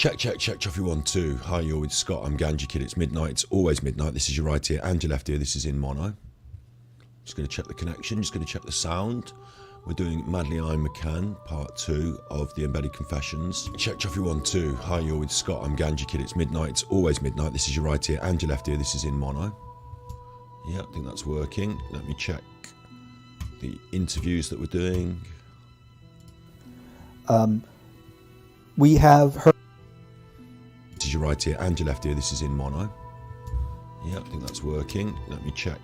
Check, check, check, Chuffy 1, 2. Hi, you're with Scott. I'm Ganjikidd. It's midnight. It's always midnight. This is your right ear and your left ear. This is in mono. Just going to check the connection. Just going to check the sound. We're doing Madeleine McCann, part 2 of the Embedded Confessions. Check, Chuffy 1, 2. Hi, you're with Scott. I'm Ganjikidd. It's midnight. It's always midnight. This is your right ear and your left ear. This is in mono. Yeah, I think that's working. Let me check the interviews that we're doing. We have heard. This is your right ear and your left ear. This is in mono. Yeah, I think that's working. Let me check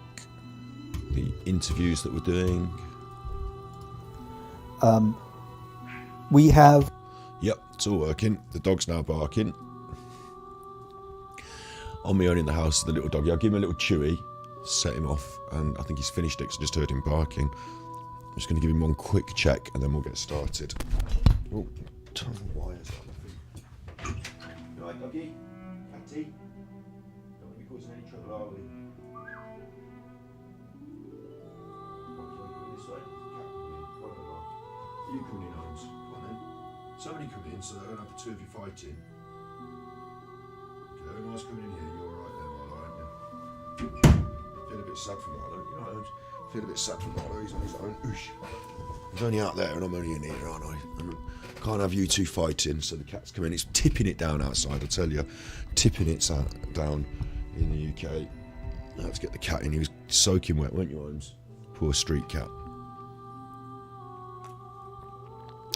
the interviews that we're doing. We have. Yep, it's all working. The dog's now barking. On my own in the house, the little doggy. I'll give him a little chewy, set him off, and I think he's finished it because I just heard him barking. I'm just going to give him one quick check and then we'll get started. Oh, ton of wires. You alright, doggy? Catty? Don't want to be causing any trouble, are we? This way. You coming in, Holmes? Come on then. Somebody come in so they don't have the two of you fighting. Okay, everyone's coming in here. You're alright there, Marlo, aren't you? Feel a bit sad for Marlo, you know, Holmes? Feel a bit sad for Marlo, he's on his own. Oosh. He's only out there and I'm only in here, aren't I? And can't have you two fighting, so the cat's come in. It's tipping it down outside, I tell you. Tipping it down in the UK. Let's get the cat in. He was soaking wet, weren't you, Holmes? Poor street cat.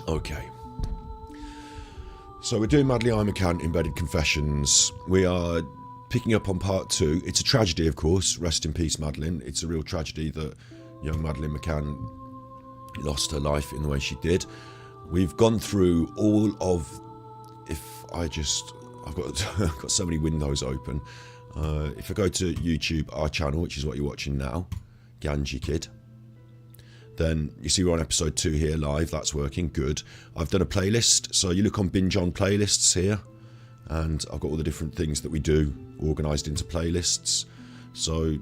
Okay. So we're doing Madeleine McCann Embedded Confessions. We are picking up on part 2. It's a tragedy, of course. Rest in peace, Madeleine. It's a real tragedy that young Madeleine McCann lost her life in the way she did. We've gone through all of, I've got so many windows open. If I go to YouTube, our channel, which is what you're watching now, Ganjikidd, then you see we're on episode 2 here live. That's working, good. I've done a playlist, so you look on binge on playlists here, and I've got all the different things that we do organised into playlists. So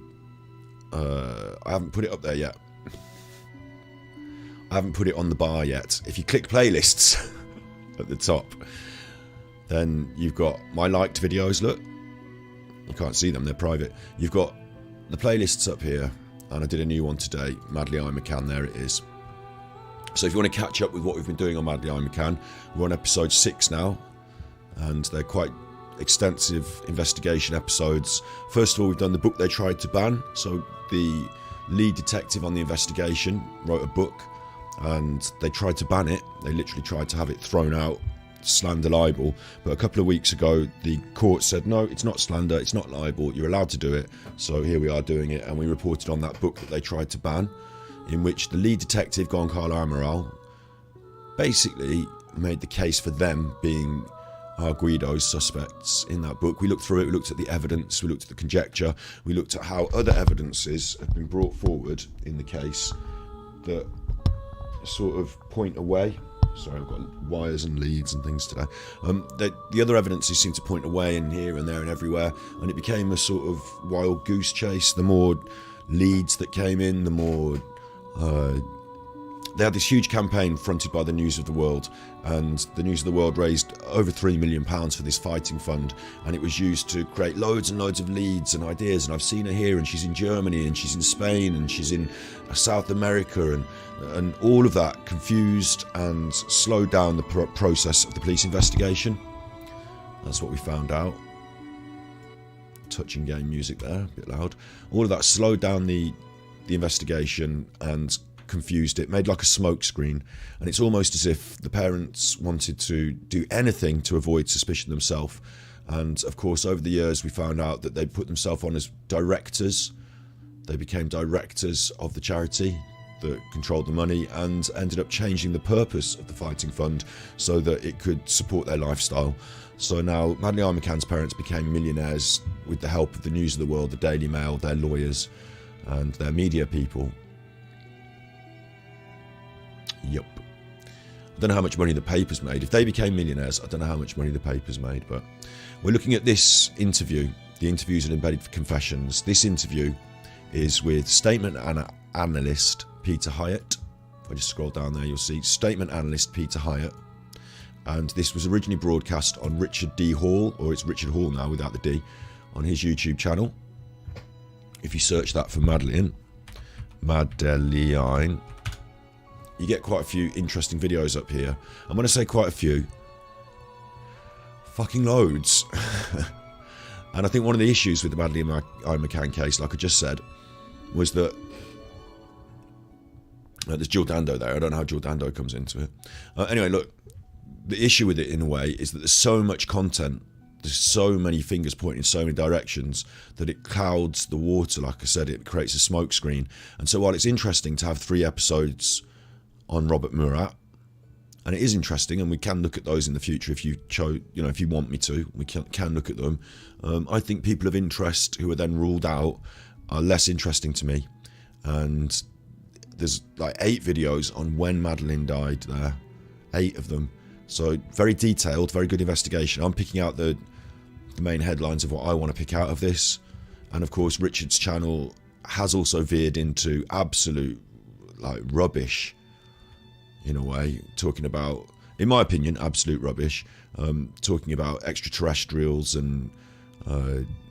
I haven't put it up there yet. I haven't put it on the bar yet. If you click playlists at the top, then you've got my liked videos. Look, you can't see them, they're private. You've got the playlists up here, and I did a new one today, Madeleine McCann, there it is. So if you want to catch up with what we've been doing on Madeleine McCann, we're on episode 6 now, and they're quite extensive investigation episodes. First of all, we've done the book they tried to ban. So the lead detective on the investigation wrote a book, and they tried to ban it. They literally tried to have it thrown out, slander, libel. But a couple of weeks ago, the court said, no, it's not slander, it's not libel, you're allowed to do it. So here we are doing it, and we reported on that book that they tried to ban, in which the lead detective, Goncalo Amaral, basically made the case for them being Guido's suspects in that book. We looked through it, we looked at the evidence, we looked at the conjecture, we looked at how other evidences have been brought forward in the case that sort of point away. Sorry, I've got wires and leads and things today. The other evidences seem to point away and here and there and everywhere, and it became a sort of wild goose chase. The more leads that came in, the more they had this huge campaign fronted by the News of the World, and the News of the World raised over £3 million for this fighting fund, and it was used to create loads and loads of leads and ideas. And I've seen her here, and she's in Germany, and she's in Spain, and she's in South America, and all of that confused and slowed down the process of the police investigation. That's what we found out. Touching game music there, a bit loud. All of that slowed down the investigation and confused it, made like a smoke screen, and it's almost as if the parents wanted to do anything to avoid suspicion themselves. And of course, over the years, we found out that they put themselves on as directors. They became directors of the charity that controlled the money, and ended up changing the purpose of the fighting fund so that it could support their lifestyle. So now Madeleine McCann's parents became millionaires with the help of the News of the World, the Daily Mail, their lawyers, and their media people. Yep. I don't know how much money the papers made. If they became millionaires, I don't know how much money the papers made. But we're looking at this interview, the interviews and Embedded Confessions. This interview is with statement analyst Peter Hyatt. If I just scroll down there, you'll see statement analyst Peter Hyatt And this was originally broadcast on Richard D. Hall, or it's Richard Hall now without the D, on his YouTube channel. If you search that for Madeleine, you get quite a few interesting videos up here. I'm going to say quite a few. Fucking loads. And I think one of the issues with the Madeleine I. McCann case, like I just said, was that there's Jill Dando there. I don't know how Jill Dando comes into it. Anyway, look, the issue with it in a way is that there's so much content, there's so many fingers pointing in so many directions that it clouds the water. Like I said, it creates a smoke screen. And so while it's interesting to have 3 episodes on Robert Murat, and it is interesting, and we can look at those in the future if you if you want me to, we can look at them. I think people of interest who are then ruled out are less interesting to me. And there's like 8 videos on when Madeleine died there, 8 of them. So very detailed, very good investigation. I'm picking out the main headlines of what I want to pick out of this. And of course, Richard's channel has also veered into absolute like rubbish in a way, talking about, in my opinion, absolute rubbish, talking about extraterrestrials and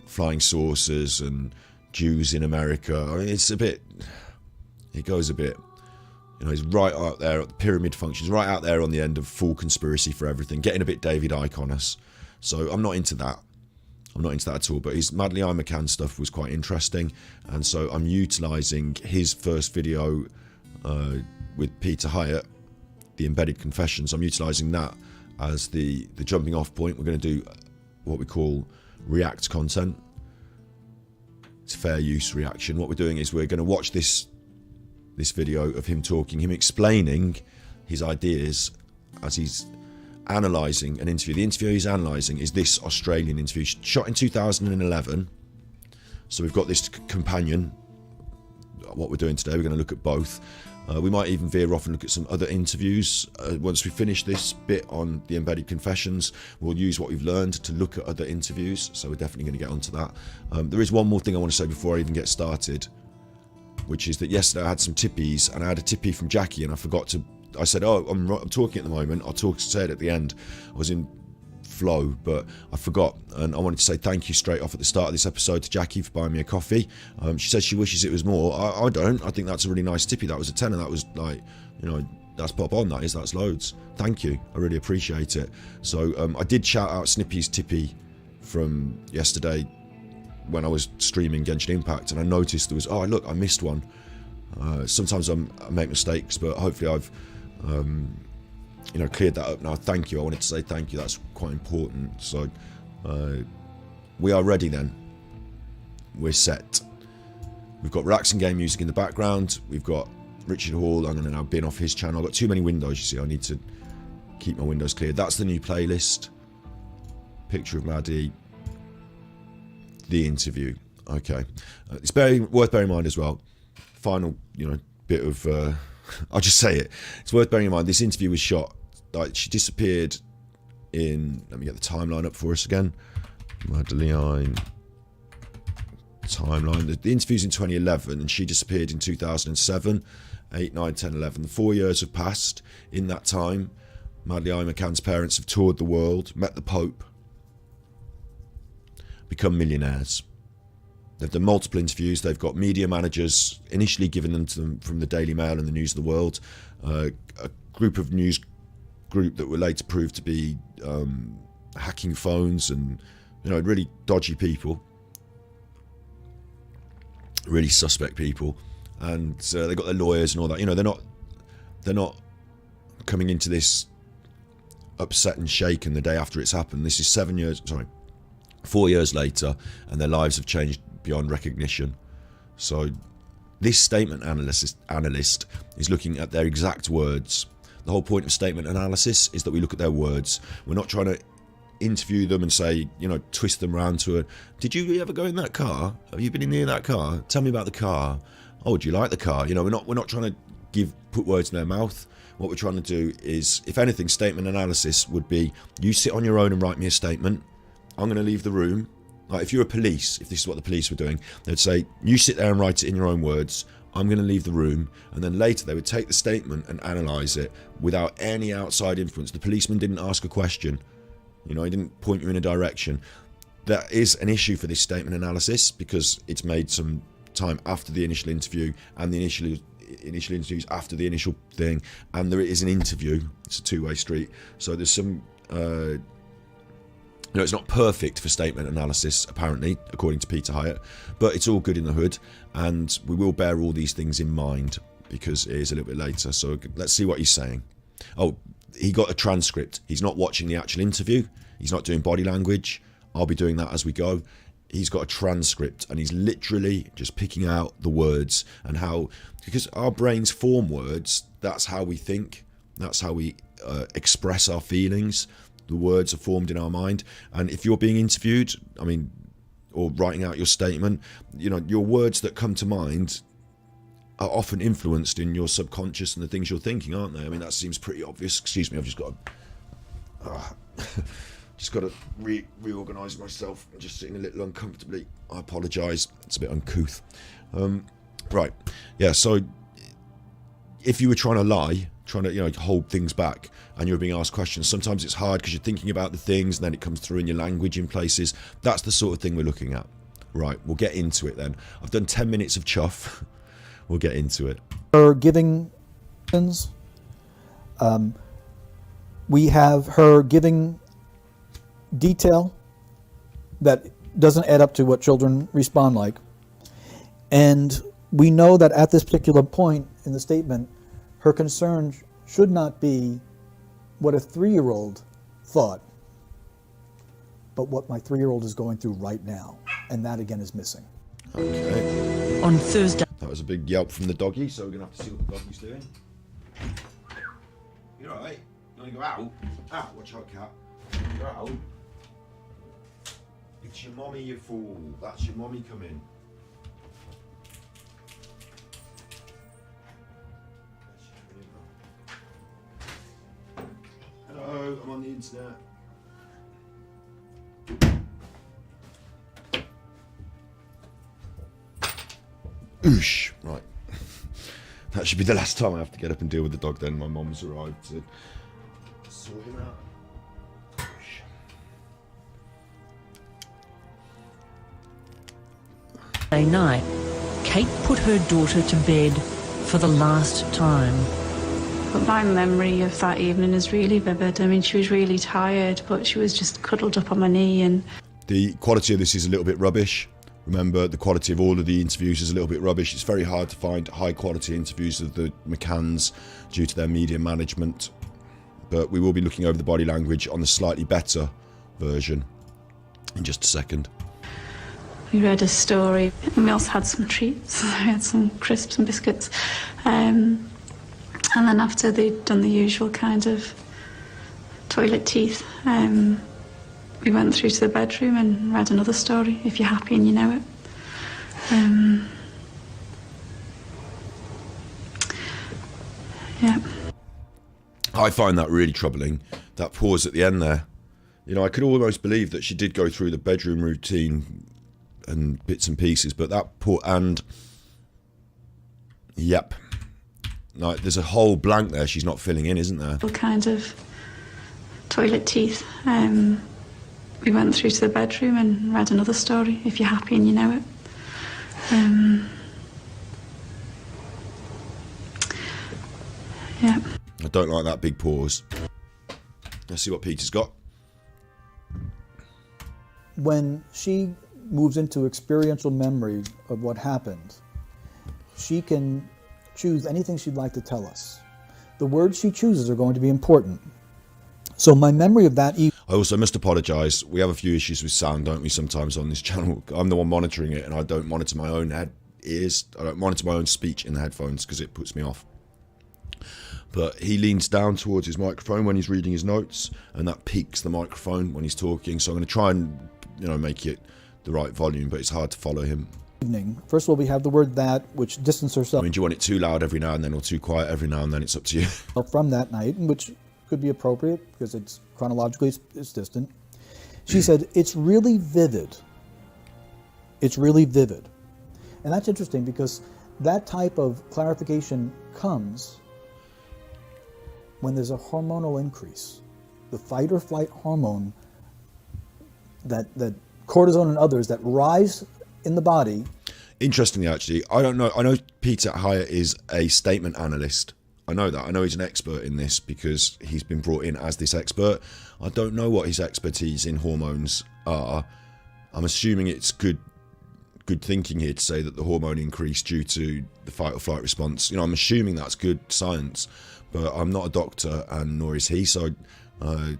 flying saucers and Jews in America. I mean, it's a bit, it goes a bit, he's right out there at the pyramid functions, right out there on the end of full conspiracy for everything, getting a bit David Icke on us. So I'm not into that. I'm not into that at all. But his Madeleine McCann stuff was quite interesting, and so I'm utilising his first video with Peter Hyatt, the Embedded Confessions. I'm utilising that as the jumping off point. We're going to do what we call react content. It's fair use reaction. What we're doing is we're going to watch this video of him talking, him explaining his ideas as he's analysing an interview. The interview he's analysing is this Australian interview shot in 2011. So we've got this companion. What we're doing today, we're going to look at both. We might even veer off and look at some other interviews. Once we finish this bit on the Embedded Confessions, we'll use what we've learned to look at other interviews. So we're definitely going to get onto that. There is one more thing I want to say before I even get started, which is that yesterday I had some tippies, and I had a tippy from Jackie, and I said, oh, I'm talking at the moment. say it at the end. I was in flow, but I forgot, and I wanted to say thank you straight off at the start of this episode to Jackie for buying me a coffee. She says she wishes it was more. I don't. I think that's a really nice tippy. That was a tenner. That was like, that's pop on. That's loads. Thank you. I really appreciate it. So I did shout out Snippy's tippy from yesterday when I was streaming Genshin Impact, and I noticed there was, oh look, I missed one. Sometimes I make mistakes, but hopefully I've cleared that up now. Thank you. I wanted to say thank you. That's quite important. So we are ready then. We're set. We've got relaxing game music in the background. We've got Richard Hall. I'm going to now bin off his channel. I've got too many windows, you see. I need to keep my windows clear. That's the new playlist. Picture of Maddie. The interview. Okay. It's worth bearing in mind as well. Final, bit of... I'll just say it. It's worth bearing in mind. This interview was shot... she disappeared in... Let me get the timeline up for us again. Madeleine... Timeline. The interview's in 2011, and she disappeared in 2007. 8, 9, 10, 11. 4 years have passed. In that time, Madeleine McCann's parents have toured the world, met the Pope, become millionaires. They've done multiple interviews. They've got media managers initially given them to them from the Daily Mail and the News of the World, a group that were later proved to be hacking phones and really dodgy people, really suspect people, and they got their lawyers and all that. They're not coming into this upset and shaken the day after it's happened. This is 4 years later, and their lives have changed beyond recognition. So this statement analyst is looking at their exact words. The whole point of statement analysis is that we look at their words. We're not trying to interview them and say, twist them around to did you ever go in that car? Have you been near that car? Tell me about the car. Oh, do you like the car? We're not trying to put words in their mouth. What we're trying to do is, if anything, statement analysis would be, you sit on your own and write me a statement. I'm going to leave the room. Like if you're a police, if this is what the police were doing, they'd say, you sit there and write it in your own words. I'm going to leave the room, and then later they would take the statement and analyse it without any outside influence. The policeman didn't ask a question, he didn't point you in a direction. That is an issue for this statement analysis, because it's made some time after the initial interview, and the initial interviews after the initial thing, and there is an interview. It's a two-way street, so there's some it's not perfect for statement analysis, apparently, according to Peter Hyatt, but it's all good in the hood, and we will bear all these things in mind because it is a little bit later. So let's see what he's saying. Oh, he got a transcript. He's not watching the actual interview. He's not doing body language. I'll be doing that as we go. He's got a transcript, and he's literally just picking out the words and how, because our brains form words, that's how we think, that's how we express our feelings. The words are formed in our mind, and if you're being interviewed, or writing out your statement, your words that come to mind are often influenced in your subconscious and the things you're thinking, aren't they? That seems pretty obvious. Excuse me, I've just got to reorganise myself. I'm just sitting a little uncomfortably. I apologise. It's a bit uncouth. Right. Yeah. So if you were trying to lie, trying to hold things back, and you're being asked questions, sometimes it's hard because you're thinking about the things, and then it comes through in your language in places. That's the sort of thing we're looking at. Right. We'll get into it then. I've done 10 minutes of chuff. We'll get into it. Her giving, we have her giving detail that doesn't add up to what children respond like. And we know that at this particular point in the statement, her concern should not be what a 3-year-old thought, but what my 3-year-old is going through right now. And that again is missing. Okay. On Thursday. That was a big yelp from the doggy, so we're going to have to see what the doggy's doing. You're alright? You want to go out? Ah, watch out, cat. Go out. It's your mommy, you fool. That's your mommy coming. Hello, I'm on the internet. Oosh. Right. That should be the last time I have to get up and deal with the dog then. My mum's arrived to sort him out. Thursday night, Kate put her daughter to bed for the last time. But my memory of that evening is really vivid. She was really tired, but she was just cuddled up on my knee. And the quality of this is a little bit rubbish. Remember, the quality of all of the interviews is a little bit rubbish. It's very hard to find high quality interviews of the McCanns due to their media management. But we will be looking over the body language on the slightly better version in just a second. we read a story, and we also had some treats. We had some crisps and biscuits. And then after they'd done the usual kind of toilet teeth, we went through to the bedroom and read another story, If You're Happy and You Know It. Yeah. I find that really troubling, that pause at the end there. You know, I could almost believe that she did go through the bedroom routine and bits and pieces, but that and yep. Like, there's a whole blank there she's not filling in, isn't there? Kind of toilet teeth. We went through to the bedroom and read another story, If You're Happy and You Know It. Yeah. I don't like that big pause. Let's see what Peter's got. When she moves into experiential memory of what happened, she can choose anything she'd like to tell us. The words she chooses are going to be important. So my memory of that evening... I also must apologise. We have a few issues with sound, don't we, sometimes on this channel. I'm the one monitoring it, and I don't monitor my own ears. I don't monitor my own speech in the headphones because it puts me off. But he leans down towards his microphone when he's reading his notes, and that peaks the microphone when he's talking. So I'm going to try and, make it the right volume, but it's hard to follow him. First of all, we have the word that, which distances herself. I mean, do you want it too loud every now and then or too quiet every now and then? It's up to you. From that night, which could be appropriate because it's chronologically it's distant. She said, it's really vivid. It's really vivid. And that's interesting because that type of clarification comes when there's a hormonal increase. The fight or flight hormone, that cortisol and others that rise in the body. Interestingly, actually, I don't know. I know Peter Hyatt is a statement analyst. I know that. I know he's an expert in this because he's been brought in as this expert. I don't know what his expertise in hormones are. I'm assuming it's good thinking here to say that the hormone increased due to the fight or flight response. I'm assuming that's good science, but I'm not a doctor, and nor is he, so I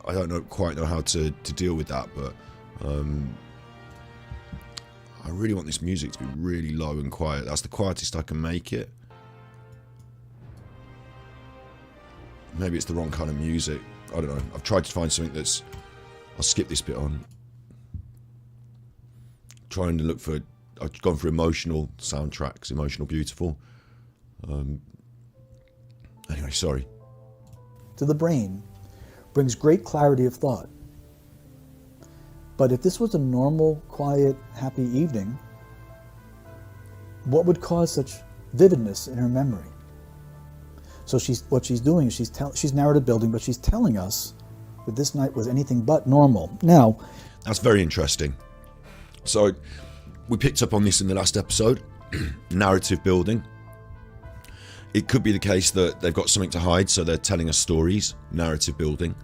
don't quite know how to deal with that. But I really want this music to be really low and quiet. That's the quietest I can make it. Maybe it's the wrong kind of music. I don't know. I've tried to find something that's... I'll skip this bit on. Trying to look for... I've gone for emotional soundtracks, emotional, beautiful. Anyway, sorry. To the brain brings great clarity of thought. But if this was a normal, quiet, happy evening, what would cause such vividness in her memory? So what she's doing is she's narrative building, but she's telling us that this night was anything but normal. Now, that's very interesting. So we picked up on this in the last episode, narrative building. It could be the case that they've got something to hide, so they're telling us stories, narrative building.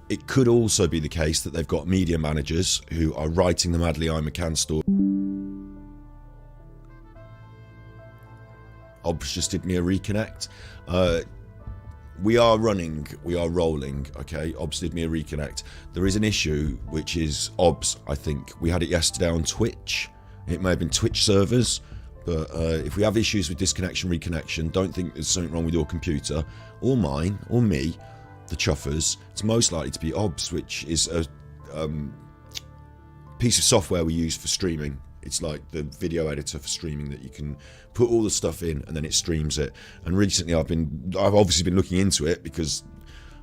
It could also be the case that they've got media managers who are writing the Madeleine McCann story. Obs just did me a reconnect. We are rolling, okay? Obs did me a reconnect. There is an issue, which is Obs, I think. We had it yesterday on Twitch. It may have been Twitch servers, but if we have issues with disconnection, reconnection, don't think there's something wrong with your computer, or mine, or me, the chuffers. It's most likely to be Obs, which is a piece of software we use for streaming. It's like the video editor for streaming that you can put all the stuff in and then it streams it. And recently I've obviously been looking into it because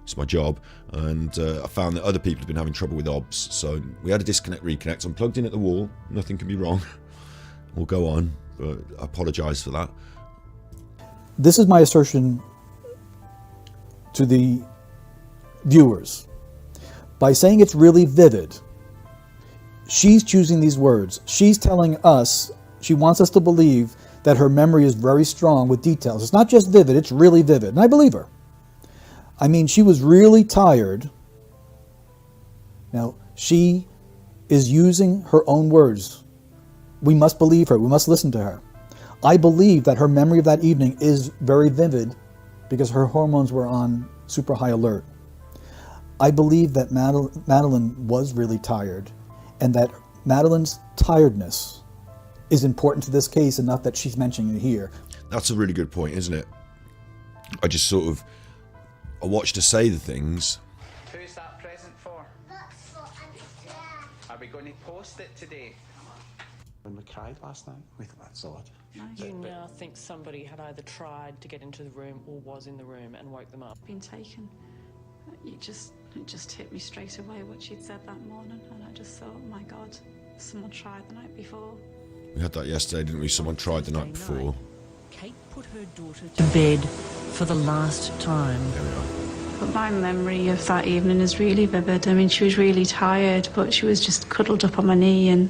it's my job, and I found that other people have been having trouble with Obs. So we had a disconnect, reconnect. I'm plugged in at the wall. Nothing can be wrong. We'll go on, but I apologise for that. This is my assertion to the viewers. By saying it's really vivid, she's choosing these words. She's telling us, she wants us to believe that her memory is very strong with details. It's not just vivid, it's really vivid. And I believe her. I mean, she was really tired. Now, she is using her own words. We must believe her. We must listen to her. I believe that her memory of that evening is very vivid because her hormones were on super high alert. I believe that Madeleine was really tired, and that Madeleine's tiredness is important to this case enough that she's mentioning it here. That's a really good point, isn't it? I just sort of... I watched her say the things. Who's that present for? Are we going to post it today? When we cried last night, we thought that's odd. You now think somebody had either tried to get into the room or was in the room and woke them up. Been taken. It just hit me straight away what she'd said that morning, and I just thought, oh my God, someone tried the night before. We had that yesterday, didn't we? Someone tried the night before. Kate put her daughter to bed for the last time. There we are. But my memory of that evening is really vivid. I mean, she was really tired, but she was just cuddled up on my knee, and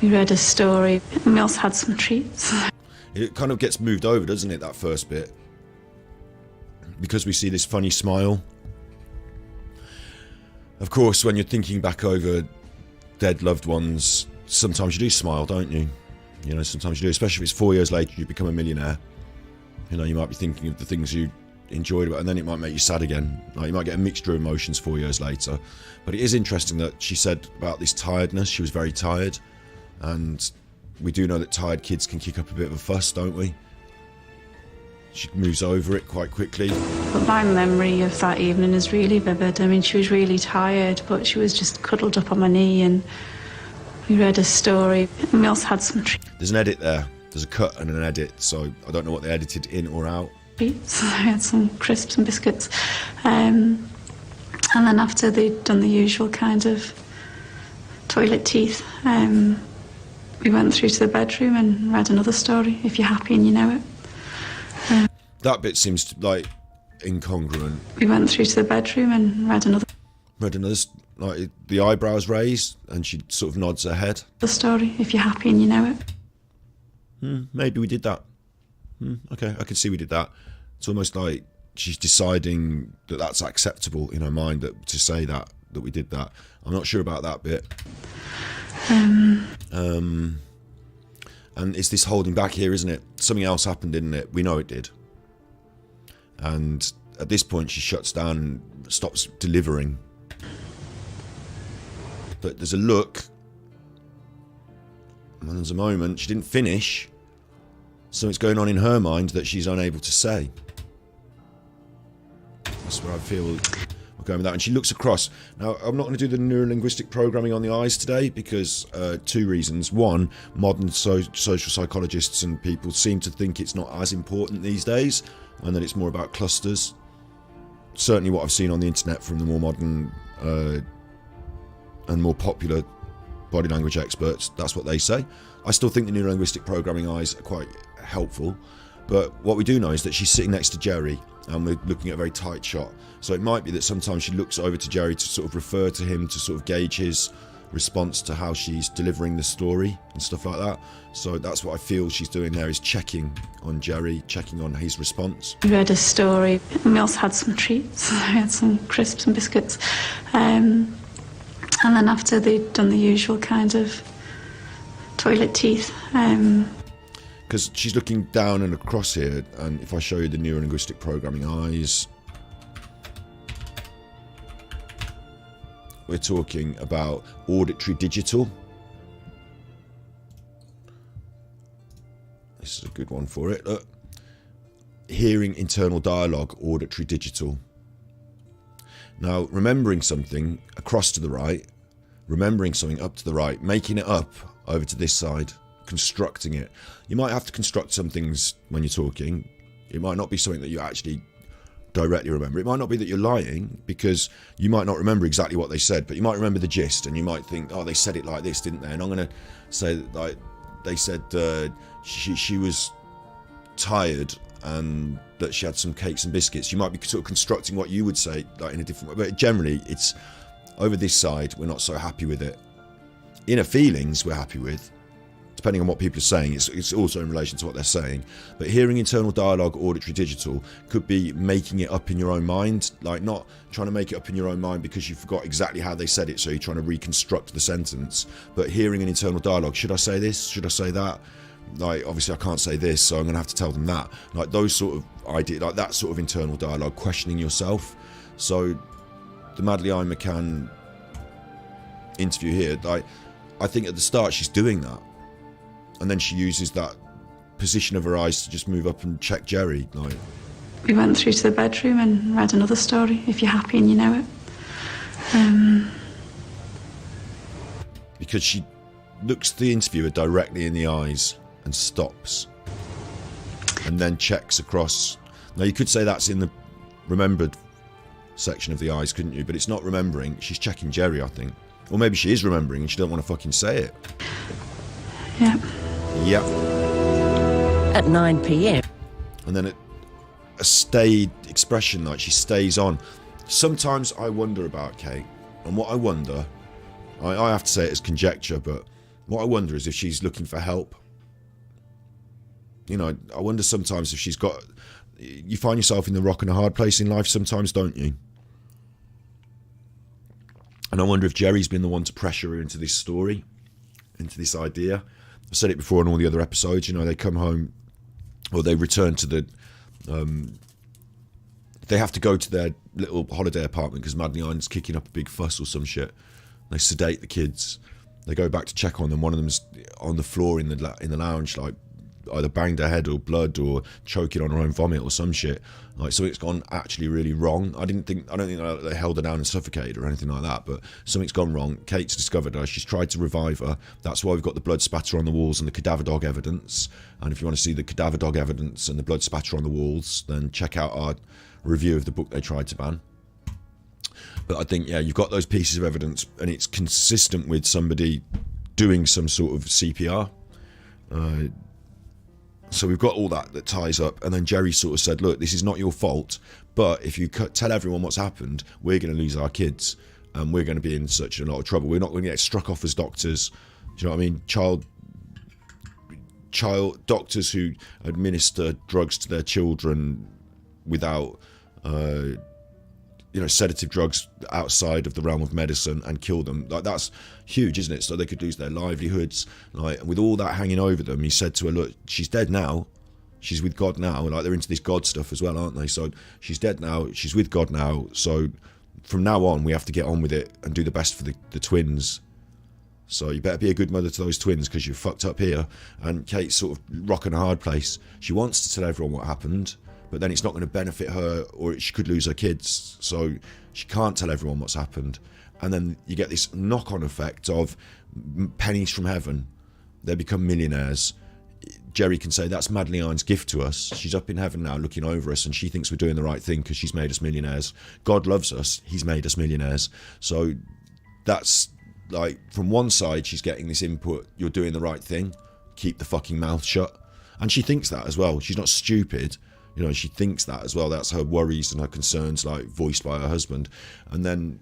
we read a story, and we also had some treats. It kind of gets moved over, doesn't it, that first bit? Because we see this funny smile. Of course, when you're thinking back over dead loved ones, sometimes you do smile, don't you? You know, sometimes you do, especially if it's 4 years later you become a millionaire. You know, you might be thinking of the things you enjoyed about, and then it might make you sad again. Like, you might get a mixture of emotions 4 years later. But it is interesting that she said about this tiredness. She was very tired, and we do know that tired kids can kick up a bit of a fuss, don't we? She moves over it quite quickly. But my memory of that evening is really vivid. I mean, she was really tired, but she was just cuddled up on my knee, and we read a story, and we also had some treats. There's an edit there. There's a cut and an edit, so I don't know what they edited in or out. I had some crisps and biscuits. And then after they'd done the usual kind of toilet teeth, We went through to the bedroom and read another story, If You're Happy and You Know It. That bit seems like incongruent. We went through to the bedroom and read another Like the eyebrows raised, and she sort of nods her head. story, If You're Happy and You Know It. Maybe we did that. Okay, I can see we did that. It's almost like she's deciding that that's acceptable in her mind, that to say that we did that. I'm not sure about that bit. And it's this holding back here, isn't it? Something else happened, didn't it? We know it did. And at this point, she shuts down and stops delivering. But there's a look, and there's a moment. She didn't finish. Something's going on in her mind that she's unable to say. That's where I feel we're going with that. And she looks across. Now, I'm not going to do the neurolinguistic programming on the eyes today because two reasons. One, modern social psychologists and people seem to think it's not as important these days, and that it's more about clusters. Certainly what I've seen on the internet from the more modern and more popular body language experts, that's what they say. I still think the neurolinguistic programming eyes are quite helpful, but what we do know is that she's sitting next to Jerry, and we're looking at a very tight shot. So it might be that sometimes she looks over to Jerry to sort of refer to him, to sort of gauge his response to how she's delivering the story and stuff like that. So that's what I feel she's doing there, is checking on Jerry, checking on his response. We read a story, and we also had some treats. We had some crisps and biscuits. And then after they'd done the usual kind of toilet teeth. Because she's looking down and across here, and if I show you the neurolinguistic programming eyes, we're talking about auditory digital. This is a good one for it. Look. Hearing internal dialogue, auditory digital. Now, remembering something across to the right, remembering something up to the right, making it up over to this side, constructing it. You might have to construct some things when you're talking. It might not be something that you actually directly remember. It might not be that you're lying, because you might not remember exactly what they said, but you might remember the gist, and you might think, oh, they said it like this, didn't they? And I'm going to say that, like, they said she was tired and that she had some cakes and biscuits. You might be sort of constructing what you would say, like, in a different way, but generally it's over this side, we're not so happy with it. Inner feelings we're happy with, depending on what people are saying. It's also in relation to what they're saying. But hearing internal dialogue, auditory digital, could be making it up in your own mind, like not trying to make it up in your own mind because you forgot exactly how they said it, so you're trying to reconstruct the sentence. But hearing an internal dialogue, should I say this? Should I say that? Like, obviously I can't say this, so I'm going to have to tell them that. Like, those sort of ideas, like that sort of internal dialogue, questioning yourself. So the Madeleine McCann interview here, like, I think at the start she's doing that, and then she uses that position of her eyes to just move up and check Jerry. Like, we went through to the bedroom and read another story, If You're Happy and You Know It. Because she looks the interviewer directly in the eyes and stops, and then checks across. Now, you could say that's in the remembered section of the eyes, couldn't you? But it's not remembering. She's checking Jerry, I think. Or maybe she is remembering and she don't want to fucking say it. Yeah. Yep. At 9 p.m. And then a stayed expression, like she stays on. Sometimes I wonder about Kate, and what I wonder, I have to say it as conjecture, but what I wonder is if she's looking for help. You know, I wonder sometimes if she's got... You find yourself in the rock and a hard place in life sometimes, don't you? And I wonder if Jerry's been the one to pressure her into this story, into this idea. I've said it before in all the other episodes, you know, they come home, or they return to the... they have to go to their little holiday apartment because Madeleine's kicking up a big fuss or some shit. They sedate the kids. They go back to check on them. One of them's on the floor in the lounge, like either banged her head or blood or choking on her own vomit or some shit. Like, something's gone actually really wrong. I don't think they held her down and suffocated her or anything like that, but something's gone wrong. Kate's discovered her. She's tried to revive her. That's why we've got the blood spatter on the walls and the cadaver dog evidence. And if you want to see the cadaver dog evidence and the blood spatter on the walls, then check out our review of the book they tried to ban. But I think, yeah, you've got those pieces of evidence, and it's consistent with somebody doing some sort of CPR. So we've got all that ties up, and then Jerry sort of said, look, this is not your fault, but if you tell everyone what's happened, we're going to lose our kids, and we're going to be in such a lot of trouble. We're not going to get struck off as doctors. Do you know what I mean? Child doctors who administer drugs to their children without sedative drugs outside of the realm of medicine and kill them, like, that's huge, isn't it? So they could lose their livelihoods. Like, with all that hanging over them, he said to her, look, she's dead now, she's with God now. Like, they're into this God stuff as well, aren't they? So she's dead now, she's with God now, so from now on we have to get on with it and do the best for the twins. So you better be a good mother to those twins, because you're fucked up here. And Kate's sort of rocking a hard place. She wants to tell everyone what happened, but then it's not going to benefit her, or she could lose her kids. So she can't tell everyone what's happened. And then you get this knock-on effect of pennies from heaven. They become millionaires. Jerry can say, that's Madeleine's gift to us. She's up in heaven now looking over us, and she thinks we're doing the right thing because she's made us millionaires. God loves us. He's made us millionaires. So that's, like, from one side, she's getting this input, you're doing the right thing, keep the fucking mouth shut. And she thinks that as well. She's not stupid. You know, she thinks that as well. That's her worries and her concerns, like, voiced by her husband. And then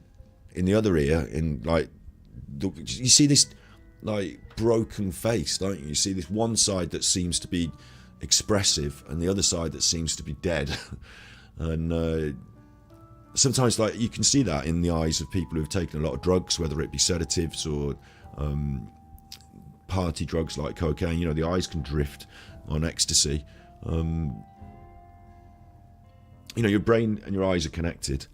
in the other ear, you see this, like, broken face, don't you? You see this one side that seems to be expressive and the other side that seems to be dead. And sometimes, like, you can see that in the eyes of people who've taken a lot of drugs, whether it be sedatives or party drugs like cocaine. You know, the eyes can drift on ecstasy. You know, your brain and your eyes are connected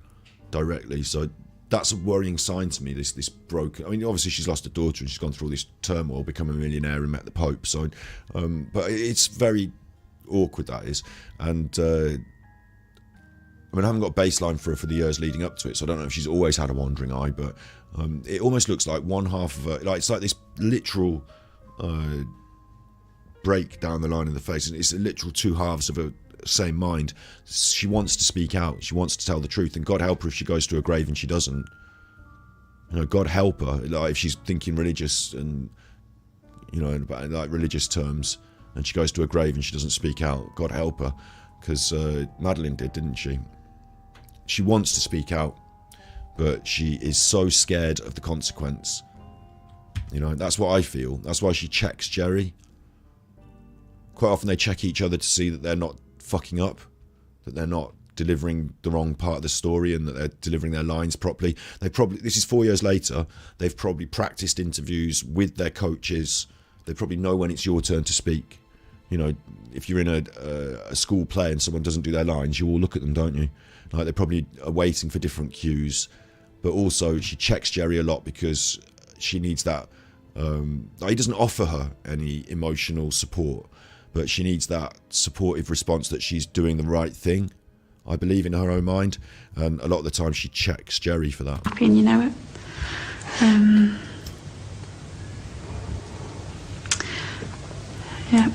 directly, so that's a worrying sign to me, this broken... I mean, obviously she's lost a daughter and she's gone through all this turmoil, become a millionaire and met the Pope, so... but it's very awkward, that is. And, I mean, I haven't got a baseline for her for the years leading up to it, so I don't know if she's always had a wandering eye, but it almost looks like one half of her... Like, it's like this literal break down the line of the face, and it's a literal two halves of a same mind. She wants to speak out, she wants to tell the truth, and God help her if she goes to her grave and she doesn't. You know, God help her, like, if she's thinking religious and, you know, like religious terms, and she goes to her grave and she doesn't speak out. God help her, because Madeleine did, didn't she? She wants to speak out, but she is so scared of the consequence. You know, that's what I feel. That's why she checks Jerry. Quite often they check each other to see that they're not fucking up, that they're not delivering the wrong part of the story, and that they're delivering their lines properly. This is 4 years later, they've probably practiced interviews with their coaches. They probably know when it's your turn to speak. You know, if you're in a school play and someone doesn't do their lines, you all look at them, don't you? Like, they probably are waiting for different cues. But also, she checks Jerry a lot because she needs that. He doesn't offer her any emotional support, but she needs that supportive response that she's doing the right thing, I believe, in her own mind. And a lot of the time she checks Jerry for that. And you know it. Yeah.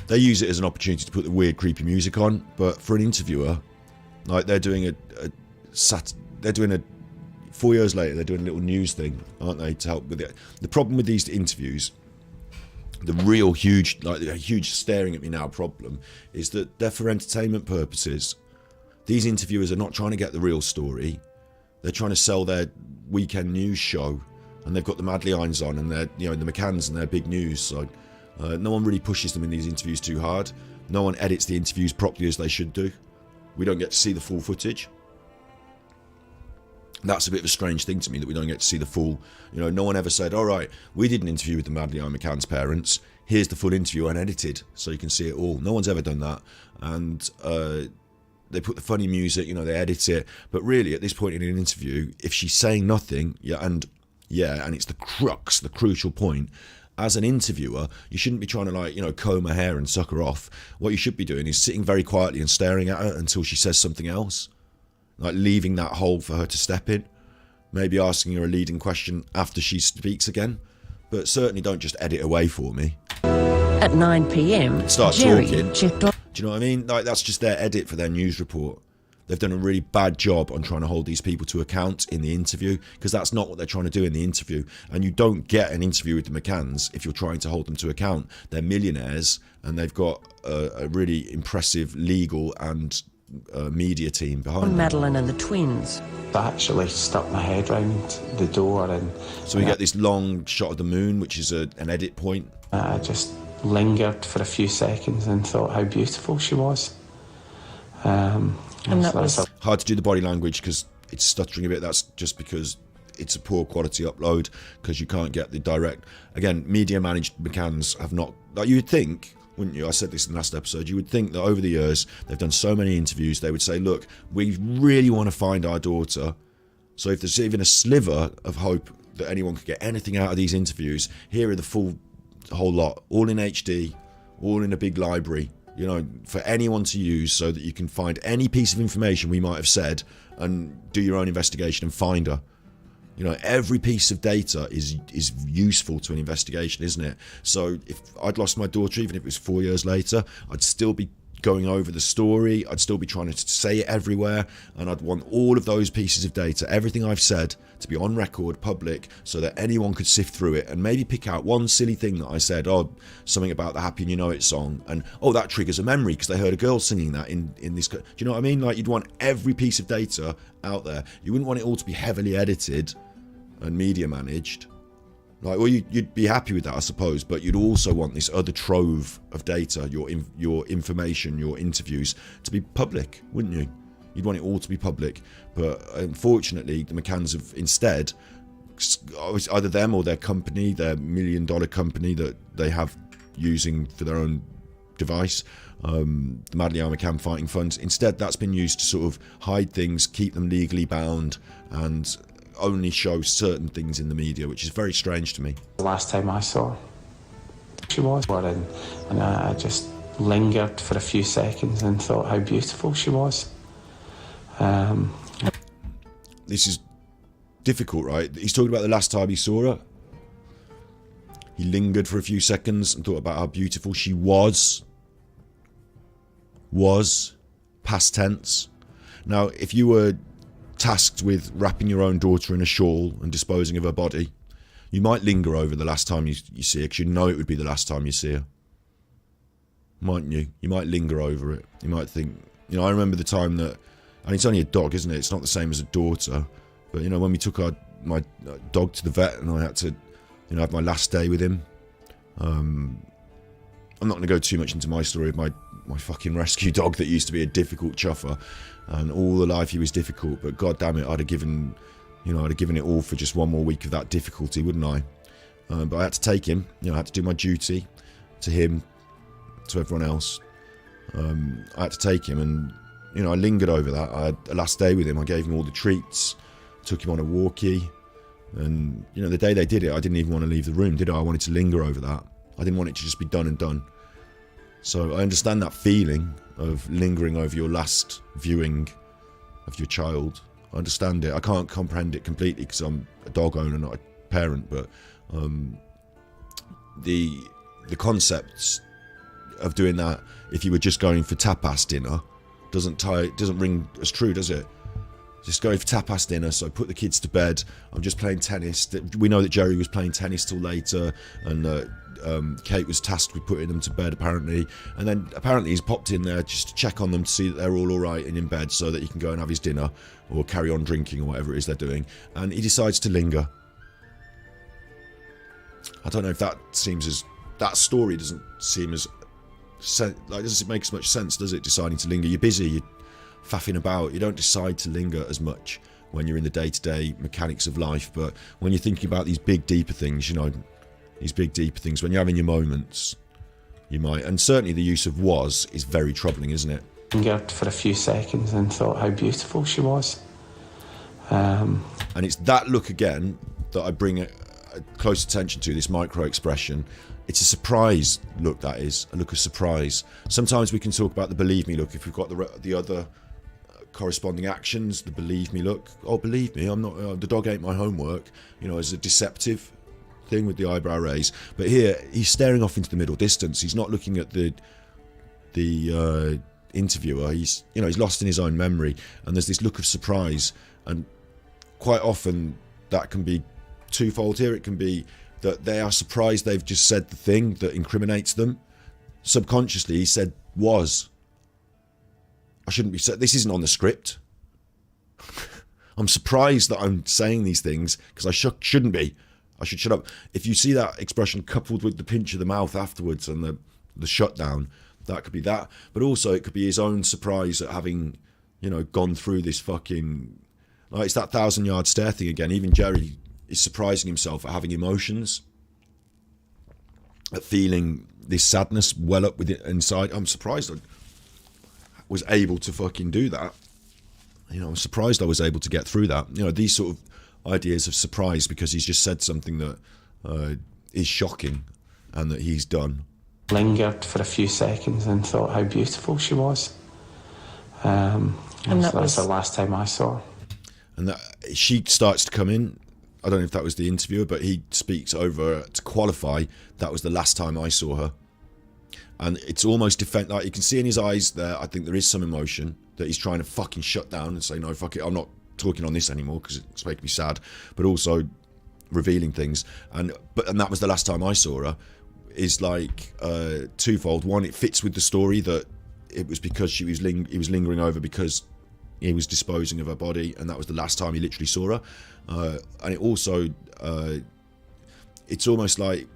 They use it as an opportunity to put the weird, creepy music on, but for an interviewer, like, they're doing they're doing a 4 years later, they're doing a little news thing, aren't they, to help with it. The problem with these interviews, the real huge, like the huge staring at me now problem, is that they're for entertainment purposes. These interviewers are not trying to get the real story. They're trying to sell their weekend news show, and they've got the Madeleines on, and they're, you know, the McCanns, and they're big news. So no one really pushes them in these interviews too hard. No one edits the interviews properly as they should do. We don't get to see the full footage. That's a bit of a strange thing to me, that we don't get to see the full, you know, no one ever said, all right, we did an interview with the Madeleine McCann's parents, here's the full interview unedited so you can see it all. No one's ever done that. And they put the funny music, you know, they edit it, but really at this point in an interview, if she's saying nothing, and it's the crux, the crucial point, as an interviewer, you shouldn't be trying to, like, you know, comb her hair and suck her off. What you should be doing is sitting very quietly and staring at her until she says something else. Like, leaving that hole for her to step in. Maybe asking her a leading question after she speaks again. But certainly don't just edit away for me. At 9 p.m, Start Jerry talking. checked on... Do you know what I mean? Like, that's just their edit for their news report. They've done a really bad job on trying to hold these people to account in the interview, because that's not what they're trying to do in the interview. And you don't get an interview with the McCanns if you're trying to hold them to account. They're millionaires, and they've got a really impressive legal and media team behind them. Madeleine and the twins. I actually stuck my head round the door, and so we get this long shot of the moon, which is an edit point. I just lingered for a few seconds and thought how beautiful she was. And that was hard to do the body language because it's stuttering a bit. That's just because it's a poor quality upload, because you can't get the direct. Again, media managed McCanns have not, like you would think, wouldn't you? I said this in the last episode. You would think that over the years they've done so many interviews, they would say, look, we really want to find our daughter, so if there's even a sliver of hope that anyone could get anything out of these interviews, here are the whole lot, all in HD, all in a big library, you know, for anyone to use, so that you can find any piece of information we might have said and do your own investigation and find her. You know, every piece of data is useful to an investigation, isn't it? So if I'd lost my daughter, even if it was 4 years later, I'd still be going over the story, I'd still be trying to say it everywhere, and I'd want all of those pieces of data, everything I've said, to be on record, public, so that anyone could sift through it and maybe pick out one silly thing that I said, something about the Happy and You Know It song, and that triggers a memory because they heard a girl singing that in this. Do you know what I mean? Like, you'd want every piece of data out there. You wouldn't want it all to be heavily edited and media managed. Like, well, you'd be happy with that, I suppose, but you'd also want this other trove of data, your information, your interviews, to be public, wouldn't you? You'd want it all to be public, but unfortunately, the McCanns have instead, either them or their company, their $1 million company that they have using for their own device, the Madeleine McCann Fighting Fund, instead that's been used to sort of hide things, keep them legally bound, and only show certain things in the media, which is very strange to me. The last time I saw her, she was, and I just lingered for a few seconds and thought how beautiful she was. This is difficult, right? He's talking about the last time he saw her. He lingered for a few seconds and thought about how beautiful she was. Past tense. Now, if you were tasked with wrapping your own daughter in a shawl and disposing of her body, you might linger over the last time you see her, because you know it would be the last time you see her, mightn't you? You might linger over it. You might think, you know, I remember the time that, and it's only a dog, isn't it? It's not the same as a daughter, but you know, when we took my dog to the vet and I had to, you know, have my last day with him. I'm not going to go too much into my story of my fucking rescue dog that used to be a difficult chuffer, and all the life he was difficult, but god damn it, I'd have given it all for just one more week of that difficulty, wouldn't I? But I had to take him, you know, I had to do my duty to him, to everyone else. I had to take him, and you know, I lingered over that. I had a last day with him. I gave him all the treats, took him on a walkie, and you know, the day they did it, I didn't even want to leave the room, did I? I wanted to linger over that. I didn't want it to just be done and done. So I understand that feeling of lingering over your last viewing of your child. I understand it. I can't comprehend it completely because I'm a dog owner, not a parent, but the concepts of doing that, if you were just going for tapas dinner, doesn't ring as true, does it? Just going for tapas dinner, so I put the kids to bed, I'm just playing tennis. We know that Jerry was playing tennis till later, and Kate was tasked with putting them to bed, apparently, and then apparently he's popped in there just to check on them to see that they're all right and in bed, so that he can go and have his dinner or carry on drinking or whatever it is they're doing, and he decides to linger. I don't know if that story doesn't seem as doesn't make as much sense, does it? Deciding to linger, you're busy, you're faffing about, you don't decide to linger as much when you're in the day-to-day mechanics of life, but when you're thinking about these big deeper things, you know, when you're having your moments, you might. And certainly the use of was is very troubling, isn't it? Lingered for a few seconds and thought how beautiful she was. And it's that look again that I bring a close attention to, this micro expression. It's a surprise look, that is, a look of surprise. Sometimes we can talk about the believe me look if we've got the other corresponding actions, the believe me look. Oh, believe me, I'm not, the dog ain't my homework, you know, as a deceptive thing with the eyebrow raise. But here, he's staring off into the middle distance. He's not looking at the interviewer, he's lost in his own memory, and there's this look of surprise, and quite often that can be twofold here. It can be that they are surprised they've just said the thing that incriminates them. Subconsciously, he said was. I shouldn't be said. This isn't on the script. I'm surprised that I'm saying these things because I shouldn't be. I should shut up. If you see that expression coupled with the pinch of the mouth afterwards and the shutdown, that could be that. But also it could be his own surprise at having, gone through this fucking... Like, it's that 1,000-yard stare thing again. Even Jerry is surprising himself at having emotions, at feeling this sadness well up with it inside. I'm surprised I was able to fucking do that. I'm surprised I was able to get through that. These sort of ideas of surprise because he's just said something that is shocking and that he's done. Lingered for a few seconds and thought how beautiful she was. And that's the last time I saw her. And that she starts to come in. I don't know if that was the interviewer, but he speaks over to qualify. That was the last time I saw her. And it's almost like you can see in his eyes there, I think there is some emotion that he's trying to fucking shut down and say, no, fuck it, I'm not talking on this anymore because it's making me sad, but also revealing things. And that was the last time I saw her, is like twofold. One, it fits with the story that it was because he was lingering over because he was disposing of her body, and that was the last time he literally saw her. And it also, it's almost like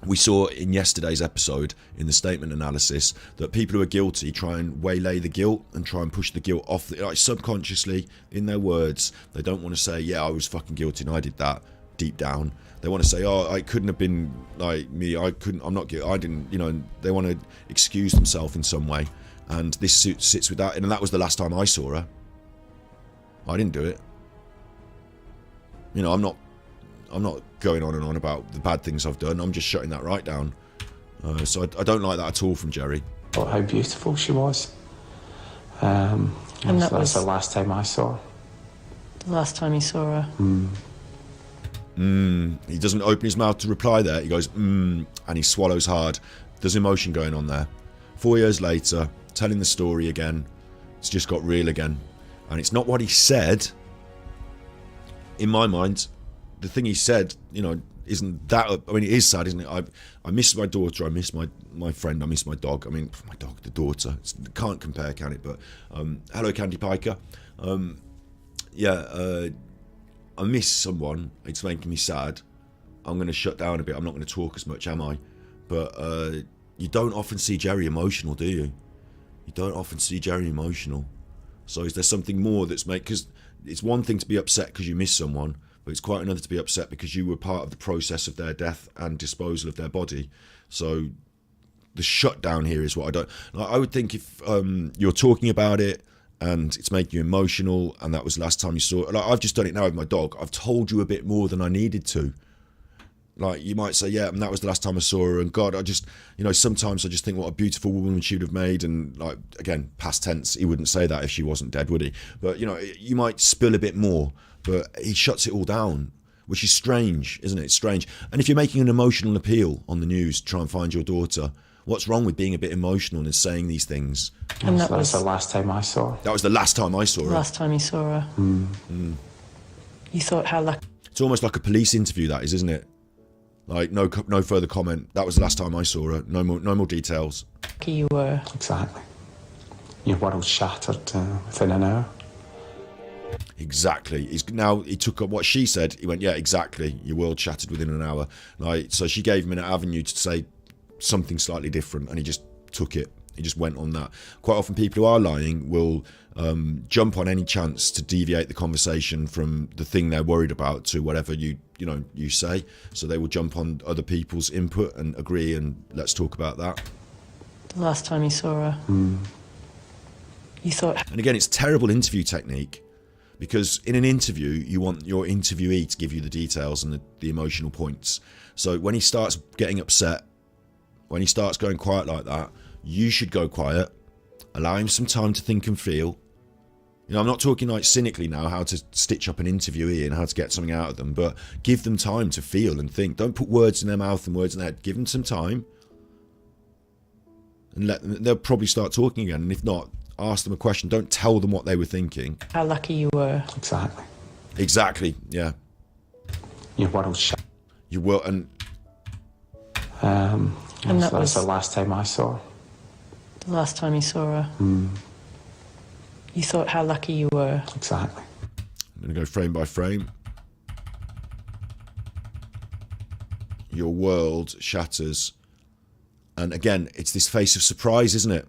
we saw in yesterday's episode in the statement analysis that people who are guilty try and waylay the guilt and try and push the guilt off, like subconsciously in their words. They don't want to say, yeah, I was fucking guilty and I did that. Deep down they want to say, oh, I couldn't have been like me, I'm not guilty, I didn't, they want to excuse themselves in some way, and this sits with that. And that was the last time I saw her. I didn't do it. I'm not going on and on about the bad things I've done. I'm just shutting that right down. So I don't like that at all from Jerry. Thought how beautiful she was. And that's the last time I saw her. The last time you saw her. He doesn't open his mouth to reply there. He goes, and he swallows hard. There's emotion going on there. 4 years later, telling the story again. It's just got real again. And it's not what he said. In my mind, the thing he said, isn't that... I mean, it is sad, isn't it? I miss my daughter. I miss my friend. I miss my dog. I mean, my dog, the daughter. Can't compare, can it? But hello, Candy Piker. I miss someone. It's making me sad. I'm going to shut down a bit. I'm not going to talk as much, am I? But you don't often see Jerry emotional, do you? You don't often see Jerry emotional. So is there something more that's because it's one thing to be upset because you miss someone, but it's quite another to be upset because you were part of the process of their death and disposal of their body. So the shutdown here is what I don't... I would think if you're talking about it and it's making you emotional, and that was the last time you saw it. Like, I've just done it now with my dog. I've told you a bit more than I needed to. Like, you might say, yeah, and that was the last time I saw her, and God, I just, sometimes I just think what a beautiful woman she would have made, and like, again, past tense, he wouldn't say that if she wasn't dead, would he? But, you might spill a bit more, but he shuts it all down, which is strange, isn't it? It's strange. And if you're making an emotional appeal on the news to try and find your daughter, what's wrong with being a bit emotional and saying these things? And that was the last time I saw her. That was the last time I saw her. Last time you saw her. You thought how lucky... It's almost like a police interview, that is, isn't it? Like, no further comment. That was the last time I saw her. No more details. Lucky you were. Exactly. Your world shattered within an hour. Exactly. He took up what she said. He went, yeah, exactly. Your world shattered within an hour. Like, so she gave him an avenue to say something slightly different, and he just took it. He just went on that. Quite often people who are lying will jump on any chance to deviate the conversation from the thing they're worried about to whatever you say. So they will jump on other people's input and agree, and let's talk about that. The last time you saw her. You thought... And again, it's terrible interview technique, because in an interview, you want your interviewee to give you the details and the emotional points. So when he starts getting upset, when he starts going quiet like that, you should go quiet, allow him some time to think and feel. I'm not talking like cynically now how to stitch up an interviewee and how to get something out of them, but give them time to feel and think. Don't put words in their mouth and words in their head. Give them some time. and let them, they'll probably start talking again. And if not, ask them a question. Don't tell them what they were thinking. How lucky you were. Exactly, yeah. Your world's shut. You will, and that that's was the last time I saw her. the last time you saw her. You thought how lucky you were. Exactly. I'm going to go frame by frame. Your world shatters. And again, it's this face of surprise, isn't it?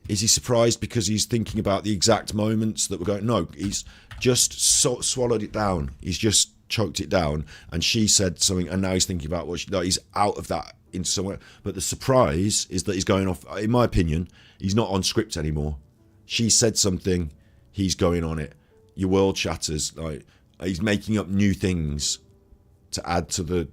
Is he surprised because he's thinking about the exact moments that were going? No, he's just swallowed it down. He's just choked it down. And she said something, and now he's thinking about what she, like, he's out of that into somewhere. But the surprise is that he's going off. In my opinion, he's not on script anymore. She said something, he's going on it. Your world shatters. Like, he's making up new things to add to the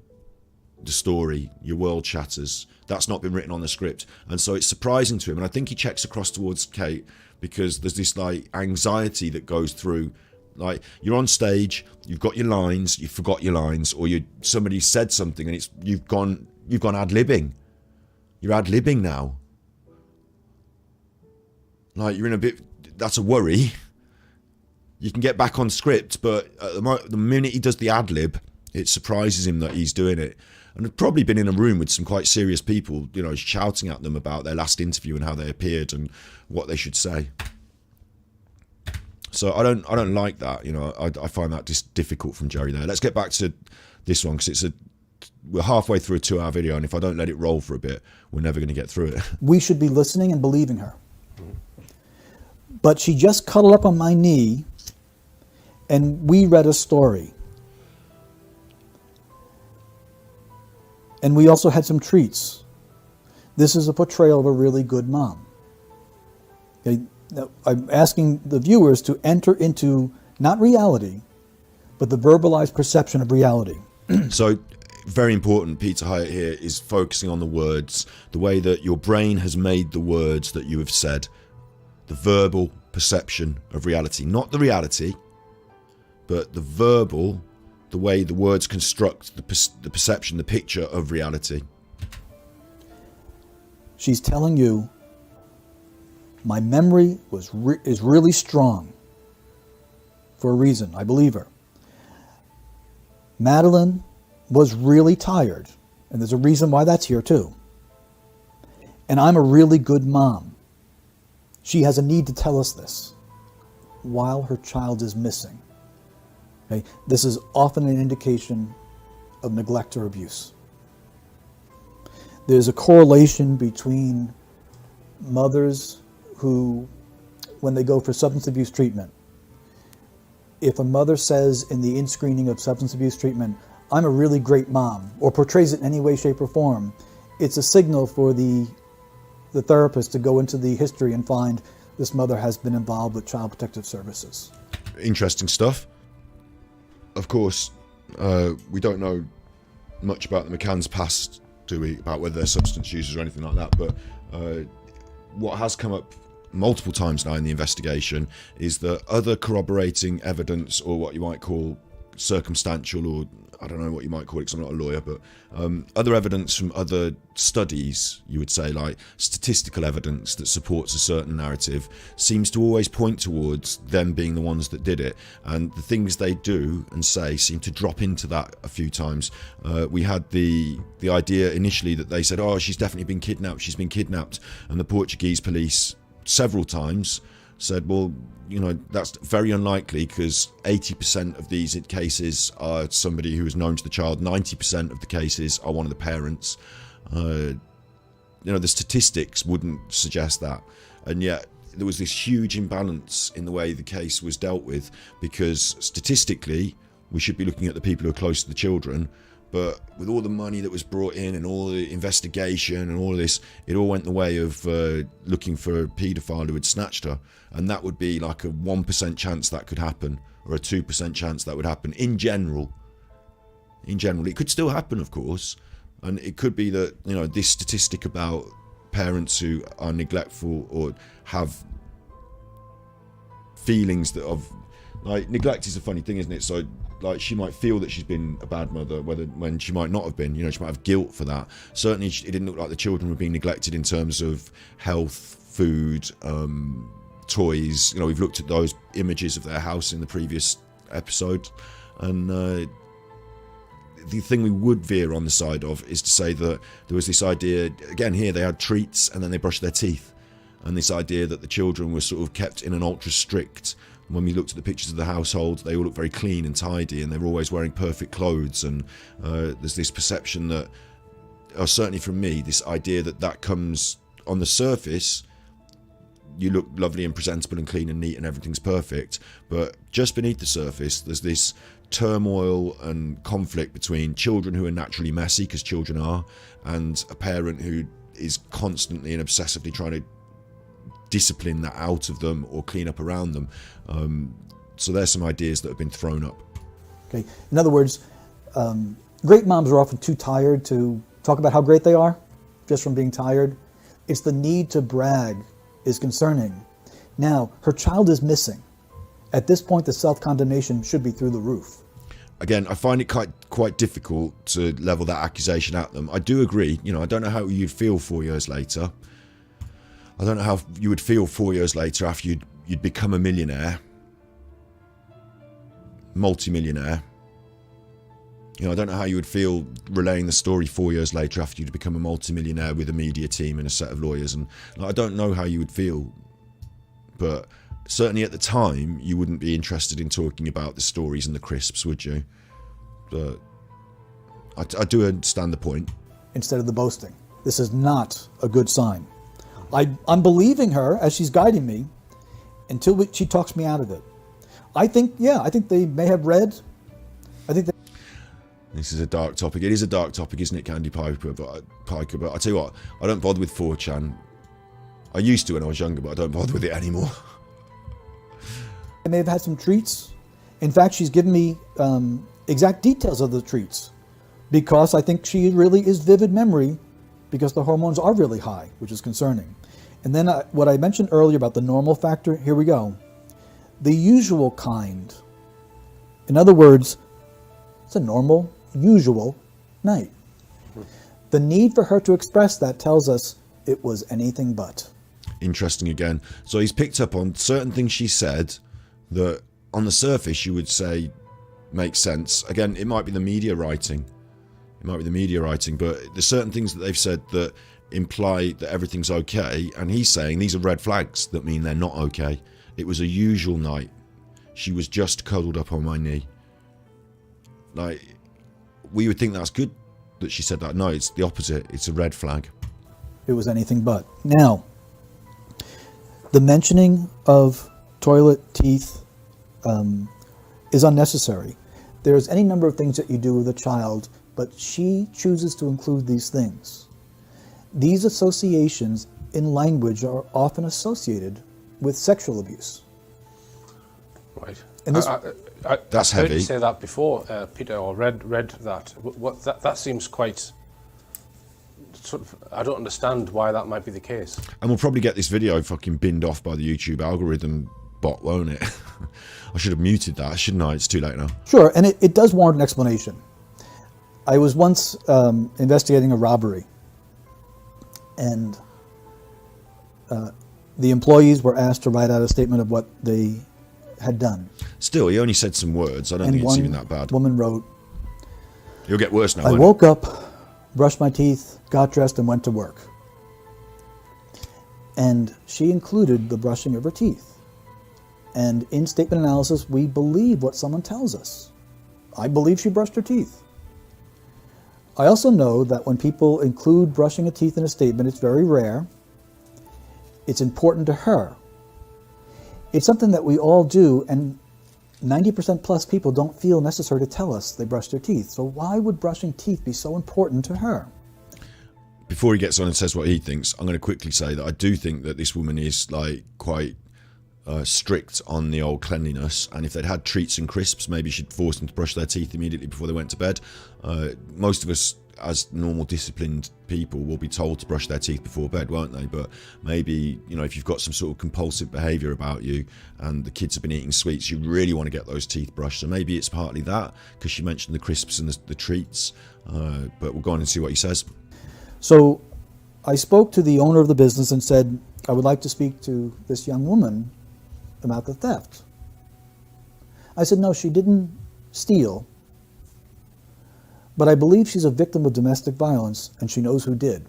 story. Your world shatters. That's not been written on the script, and so it's surprising to him. And I think he checks across towards Kate because there's this like anxiety that goes through. Like, you're on stage, you've got your lines, you forgot your lines, or somebody said something and you've gone ad-libbing. You're ad-libbing now. Like, you're in a bit. That's a worry. You can get back on script, but at the minute he does the ad-lib, it surprises him that he's doing it. And I've probably been in a room with some quite serious people, you know, shouting at them about their last interview and how they appeared and what they should say. So I don't like that, you know. I find that just difficult from Jerry there. Let's get back to this one, because we're halfway through a 2-hour video, and if I don't let it roll for a bit, we're never going to get through it. We should be listening and believing her. But she just cuddled up on my knee, and we read a story. And we also had some treats. This is a portrayal of a really good mom. Okay? Now, I'm asking the viewers to enter into, not reality, but the verbalized perception of reality. So, very important, Peter Hyatt here is focusing on the words, the way that your brain has made the words that you have said, the verbal perception of reality. Not the reality, but the verbal, the way the words construct the perception, the picture of reality. She's telling you, my memory is really strong for a reason. I believe her. Madeleine was really tired, and there's a reason why that's here too. And I'm a really good mom. She has a need to tell us this while her child is missing. Okay? This is often an indication of neglect or abuse. There's a correlation between mothers who, when they go for substance abuse treatment, if a mother says in the in-screening of substance abuse treatment, I'm a really great mom, or portrays it in any way, shape, or form, it's a signal for the therapist to go into the history and find this mother has been involved with Child Protective Services. Interesting stuff. Of course, we don't know much about the McCann's past, do we? About whether they're substance users or anything like that. But what has come up multiple times now in the investigation is that other corroborating evidence, or what you might call circumstantial, or I don't know what you might call it because I'm not a lawyer, but other evidence from other studies, you would say, like statistical evidence that supports a certain narrative, seems to always point towards them being the ones that did it, and the things they do and say seem to drop into that a few times. We had the idea initially that they said, oh, she's definitely been kidnapped, she's been kidnapped, and the Portuguese police several times said, well, you know, that's very unlikely because 80% of these cases are somebody who is known to the child, 90% of the cases are one of the parents. You know, the statistics wouldn't suggest that. And yet there was this huge imbalance in the way the case was dealt with, because statistically we should be looking at the people who are close to the children, but with all the money that was brought in and all the investigation and all of this, it all went the way of looking for a paedophile who had snatched her. And that would be like a 1% chance that could happen, or a 2% chance that would happen in general. In general, it could still happen, of course. And it could be that, you know, this statistic about parents who are neglectful or have feelings that of Like, neglect is a funny thing, isn't it? So, like, she might feel that she's been a bad mother, when she might not have been. You know, she might have guilt for that. Certainly, it didn't look like the children were being neglected in terms of health, food, toys. You know, we've looked at those images of their house in the previous episode, and the thing we would veer on the side of is to say that there was this idea, again here, they had treats and then they brushed their teeth, and this idea that the children were sort of kept in an ultra strict. When we looked at the pictures of the household, they all look very clean and tidy, and they were always wearing perfect clothes, and there's this perception that, or certainly from me, this idea that comes on the surface, you look lovely and presentable and clean and neat and everything's perfect, but just beneath the surface there's this turmoil and conflict between children who are naturally messy, because children are, and a parent who is constantly and obsessively trying to discipline that out of them or clean up around them. So there's some ideas that have been thrown up. Okay. In other words, great moms are often too tired to talk about how great they are, just from being tired. It's the need to brag is concerning. Now, her child is missing. At this point, the self-condemnation should be through the roof. Again, I find it quite difficult to level that accusation at them. I do agree. You know, I don't know how you'd feel 4 years later. I don't know how you would feel 4 years later after you'd become a millionaire, multi-millionaire. You know, I don't know how you would feel relaying the story 4 years later after you'd become a multi-millionaire with a media team and a set of lawyers. And like, I don't know how you would feel, but certainly at the time, you wouldn't be interested in talking about the stories and the crisps, would you? But I do understand the point. Instead of the boasting. This is not a good sign. I'm believing her as she's guiding me until she talks me out of it. I think they may have read. This is a dark topic. It is a dark topic, isn't it, Candy Piper? But I tell you what, I don't bother with 4chan. I used to when I was younger, but I don't bother with it anymore. I may have had some treats. In fact, she's given me exact details of the treats, because I think she really is vivid memory, because the hormones are really high, which is concerning. And then what I mentioned earlier about the normal factor, here we go. The usual kind. In other words, it's a normal, usual night. The need for her to express that tells us it was anything but. Interesting again. So he's picked up on certain things she said that on the surface you would say makes sense. Again, it might be the media writing. But there's certain things that they've said that imply that everything's okay, and he's saying these are red flags that mean they're not okay. It was a usual night. She was just cuddled up on my knee. Like, we would think that's good that she said that. No, it's the opposite. It's a red flag. It was anything but. Now, the mentioning of toilet teeth is unnecessary. There's any number of things that you do with a child, but she chooses to include these things. These associations in language are often associated with sexual abuse. Right. And this, that's heard heavy. you say that before, Peter, or read that. That seems quite sort of. I don't understand why that might be the case. And we'll probably get this video fucking binned off by the YouTube algorithm bot, won't it? I should have muted that, shouldn't I? It's too late now. Sure, and it does warrant an explanation. I was once investigating a robbery, and the employees were asked to write out a statement of what they had done. Still, he only said some words. I don't think it's even that bad. Woman wrote, You'll get worse now. I woke up, brushed my teeth, got dressed, and went to work. And she included the brushing of her teeth. And in statement analysis, we believe what someone tells us. I believe she brushed her teeth. I also know that when people include brushing of teeth in a statement, it's very rare. It's important to her. It's something that we all do, and 90% plus people don't feel necessary to tell us they brush their teeth. So why would brushing teeth be so important to her? Before he gets on and says what he thinks, I'm going to quickly say that I do think that this woman is like quite strict on the old cleanliness, and if they'd had treats and crisps, maybe she'd force them to brush their teeth immediately before they went to bed. Most of us, as normal disciplined people, will be told to brush their teeth before bed, won't they? But maybe, you know, if you've got some sort of compulsive behaviour about you and the kids have been eating sweets, you really want to get those teeth brushed. So maybe it's partly that, because she mentioned the crisps and the treats. But we'll go on and see what he says. So I spoke to the owner of the business and said, I would like to speak to this young woman about the theft. I said, no, she didn't steal, but I believe she's a victim of domestic violence and she knows who did.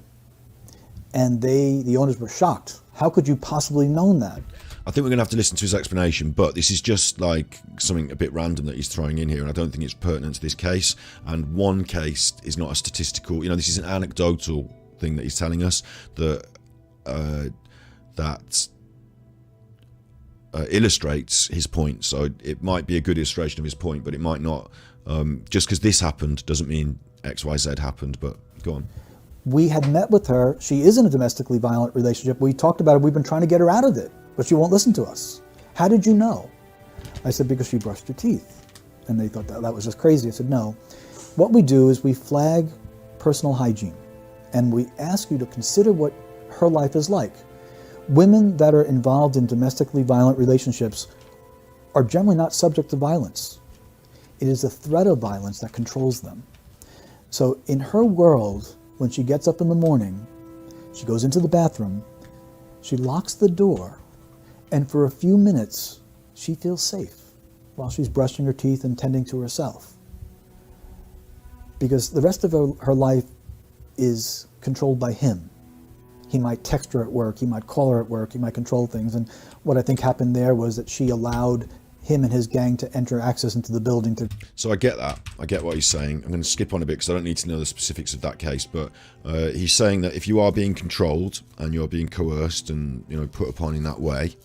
And the owners were shocked. How could you possibly known that? I think we're going to have to listen to his explanation, but this is just like something a bit random that he's throwing in here, and I don't think it's pertinent to this case. And one case is not a statistical, you know, this is an anecdotal thing that he's telling us that illustrates his point. So it might be a good illustration of his point, but it might not. Just because this happened doesn't mean X, Y, Z happened, but go on. We had met with her. She is in a domestically violent relationship. We talked about it. We've been trying to get her out of it, but she won't listen to us. How did you know? I said, because she brushed her teeth. And they thought that was just crazy. I said, no. What we do is we flag personal hygiene, and we ask you to consider what her life is like. Women that are involved in domestically violent relationships are generally not subject to violence. It is the threat of violence that controls them. So in her world, when she gets up in the morning, she goes into the bathroom, she locks the door, and for a few minutes, she feels safe while she's brushing her teeth and tending to herself. Because the rest of her life is controlled by him. He might text her at work, he might call her at work, he might control things. And what I think happened there was that she allowed him and his gang to enter access into the building. So I get that. I get what he's saying. I'm going to skip on a bit because I don't need to know the specifics of that case. But he's saying that if you are being controlled and you're being coerced and, you know, put upon in that way,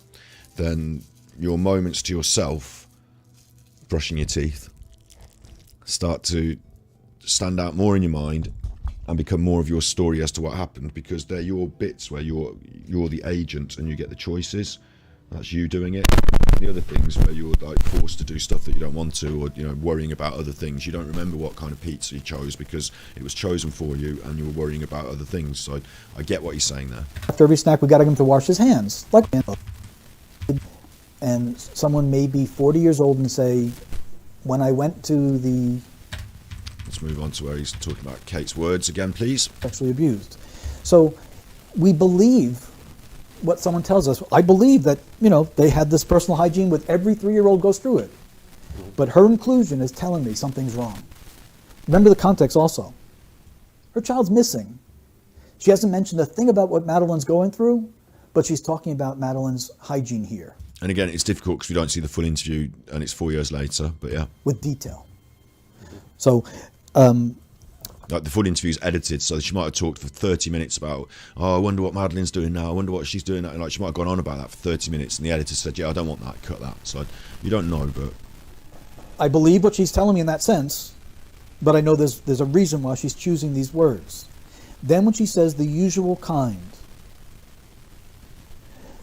then your moments to yourself, brushing your teeth, start to stand out more in your mind and become more of your story as to what happened, because they're your bits where you're the agent and you get the choices. That's you doing it. The other things where you're like forced to do stuff that you don't want to, or, you know, worrying about other things. You don't remember what kind of pizza you chose because it was chosen for you and you were worrying about other things. So I get what he's saying there. After every snack, we got him to wash his hands. And someone may be 40 years old and say, when I went to the... Let's move on to where he's talking about Kate's words again, please. Sexually abused. So we believe what someone tells us. I believe that, you know, they had this personal hygiene with every 3-year-old goes through it. But her inclusion is telling me something's wrong. Remember the context also. Her child's missing. She hasn't mentioned a thing about what Madeleine's going through, but she's talking about Madeleine's hygiene here. And again, it's difficult because we don't see the full interview and it's 4 years later, but yeah. With detail. So... like the full interview is edited, so she might have talked for 30 minutes about, oh, I wonder what Madeleine's doing now, I wonder what she's doing now. And like she might have gone on about that for 30 minutes and the editor said, yeah, I don't want that, cut that. So you don't know, but... I believe what she's telling me in that sense, but I know there's a reason why she's choosing these words. Then when she says the usual kind,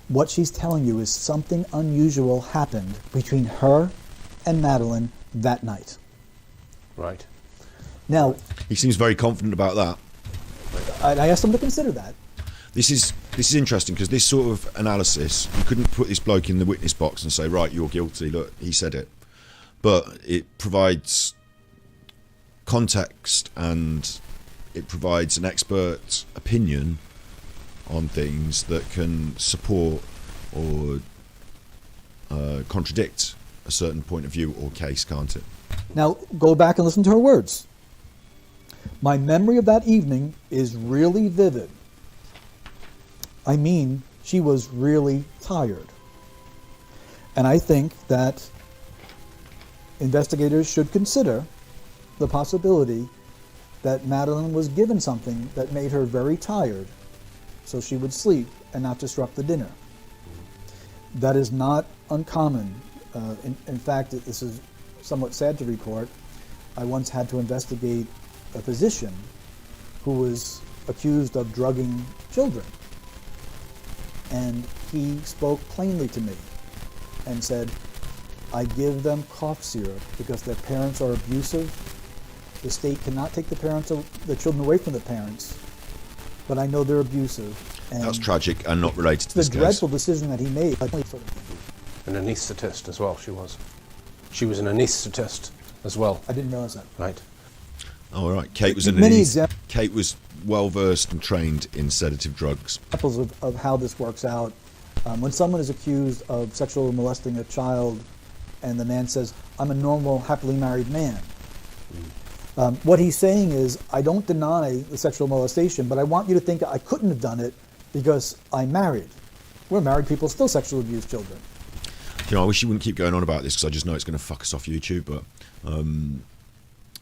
what she's telling you is something unusual happened between her and Madeleine that night. Right. Now, he seems very confident about that. I asked him to consider that. This is interesting because this sort of analysis, you couldn't put this bloke in the witness box and say, right, you're guilty, look, he said it. But it provides context and it provides an expert opinion on things that can support or contradict a certain point of view or case, can't it? Now, go back and listen to her words. My memory of that evening is really vivid. I mean, she was really tired. And I think that investigators should consider the possibility that Madeleine was given something that made her very tired so she would sleep and not disrupt the dinner. That is not uncommon. In fact, this is somewhat sad to report. I once had to investigate a physician who was accused of drugging children. And he spoke plainly to me. and said, I give them cough syrup because their parents are abusive. The state cannot take the children away from the parents, but I know they're abusive. And that's tragic and not related to the this case. dreadful decision that he made. An anaesthetist as well, she was. She was an anaesthetist as well. I didn't realize that. Right. Oh, right. Kate was Kate was well versed and trained in sedative drugs. Examples of how this works out. When someone is accused of sexually molesting a child, and the man says, "I'm a normal, happily married man." What he's saying is, I don't deny the sexual molestation, but I want you to think I couldn't have done it because I'm married. We're married people, still sexually abuse children. You know, I wish you wouldn't keep going on about this because I just know it's going to fuck us off YouTube, but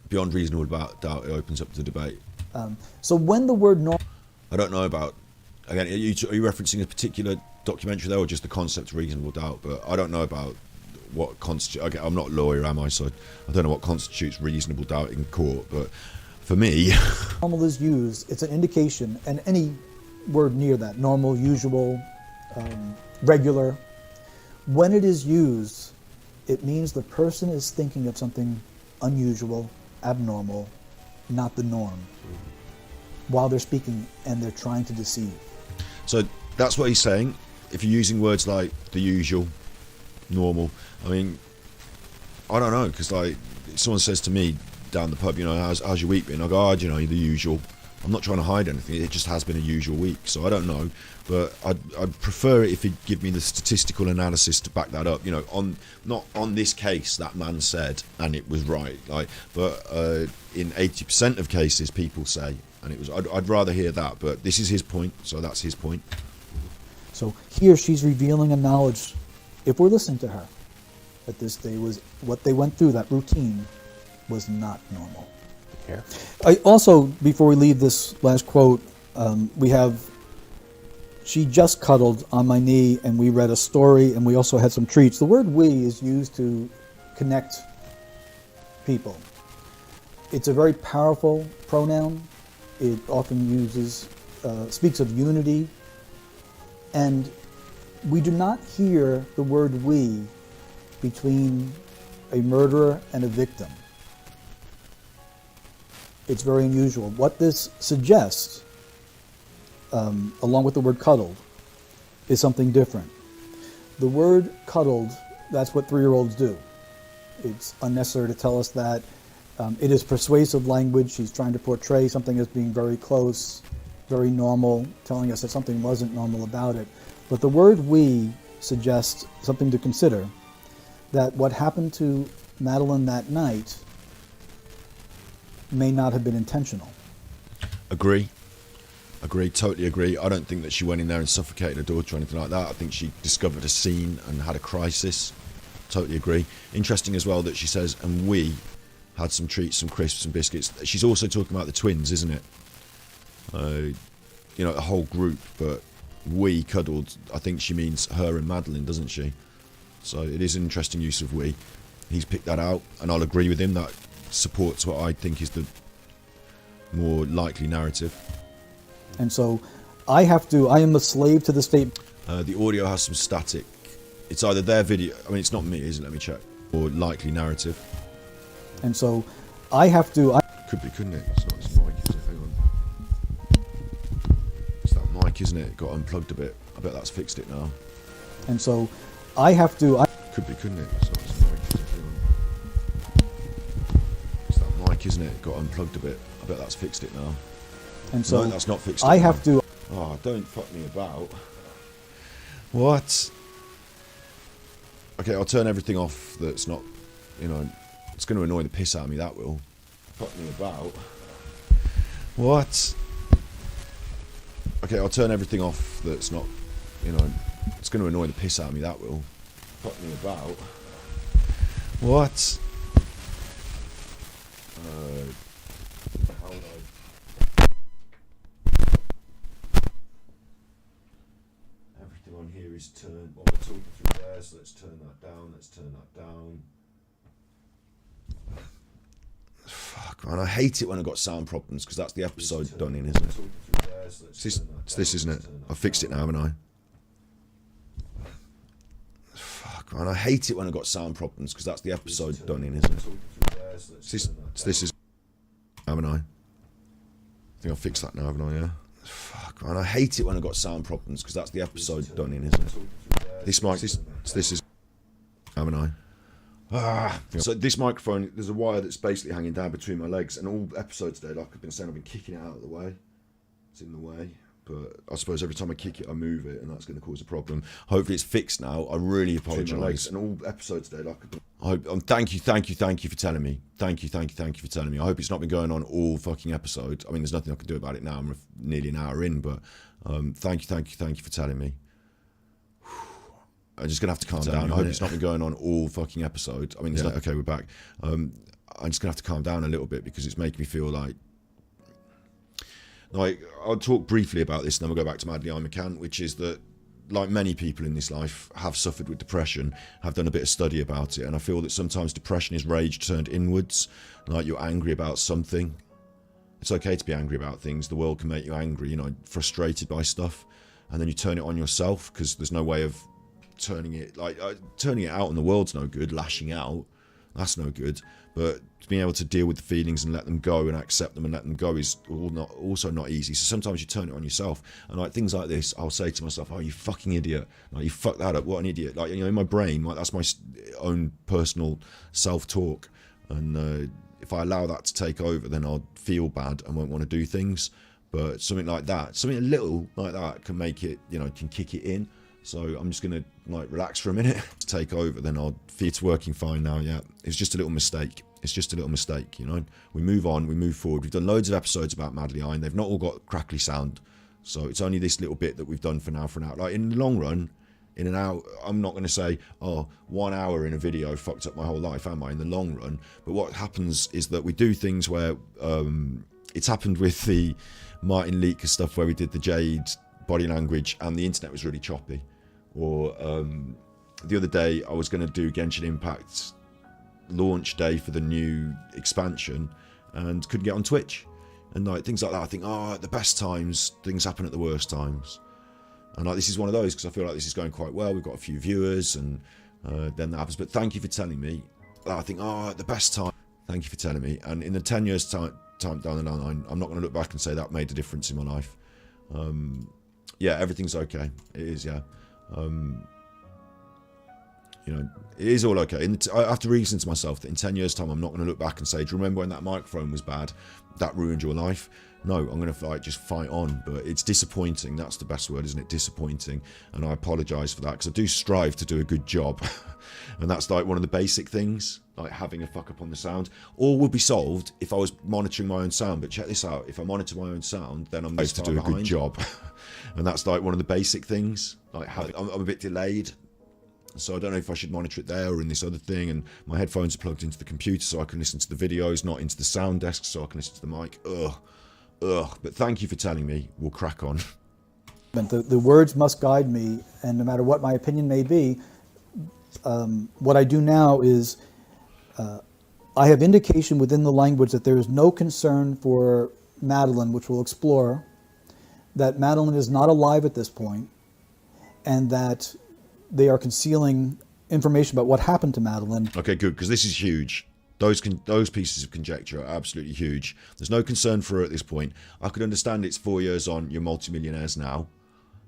beyond reasonable doubt, it opens up the debate. So when the word normal... I don't know about... Again, are you referencing a particular documentary there or just the concept of reasonable doubt? But I don't know about what constitutes... Okay, I'm not a lawyer, am I? So I don't know what constitutes reasonable doubt in court, but for me... normal is used, it's an indication, and any word near that, normal, usual, regular, when it is used, it means the person is thinking of something unusual, abnormal, not the norm, while they're speaking, and they're trying to deceive. So that's what he's saying. If you're using words like the usual, normal, I mean, I don't know, because like someone says to me down the pub, you know, how's your week been? I go, oh, you know, the usual. I'm not trying to hide anything. It just has been a usual week, so I don't know. But I'd prefer it if he'd give me the statistical analysis to back that up. You know, not on this case that man said, and it was right. Like, but in 80% of cases, people say, and it was. I'd rather hear that. But this is his point, so that's his point. So here she's revealing a knowledge, if we're listening to her, that this day was what they went through. That routine was not normal. Yeah. I also, before we leave this last quote, we have, she just cuddled on my knee and we read a story and we also had some treats. The word we is used to connect people. It's a very powerful pronoun. It often speaks of unity. And we do not hear the word we between a murderer and a victim. It's very unusual. What this suggests, along with the word cuddled, is something different. The word cuddled, that's what 3-year-olds do. It's unnecessary to tell us that. It is persuasive language. She's trying to portray something as being very close, very normal, telling us that something wasn't normal about it. But the word we suggests something to consider, that what happened to Madeleine that night may not have been intentional. Agree, totally agree. I don't think that she went in there and suffocated her daughter or anything like that. I think she discovered a scene and had a crisis. Totally agree. Interesting as well that she says, and we had some treats, some crisps and biscuits. She's also talking about the twins, isn't it? You know, a whole group, but we cuddled. I think she means her and Madeleine, doesn't she? So it is an interesting use of we. He's picked that out, and I'll agree with him. That supports what I think is the more likely narrative. And so I am a slave to the state. The audio has some static. It's either their video, I mean, it's not me, is it? Let me check. Or likely narrative. And so I have to... Could be, couldn't it? It's not this mic, is it? Hang on. It's that mic, isn't it? It got unplugged a bit. I bet that's fixed it now. And so I have to... Could be, couldn't it? It's not this mic, is it? Hang on. It's that mic, isn't it? It got unplugged a bit. I bet that's fixed it now. And so no, that's not fixed. I have to... Oh, don't fuck me about. What? Okay, I'll turn everything off that's not, you know, it's going to annoy the piss out of me, that will. Fuck me about. What? Okay, I'll turn everything off that's not, you know, it's going to annoy the piss out of me, that will. Fuck me about. What? How would I... Everything on here is turned. Well, we're talking through there, so let's turn that down. Let's turn that down. Fuck, man, I hate it when I've got sound problems because that's the episode done in, isn't it? It's this, isn't it? I've fixed it now, haven't I? Fuck, man. and I hate it when I've got sound problems, because that's the episode done in, isn't it? This is... Haven't I? I think I'll fix that now, haven't I? Yeah. Fuck, man, I hate it when I've got sound problems, because that's the episode done in, isn't it? This is... Haven't I? So this microphone, there's a wire that's basically hanging down between my legs, and all episodes today, like I've been saying, I've been kicking it out of the way. It's in the way. But I suppose every time I kick it, I move it, and that's going to cause a problem. Hopefully it's fixed now. I really apologise. And all episodes today, like, thank you for telling me. Thank you for telling me. I hope it's not been going on all fucking episodes. I mean, there's nothing I can do about it now. I'm nearly an hour in, but thank you for telling me. I'm just going to have to calm down. I hope it's not been going on all fucking episodes. I mean, okay, we're back. I'm just going to have to calm down a little bit, because it's making me feel like I'll talk briefly about this, and then we'll go back to Madeleine McCann, which is that, like many people in this life, have suffered with depression, have done a bit of study about it, and I feel that sometimes depression is rage turned inwards, like you're angry about something. It's okay to be angry about things. The world can make you angry, frustrated by stuff, and then you turn it on yourself, because there's no way of turning it out on the world's no good. Lashing out, that's no good. But being able to deal with the feelings and let them go and accept them and let them go is also not easy. So sometimes you turn it on yourself, and like things like this, I'll say to myself, "Oh, you fucking idiot! Like, you fucked that up. What an idiot!" Like, in my brain, like, that's my own personal self-talk, and if I allow that to take over, then I'll feel bad and won't want to do things. But something like that, something a little like that, can make it, can kick it in. So I'm just going to relax for a minute, take over, then I'll feel it's working fine now. Yeah, it's just a little mistake. It's just a little mistake, We move on, we move forward. We've done loads of episodes about Madeleine. They've not all got crackly sound. So it's only this little bit that we've done for now. Like, in the long run, in an hour, I'm not going to say, 1 hour in a video fucked up my whole life, am I, in the long run? But what happens is that we do things where, it's happened with the Martin Leaker stuff, where we did the Jade body language and the internet was really choppy. Or the other day, I was going to do Genshin Impact launch day for the new expansion and couldn't get on Twitch. And things like that, I think, at the best times, things happen at the worst times. And this is one of those, because I feel like this is going quite well. We've got a few viewers, and then that happens. But thank you for telling me. I think, at the best time, thank you for telling me. And in the 10 years time down the line, I'm not going to look back and say that made a difference in my life. Everything's okay. It is, yeah. It is all okay. I have to reason to myself that in 10 years' time, I'm not going to look back and say, do you remember when that microphone was bad? That ruined your life? No, I'm going to just fight on. But it's disappointing. That's the best word, isn't it? Disappointing. And I apologise for that, because I do strive to do a good job. And that's one of the basic things, like having a fuck up on the sound. All would be solved if I was monitoring my own sound. But check this out. If I monitor my own sound, then I'm supposed to do a good job. And that's one of the basic things. I'm a bit delayed. So I don't know if I should monitor it there or in this other thing. And my headphones are plugged into the computer so I can listen to the videos, not into the sound desk so I can listen to the mic. But thank you for telling me. We'll crack on. The words must guide me, and no matter what my opinion may be, what I do now is I have indication within the language that there is no concern for Madeleine, which we'll explore, that Madeleine is not alive at this point, and that they are concealing information about what happened to Madeleine. Okay, good, because this is huge. Those pieces of conjecture are absolutely huge. There's no concern for her at this point. I could understand it's 4 years on, you're multimillionaires now.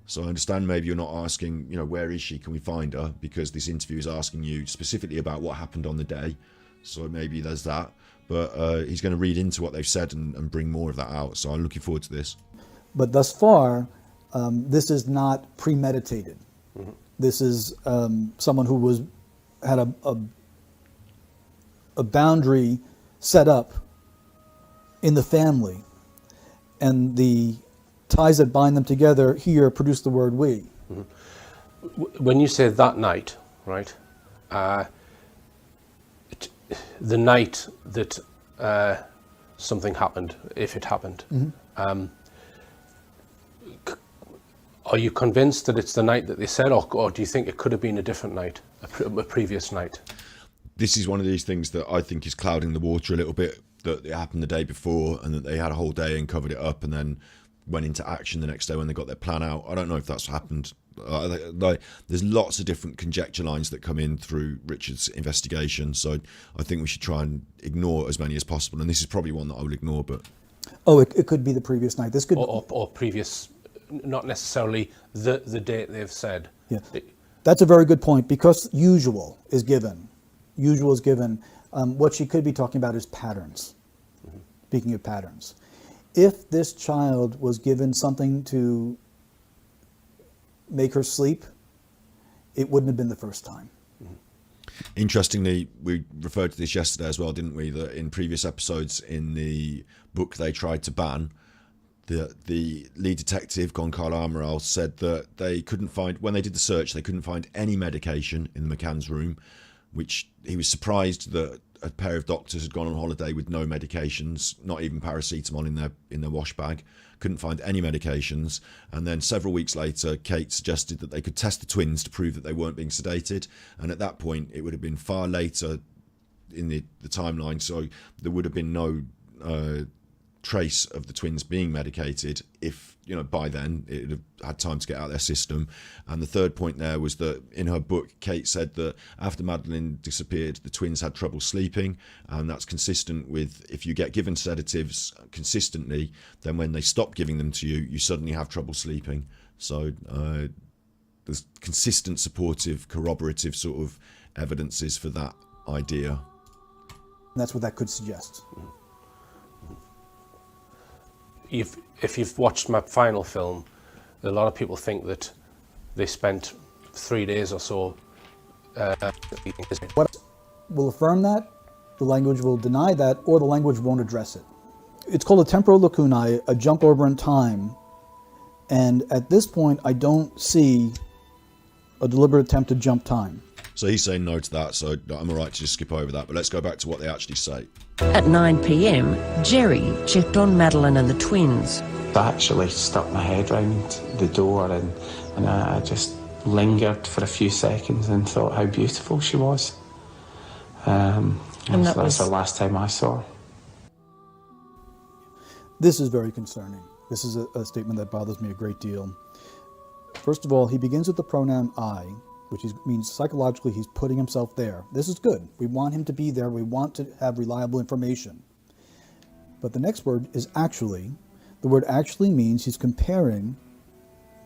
So I understand maybe you're not asking, where is she? Can we find her? Because this interview is asking you specifically about what happened on the day. So maybe there's that. But he's going to read into what they've said and bring more of that out. So I'm looking forward to this. But thus far, this is not premeditated. Mm-hmm. This is someone who had a boundary set up in the family, and the ties that bind them together here produce the word we. Mm-hmm. When you say that night, right, the night that something happened, if it happened, mm-hmm. Are you convinced that it's the night that they said, or do you think it could have been a different night, a previous night? This is one of these things that I think is clouding the water a little bit, that it happened the day before and that they had a whole day and covered it up and then went into action the next day when they got their plan out. I don't know if that's happened. There's lots of different conjecture lines that come in through Richard's investigation, so I think we should try and ignore as many as possible, and this is probably one that I will ignore. But it could be the previous night. This could or previous, not necessarily the date they've said. Yeah, that's a very good point, because usual is given. Usual is given. What she could be talking about is patterns. Mm-hmm. Speaking of patterns, if this child was given something to make her sleep, it wouldn't have been the first time. Interestingly, we referred to this yesterday as well, didn't we? That in previous episodes in the book they tried to ban, the lead detective, Goncalo Amaral, said that they couldn't find, when they did the search, they couldn't find any medication in the McCann's room, which he was surprised that a pair of doctors had gone on holiday with no medications, not even paracetamol in their wash bag. Couldn't find any medications. And then several weeks later, Kate suggested that they could test the twins to prove that they weren't being sedated. And at that point, it would have been far later in the timeline, so there would have been no trace of the twins being medicated if, by then it would have had time to get out of their system. And the third point there was that in her book, Kate said that after Madeleine disappeared, the twins had trouble sleeping, and that's consistent with, if you get given sedatives consistently, then when they stop giving them to you, you suddenly have trouble sleeping. So there's consistent, supportive, corroborative sort of evidences for that idea. That's what that could suggest. If you've watched my final film, a lot of people think that they spent 3 days or so. What will affirm that, the language will deny that, or the language won't address it. It's called a temporal lacunae, a jump over in time. And at this point, I don't see a deliberate attempt to jump time. So he's saying no to that, so I'm all right to just skip over that. But let's go back to what they actually say. At 9 p.m, Jerry checked on Madeleine and the twins. I actually stuck my head round the door and I just lingered for a few seconds and thought how beautiful she was. And that's the last time I saw her. This is very concerning. This is a statement that bothers me a great deal. First of all, he begins with the pronoun I, which means psychologically he's putting himself there. This is good. We want him to be there. We want to have reliable information. But the next word is actually. The word actually means he's comparing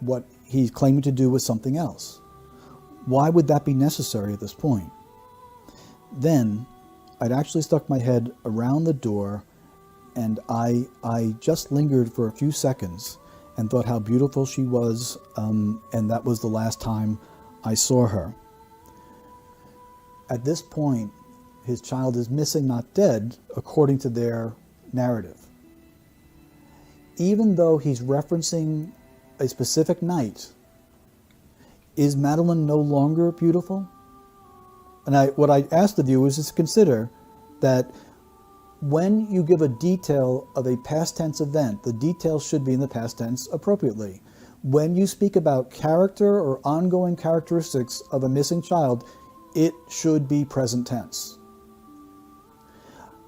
what he's claiming to do with something else. Why would that be necessary at this point? Then I'd actually stuck my head around the door, and I just lingered for a few seconds and thought how beautiful she was, and that was the last time I saw her. At this point, his child is missing, not dead, according to their narrative. Even though he's referencing a specific night, is Madeleine no longer beautiful? And what I ask the viewers is to consider that when you give a detail of a past tense event, the detail should be in the past tense appropriately. When you speak about character or ongoing characteristics of a missing child, it should be present tense.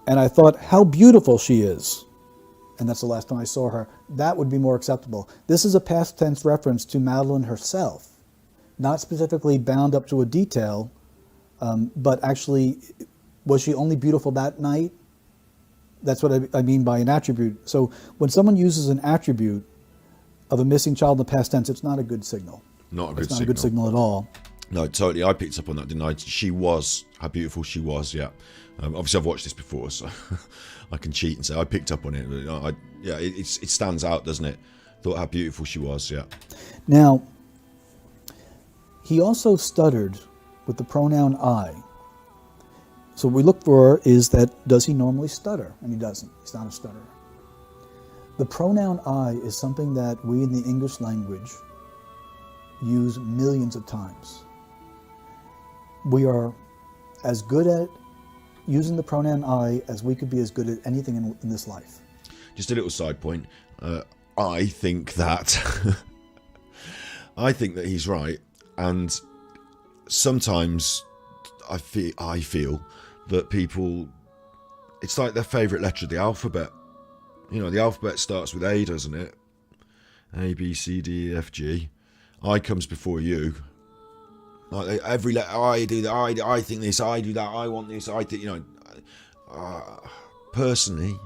And I thought, how beautiful she is. And that's the last time I saw her. That would be more acceptable. This is a past tense reference to Madeleine herself, not specifically bound up to a detail, but actually, was she only beautiful that night? That's what I mean by an attribute. So when someone uses an attribute of a missing child in the past tense, it's not a good signal. It's not a good signal at all. No, totally. I picked up on that, didn't I? She was, how beautiful she was, yeah. Obviously, I've watched this before, so I can cheat and say I picked up on it. But it stands out, doesn't it? Thought how beautiful she was, yeah. Now, he also stuttered with the pronoun I. So what we look for is that, does he normally stutter? And he doesn't. He's not a stutterer. The pronoun I is something that we in the English language use millions of times. We are as good at using the pronoun I as we could be as good at anything in this life. Just a little side point. I think that he's right, and sometimes I feel that people, it's like their favourite letter of the alphabet. You know, the alphabet starts with A, doesn't it? A, B, C, D, E, F, G. I comes before you. Like every I do that, I think this, I do that, I want this, I think, you know. Personally,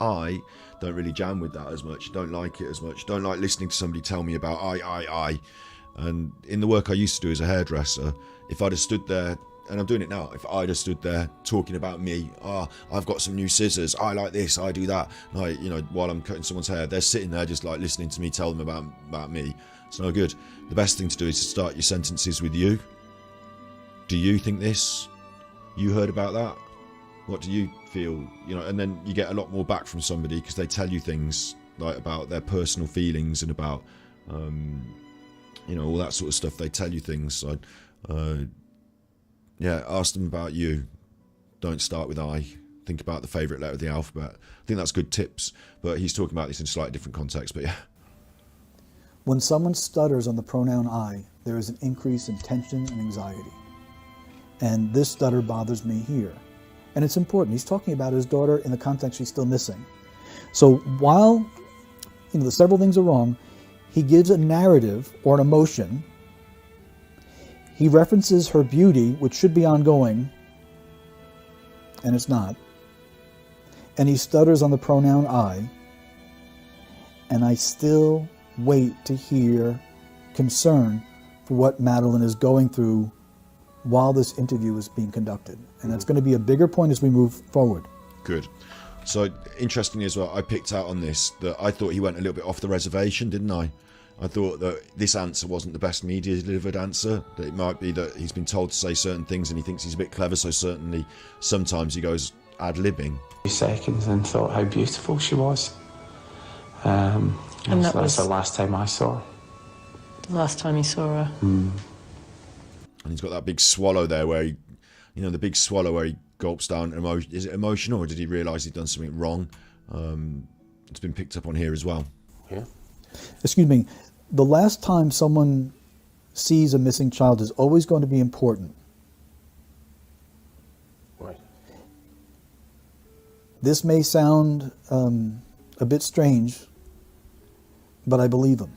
I don't really jam with that as much. Don't like it as much. Don't like listening to somebody tell me about I. And in the work I used to do as a hairdresser, if I'd have stood there, and I'm doing it now, if I'd have stood there talking about me, I've got some new scissors, I like this, I do that, like, you know, while I'm cutting someone's hair, they're sitting there just like listening to me tell them about me. It's no good. The best thing to do is to start your sentences with you. Do you think this? You heard about that? What do you feel? You know, and then you get a lot more back from somebody because they tell you things like about their personal feelings and about, you know, all that sort of stuff. They tell you things. So, yeah, ask them about you. Don't start with I. Think about the favourite letter of the alphabet. I think that's good tips. But he's talking about this in a slightly different context. But yeah. When someone stutters on the pronoun I, there is an increase in tension and anxiety. And this stutter bothers me here. And it's important. He's talking about his daughter in the context she's still missing. So while, you know, the several things are wrong, he gives a narrative or an emotion. He references her beauty, which should be ongoing, and it's not. And he stutters on the pronoun I. And I still wait to hear concern for what Madeleine is going through while this interview is being conducted. And that's going to be a bigger point as we move forward. Good. So, interestingly as well, I picked out on this that I thought he went a little bit off the reservation, didn't I? I thought that this answer wasn't the best media delivered answer, that it might be that he's been told to say certain things and he thinks he's a bit clever, so certainly sometimes he goes ad-libbing. A few seconds and thought how beautiful she was. And that was the last time I saw her. the last time you saw her. And he's got that big swallow there where he, you know, the big swallow where he gulps down emotion. Is it emotional, or did he realise he'd done something wrong? It's been picked up on here as well. Yeah. Excuse me. The last time someone sees a missing child is always going to be important. Right. This may sound a bit strange, but I believe him.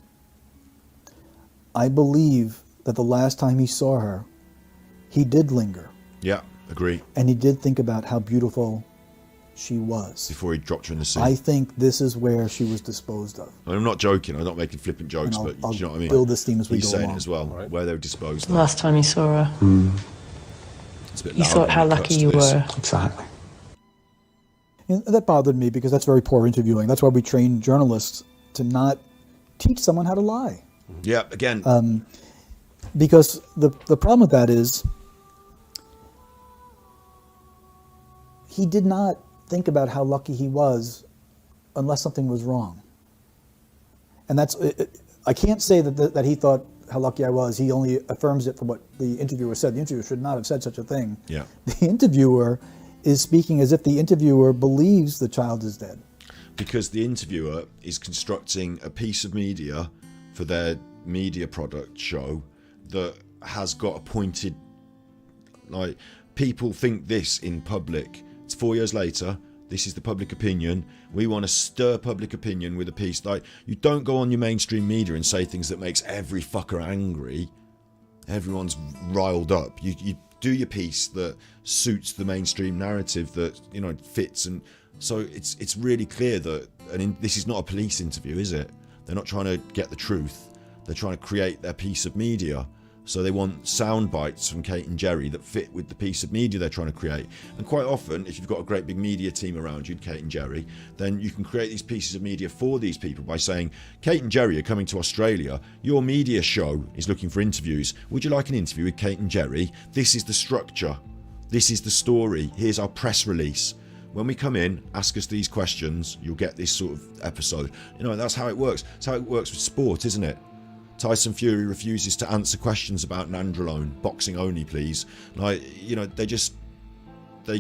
I believe that the last time he saw her, he did linger. Yeah, agree. And he did think about how beautiful she was. Before he dropped her in the sea. I think this is where she was disposed of. I'm not joking, I'm not making flippant jokes, And but I'll do you know what I mean? build this theme as we He's go saying along. it as well, Right. where they were disposed The of. last time you saw her, It's a bit you loud thought when how it lucky cuts to you this. were. Exactly. And that bothered me because that's very poor interviewing. That's why we train journalists to not teach someone how to lie. Yeah, again, Because the problem with that is he did not think about how lucky he was unless something was wrong. And that's, I can't say that he thought how lucky I was. He only affirms it from what the interviewer said. The interviewer should not have said such a thing. yeah. The interviewer is speaking as if the interviewer believes the child is dead. Because the interviewer is constructing a piece of media for their media product show that has got a pointed, like, people think this in public. It's 4 years later, this is the public opinion. We want to stir public opinion with a piece. Like, you don't go on your mainstream media and say things that makes every fucker angry. Everyone's riled up. You do your piece that suits the mainstream narrative that, you know, fits. And so it's really clear that this is not a police interview, is it? They're not trying to get the truth. They're trying to create their piece of media. So they want sound bites from Kate and Jerry that fit with the piece of media they're trying to create. And quite often, if you've got a great big media team around you, Kate and Jerry, then you can create these pieces of media for these people by saying, Kate and Jerry are coming to Australia. Your media show is looking for interviews. Would you like an interview with Kate and Jerry? This is the structure. This is the story. Here's our press release. When we come in, ask us these questions, you'll get this sort of episode. You know, that's how it works. It's how it works with sport, isn't it? Tyson Fury refuses to answer questions about Nandrolone. Boxing only, please. Like, you know, they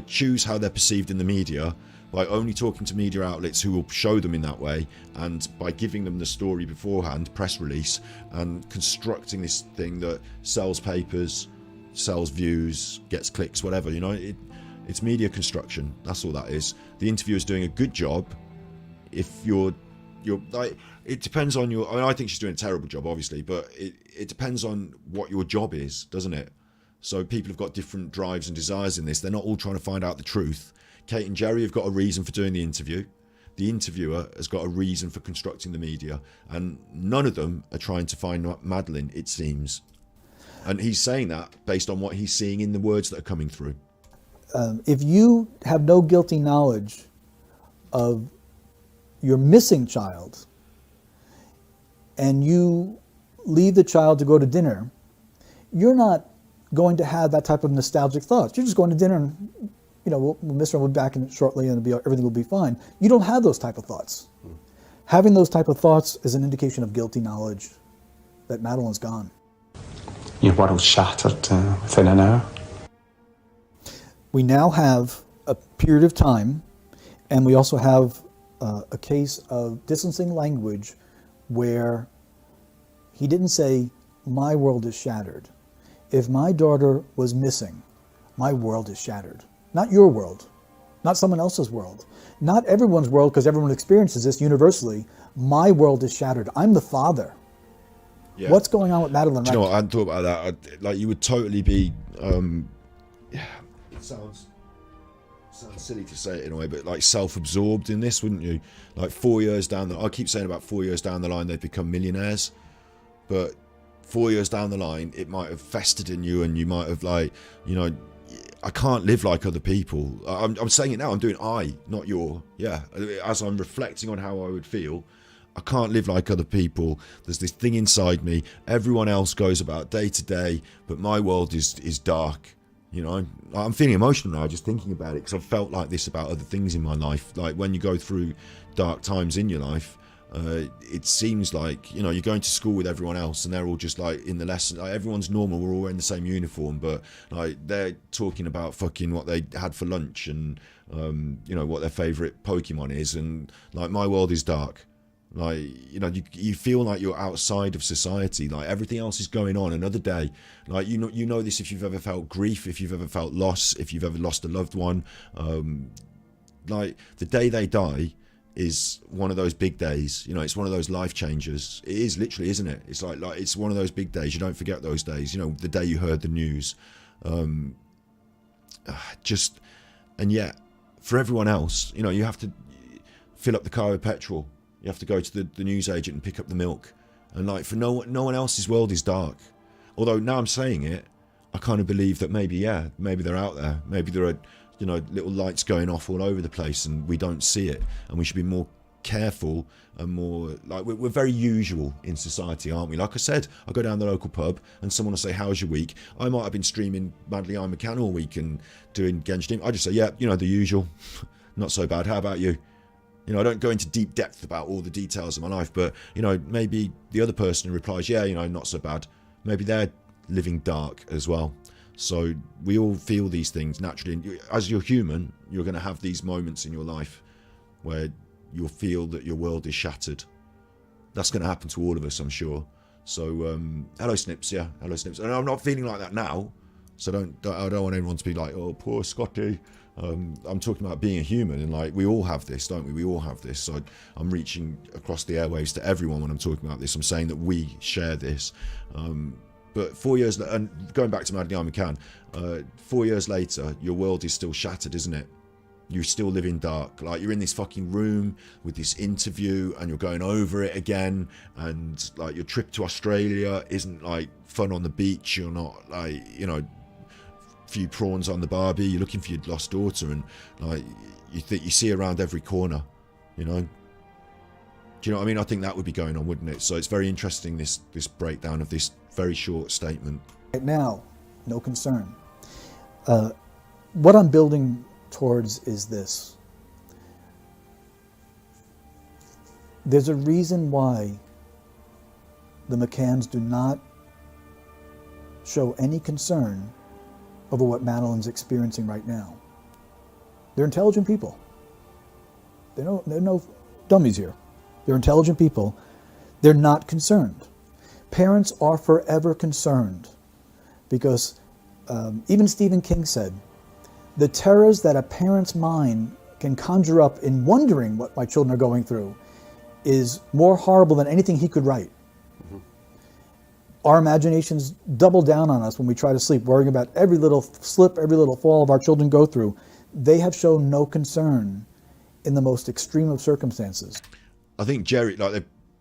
choose how they're perceived in the media by only talking to media outlets who will show them in that way, and by giving them the story beforehand, press release, and constructing this thing that sells papers, sells views, gets clicks, whatever, you know. It's media construction. That's all that is. The interviewer's doing a good job if you're your like. It depends on your. I mean, I think she's doing a terrible job, obviously, but it depends on what your job is, doesn't it? So people have got different drives and desires in this. They're not all trying to find out the truth. Kate and Jerry have got a reason for doing the interview. The interviewer has got a reason for constructing the media, and none of them are trying to find Madeleine, it seems. And he's saying that based on what he's seeing in the words that are coming through. If you have no guilty knowledge of your missing child, and you leave the child to go to dinner, you're not going to have that type of nostalgic thoughts. You're just going to dinner and, you know, we'll miss her, we'll be back in shortly and everything will be fine. You don't have those type of thoughts. Having those type of thoughts is an indication of guilty knowledge that Madeleine's gone. Your world shattered within an hour. We now have a period of time, and we also have a case of distancing language where he didn't say, my world is shattered. If my daughter was missing, my world is shattered. Not your world, not someone else's world, not everyone's world, because everyone experiences this universally. My world is shattered. I'm the father. Yeah. What's going on with Madeleine? Do you know what? I hadn't thought about that. Like, you would totally be. It sounds silly to say it in a way, but like self-absorbed in this, wouldn't you? Like 4 years down I keep saying about 4 years down the line they've become millionaires, but 4 years down the line it might have festered in you, and you might have, like, you know, I can't live like other people. I'm saying it now. I'm doing I, not your. Yeah, as I'm reflecting on how I would feel, I can't live like other people. There's this thing inside me. Everyone else goes about day to day, but my world is dark. You know, I'm feeling emotional now just thinking about it, because I've felt like this about other things in my life. Like when you go through dark times in your life, it seems like, you know, you're going to school with everyone else and they're all just like in the lesson, like everyone's normal, we're all wearing the same uniform, but like they're talking about fucking what they had for lunch and you know, what their favourite Pokemon is, and like my world is dark. Like, you know, you feel like you're outside of society, like everything else is going on another day. Like, you know this if you've ever felt grief, if you've ever felt loss, if you've ever lost a loved one. Like the day they die is one of those big days. You know, it's one of those life changers. It is literally, isn't it? It's like it's one of those big days. You don't forget those days. You know, the day you heard the news. And yet for everyone else, you know, you have to fill up the car with petrol. You have to go to the newsagent and pick up the milk. And like for no one else's world is dark. Although now I'm saying it, I kind of believe that maybe they're out there. Maybe there are, you know, little lights going off all over the place and we don't see it. And we should be more careful and more like, we're very usual in society, aren't we? Like I said, I go down the local pub and someone will say, how's your week? I might have been streaming Madeleine McCann all week and doing Genshin. I just say, yeah, you know, the usual. Not so bad. How about you? You know, I don't go into deep depth about all the details of my life, but, you know, maybe the other person who replies, yeah, you know, not so bad. Maybe they're living dark as well. So we all feel these things naturally. As you're human, you're going to have these moments in your life where you'll feel that your world is shattered. That's going to happen to all of us, I'm sure. So, hello, Snips. Yeah, hello, Snips. And I'm not feeling like that now. So I don't want anyone to be like, oh, poor Scotty. I'm talking about being a human, and like we all have this, don't we? We all have this. So I'm reaching across the airwaves to everyone when I'm talking about this. I'm saying that we share this. But 4 years, and going back to Madeleine McCann, 4 years later, your world is still shattered, isn't it? You still live in dark. Like you're in this fucking room with this interview, and you're going over it again. And like your trip to Australia isn't like fun on the beach. You're not like, you know, few prawns on the barbie. You're looking for your lost daughter, and like you see around every corner, you know. Do you know what I mean? I think that would be going on, wouldn't it? So it's very interesting, this breakdown of this very short statement. Right now, no concern. What I'm building towards is this. There's a reason why the McCanns do not show any concern over what Madeleine's experiencing right now. They're intelligent people. They're no dummies here. They're intelligent people. They're not concerned. Parents are forever concerned because even Stephen King said, the terrors that a parent's mind can conjure up in wondering what my children are going through is more horrible than anything he could write. Our imaginations double down on us when we try to sleep, worrying about every little slip, every little fall of our children go through. They have shown no concern in the most extreme of circumstances. I think Jerry,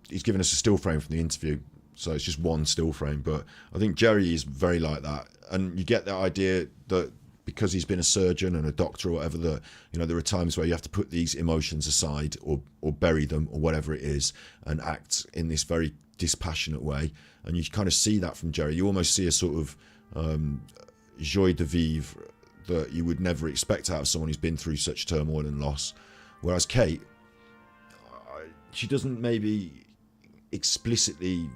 he's given us a still frame from the interview, so it's just one still frame, but I think Jerry is very like that. And you get that idea that because he's been a surgeon and a doctor or whatever, that, you know, there are times where you have to put these emotions aside or bury them or whatever it is and act in this very dispassionate way. And you kind of see that from Jerry. You almost see a sort of joie de vivre that you would never expect out of someone who's been through such turmoil and loss. Whereas Kate, she doesn't maybe explicitly,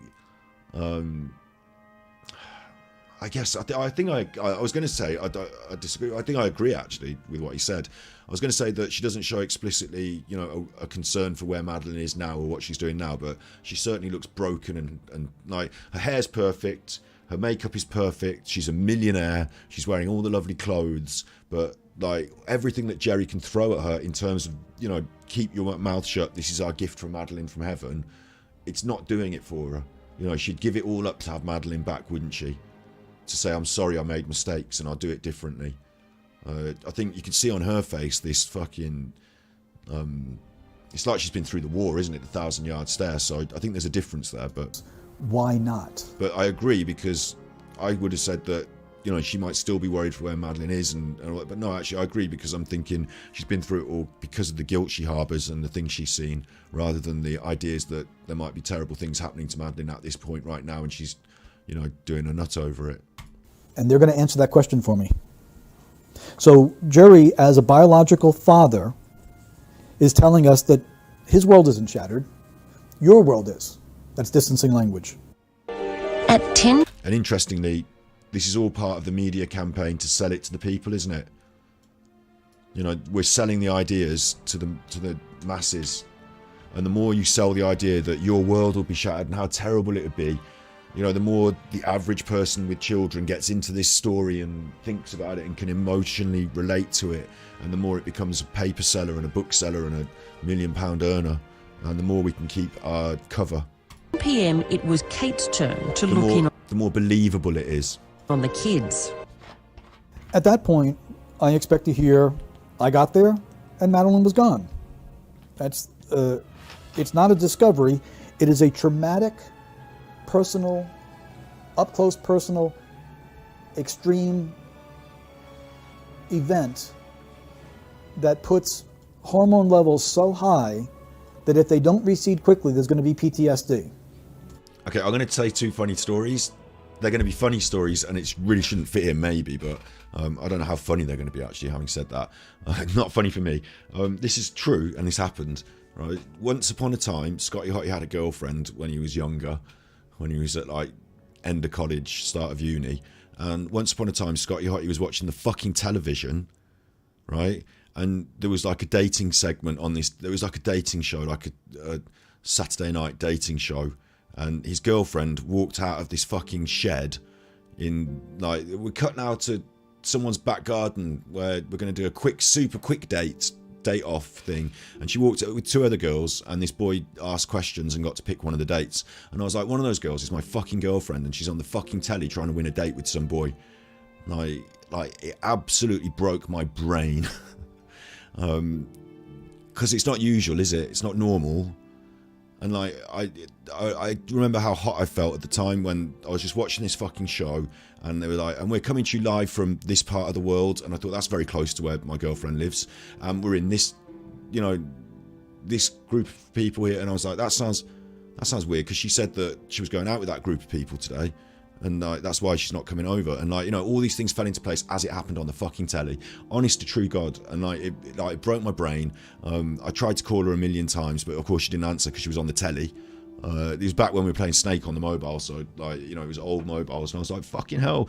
I guess, I think I was going to say, I disagree. I think I agree actually with what he said. I was going to say that she doesn't show explicitly, you know, a concern for where Madeleine is now or what she's doing now, but she certainly looks broken and like her hair's perfect, her makeup is perfect, she's a millionaire, she's wearing all the lovely clothes, but like everything that Jerry can throw at her in terms of, you know, keep your mouth shut, this is our gift from Madeleine from heaven, it's not doing it for her. You know, she'd give it all up to have Madeleine back, wouldn't she? To say, I'm sorry I made mistakes and I'll do it differently. I think you can see on her face this fucking... it's like she's been through the war, isn't it? The 1,000-yard stare. So I think there's a difference there, but... Why not? But I agree, because I would have said that, you know, she might still be worried for where Madeleine is, but no, actually I agree, because I'm thinking she's been through it all because of the guilt she harbours and the things she's seen, rather than the ideas that there might be terrible things happening to Madeleine at this point right now and she's, you know, doing a nut over it. And they're going to answer that question for me. So Jerry, as a biological father, is telling us that his world isn't shattered. Your world is. That's distancing language. At 10... And interestingly, this is all part of the media campaign to sell it to the people, isn't it? You know, we're selling the ideas to the masses. And the more you sell the idea that your world will be shattered and how terrible it would be, you know, the more the average person with children gets into this story and thinks about it and can emotionally relate to it, and the more it becomes a paper seller and a bookseller and a £1 million earner, and the more we can keep our cover. 1 p.m. it was Kate's turn to look in the more believable it is. On the kids. At that point, I expect to hear, I got there and Madeleine was gone. That's, it's not a discovery. It is a traumatic, personal, up-close personal, extreme event that puts hormone levels so high that if they don't recede quickly, there's going to be PTSD. Okay, I'm going to say two funny stories. They're going to be funny stories, and it really shouldn't fit here, maybe, but I don't know how funny they're going to be, actually, having said that. Not funny for me. This is true, and this happened. Right? Once upon a time, Scotty Hottie had a girlfriend when he was younger, when he was at, like, end of college, start of uni. And once upon a time, Scotty Hottie was watching the fucking television, right? And there was, like, a dating segment on this. There was, like, a dating show, like a Saturday night dating show. And his girlfriend walked out of this fucking shed in, like, we're cutting out to someone's back garden where we're going to do a quick, super quick date off thing. And she walked out with two other girls, and this boy asked questions and got to pick one of the dates. And I was like, one of those girls is my fucking girlfriend, and she's on the fucking telly trying to win a date with some boy. Like it absolutely broke my brain. Because it's not usual, is it? It's not normal. And like I remember how hot I felt at the time when I was just watching this fucking show, and they were like, and we're coming to you live from this part of the world, and I thought that's very close to where my girlfriend lives, and we're in this, you know, this group of people here, and I was like, that sounds weird, because she said that she was going out with that group of people today, and that's why she's not coming over, and like, you know, all these things fell into place as it happened on the fucking telly, honest to true God, and it broke my brain. I tried to call her 1,000,000 times, but of course she didn't answer because she was on the telly. It was back when we were playing Snake on the mobile, so like, you know, it was old mobiles, and I was like, fucking hell,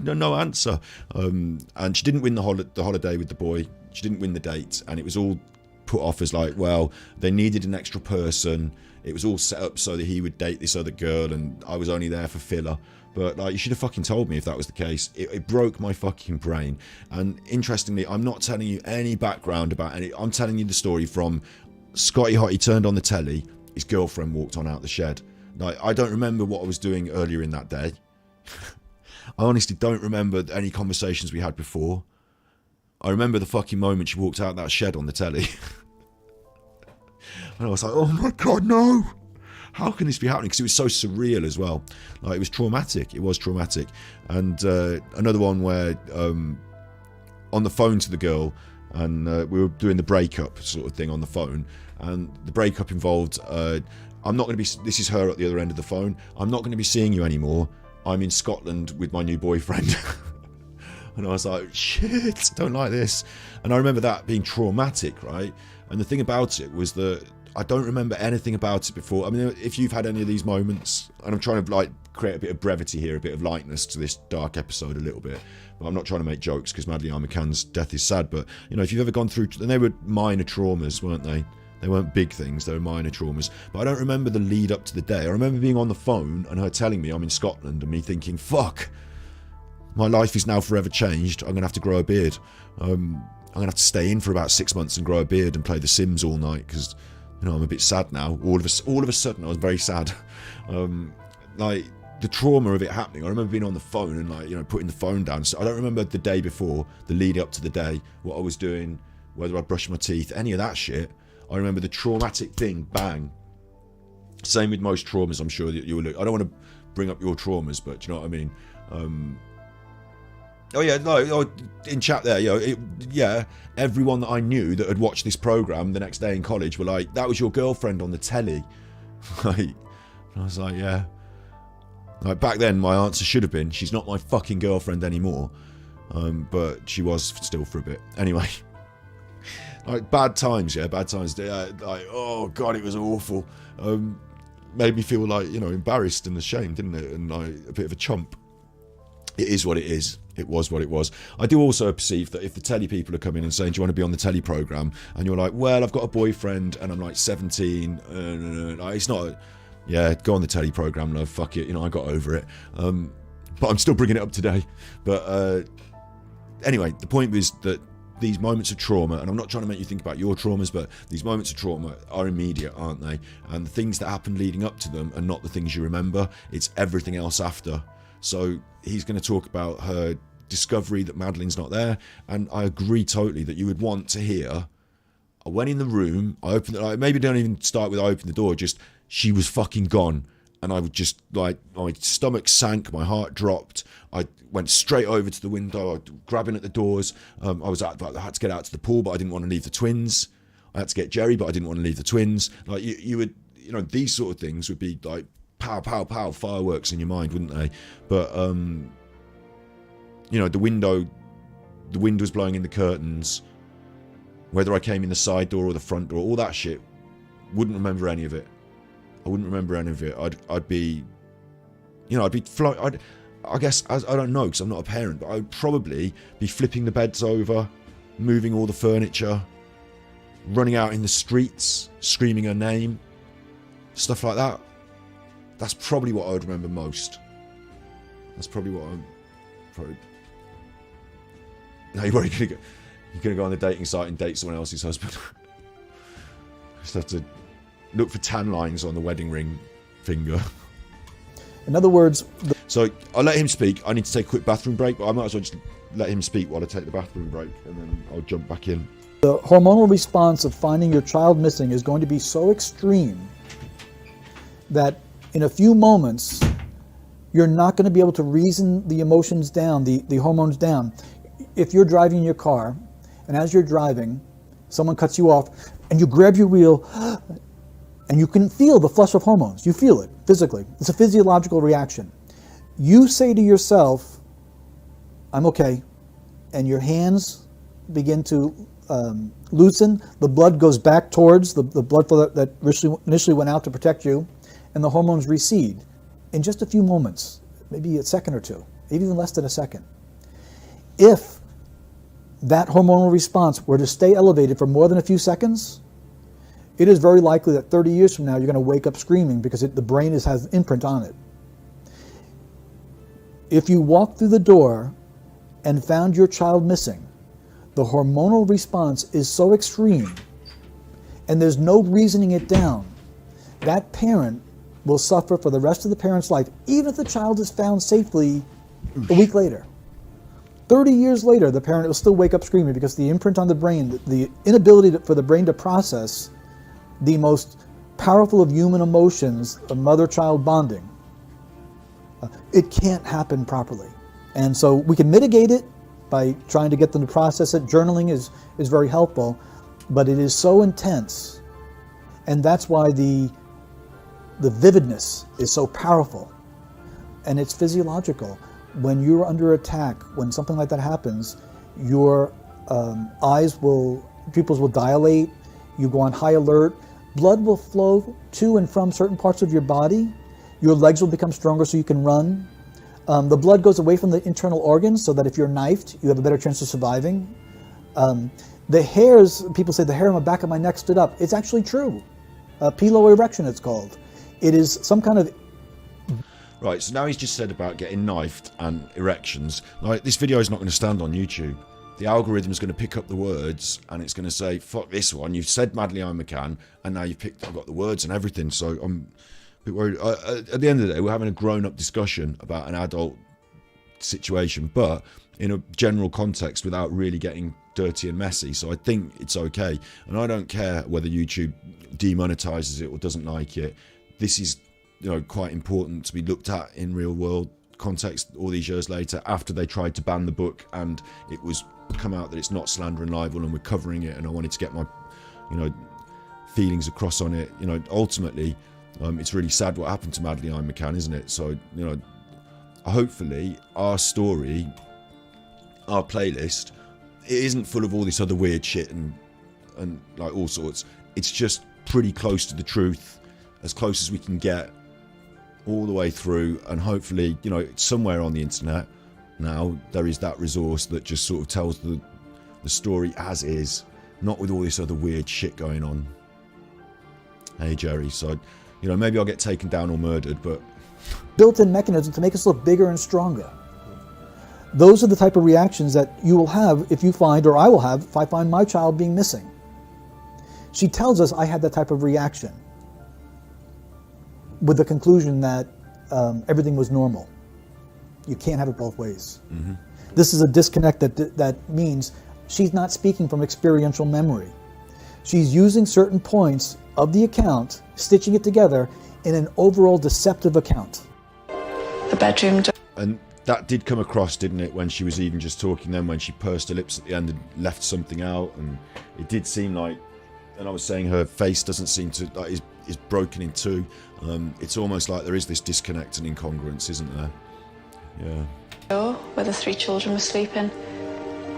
no answer. And she didn't win the holiday with the boy. She didn't win the date, and it was all put off as like, well, they needed an extra person. It was all set up so that he would date this other girl, and I was only there for filler. But like, you should have fucking told me if that was the case. It broke my fucking brain. And interestingly, I'm not telling you any background about any. I'm telling you the story from Scotty Hottie turned on the telly his girlfriend walked on out the shed. Like, I don't remember what I was doing earlier in that day. I honestly don't remember any conversations we had before. I remember the fucking moment she walked out that shed on the telly. And I was like, oh my God, no! How can this be happening? Because it was so surreal as well. Like, it was traumatic. It was traumatic. And another one where on the phone to the girl, and we were doing the breakup sort of thing on the phone, and the breakup involved, I'm not going to be, this is her at the other end of the phone, I'm not going to be seeing you anymore. I'm in Scotland with my new boyfriend. And I was like, shit, I don't like this. And I remember that being traumatic, right? And the thing about it was that I don't remember anything about it before. I mean, if you've had any of these moments, and I'm trying to like create a bit of brevity here, a bit of lightness to this dark episode a little bit, but I'm not trying to make jokes because Madeleine McCann's death is sad, but you know, if you've ever gone through, and they were minor traumas, weren't they? They weren't big things, they were minor traumas. But I don't remember the lead up to the day. I remember being on the phone and her telling me I'm in Scotland and me thinking, fuck, my life is now forever changed. I'm going to have to grow a beard. I'm going to have to stay in for about 6 months and grow a beard and play The Sims all night because, you know, I'm a bit sad now. All of a sudden, I was very sad. Like, the trauma of it happening. I remember being on the phone and, like, you know, putting the phone down. So I don't remember the day before, the lead up to the day, what I was doing, whether I brushed my teeth, any of that shit. I remember the traumatic thing, bang. Same with most traumas, I'm sure that you'll look. I don't want to bring up your traumas, but do you know what I mean? Oh yeah, no, in chat there, you know, yeah, everyone that I knew that had watched this program the next day in college were like, that was your girlfriend on the telly. Like, and I was like, yeah. Like, back then, my answer should have been, she's not my fucking girlfriend anymore. But she was still for a bit. Anyway. Like, bad times, yeah, bad times. Like, oh God, it was awful. Made me feel like, you know, embarrassed and ashamed, didn't it? And like a bit of a chump. It is what it is. It was what it was. I do also perceive that if the telly people are coming and saying, do you want to be on the telly programme? And you're like, well, I've got a boyfriend and I'm like 17. It's not, yeah, go on the telly programme, love, fuck it. You know, I got over it. But I'm still bringing it up today. But anyway, the point was that these moments of trauma, and I'm not trying to make you think about your traumas, but these moments of trauma are immediate, aren't they? And the things that happen leading up to them are not the things you remember. It's everything else after. So he's going to talk about her discovery that Madeleine's not there, and I agree totally that you would want to hear, I went in the room, I opened it, maybe don't even start with I opened the door, just she was fucking gone, and I would just, like, my stomach sank, my heart dropped, I went straight over to the window, I grabbing at the doors, I had to get out to the pool, but I didn't want to leave the twins, I had to get Jerry, but I didn't want to leave the twins. Like, you would, you know, these sort of things would be like pow, pow, pow, fireworks in your mind, wouldn't they? But, you know, the wind was blowing in the curtains, whether I came in the side door or the front door, all that shit, wouldn't remember any of it. I wouldn't remember any of it. I'd be, you know, I guess, I don't know, because I'm not a parent, but I'd probably be flipping the beds over, moving all the furniture, running out in the streets, screaming her name, stuff like that. That's probably what I would remember most. That's probably what I'm probably. Now you're going to go. You're going to go on the dating site and date someone else's husband. Just have to look for tan lines on the wedding ring finger. In other words, so I'll let him speak. I need to take a quick bathroom break, but I might as well just let him speak while I take the bathroom break, and then I'll jump back in. The hormonal response of finding your child missing is going to be so extreme that in a few moments, you're not going to be able to reason the emotions down, the hormones down. If you're driving your car, and as you're driving, someone cuts you off, and you grab your wheel, and you can feel the flush of hormones. You feel it physically. It's a physiological reaction. You say to yourself, I'm okay, and your hands begin to loosen. The blood goes back towards the blood flow that initially went out to protect you, and the hormones recede in just a few moments, maybe a second or two, maybe even less than a second. If that hormonal response were to stay elevated for more than a few seconds, it is very likely that 30 years from now you're going to wake up screaming because the brain has an imprint on it. If you walked through the door and found your child missing, the hormonal response is so extreme, and there's no reasoning it down, that parent will suffer for the rest of the parent's life, even if the child is found safely a week later. 30 years later, the parent will still wake up screaming because the imprint on the brain, the inability for the brain to process the most powerful of human emotions, of mother-child bonding, it can't happen properly. And so we can mitigate it by trying to get them to process it. Journaling is very helpful, but it is so intense. And that's why the vividness is so powerful. And it's physiological. When you're under attack, when something like that happens, your pupils will dilate, you go on high alert, blood will flow to and from certain parts of your body, your legs will become stronger so you can run. The blood goes away from the internal organs so that if you're knifed, you have a better chance of surviving. The hairs, people say the hair on the back of my neck stood up. It's actually true. Piloerection it's called. It is some kind of... Right, so now he's just said about getting knifed and erections. Like, this video is not going to stand on YouTube. The algorithm is going to pick up the words and it's going to say, fuck this one. You've said Madeleine McCann and now I've got the words and everything. So I'm a bit worried. At the end of the day, we're having a grown-up discussion about an adult situation, but in a general context without really getting dirty and messy. So I think it's okay. And I don't care whether YouTube demonetizes it or doesn't like it. This is, quite important to be looked at in real world context all these years later, after they tried to ban the book and it was come out that it's not slander and libel and we're covering it, and I wanted to get my feelings across on it. Ultimately it's really sad what happened to Madeleine McCann, isn't it? So hopefully our story, our playlist, it isn't full of all this other weird shit and like all sorts. It's just pretty close to the truth, as close as we can get, all the way through. And hopefully, somewhere on the internet now there is that resource that just sort of tells the story as is, not with all this other weird shit going on. Hey Jerry, so maybe I'll get taken down or murdered, but built-in mechanism to make us look bigger and stronger. Those are the type of reactions that you will have if you find, or I will have, if I find my child being missing. She tells us I had that type of reaction, with the conclusion that everything was normal. You can't have it both ways. Mm-hmm. This is a disconnect that means she's not speaking from experiential memory. She's using certain points of the account, stitching it together in an overall deceptive account. The bedroom door. And that did come across, didn't it, when she was even just talking then, when she pursed her lips at the end and left something out, and it did seem like, and I was saying her face doesn't seem to, like, is broken in two. It's almost like there is this disconnect and incongruence, isn't there? Yeah. The door where the 3 children were sleeping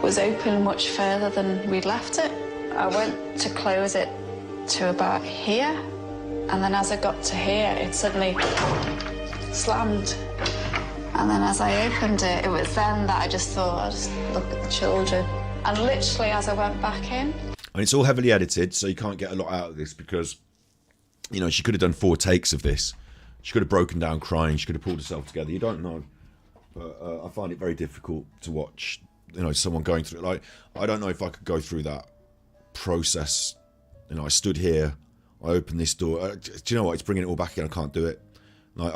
was open much further than we'd left it. I went to close it to about here, and then as I got to here, it suddenly slammed. And then as I opened it, it was then that I just thought, I'll just look at the children. And literally as I went back in. And it's all heavily edited, so you can't get a lot out of this because, she could have done 4 takes of this. She could have broken down crying. She could have pulled herself together. You don't know. But I find it very difficult to watch, someone going through it. Like, I don't know if I could go through that process. I stood here, I opened this door. Do you know what? It's bringing it all back again. I can't do it. Like,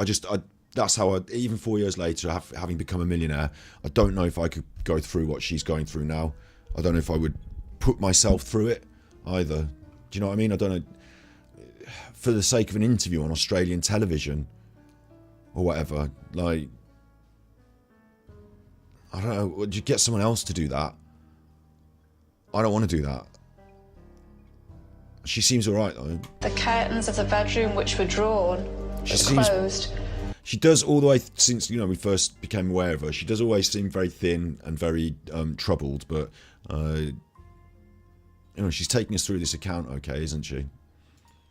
that's how even 4 years later, having become a millionaire, I don't know if I could go through what she's going through now. I don't know if I would put myself through it either. Do you know what I mean? I don't know. For the sake of an interview on Australian television or whatever, like, I don't know, would you get someone else to do that? I don't want to do that. She seems alright though. The curtains of the bedroom, which were drawn, closed. She does, all the way since we first became aware of her, she does always seem very thin and very troubled, but she's taking us through this account okay, isn't she?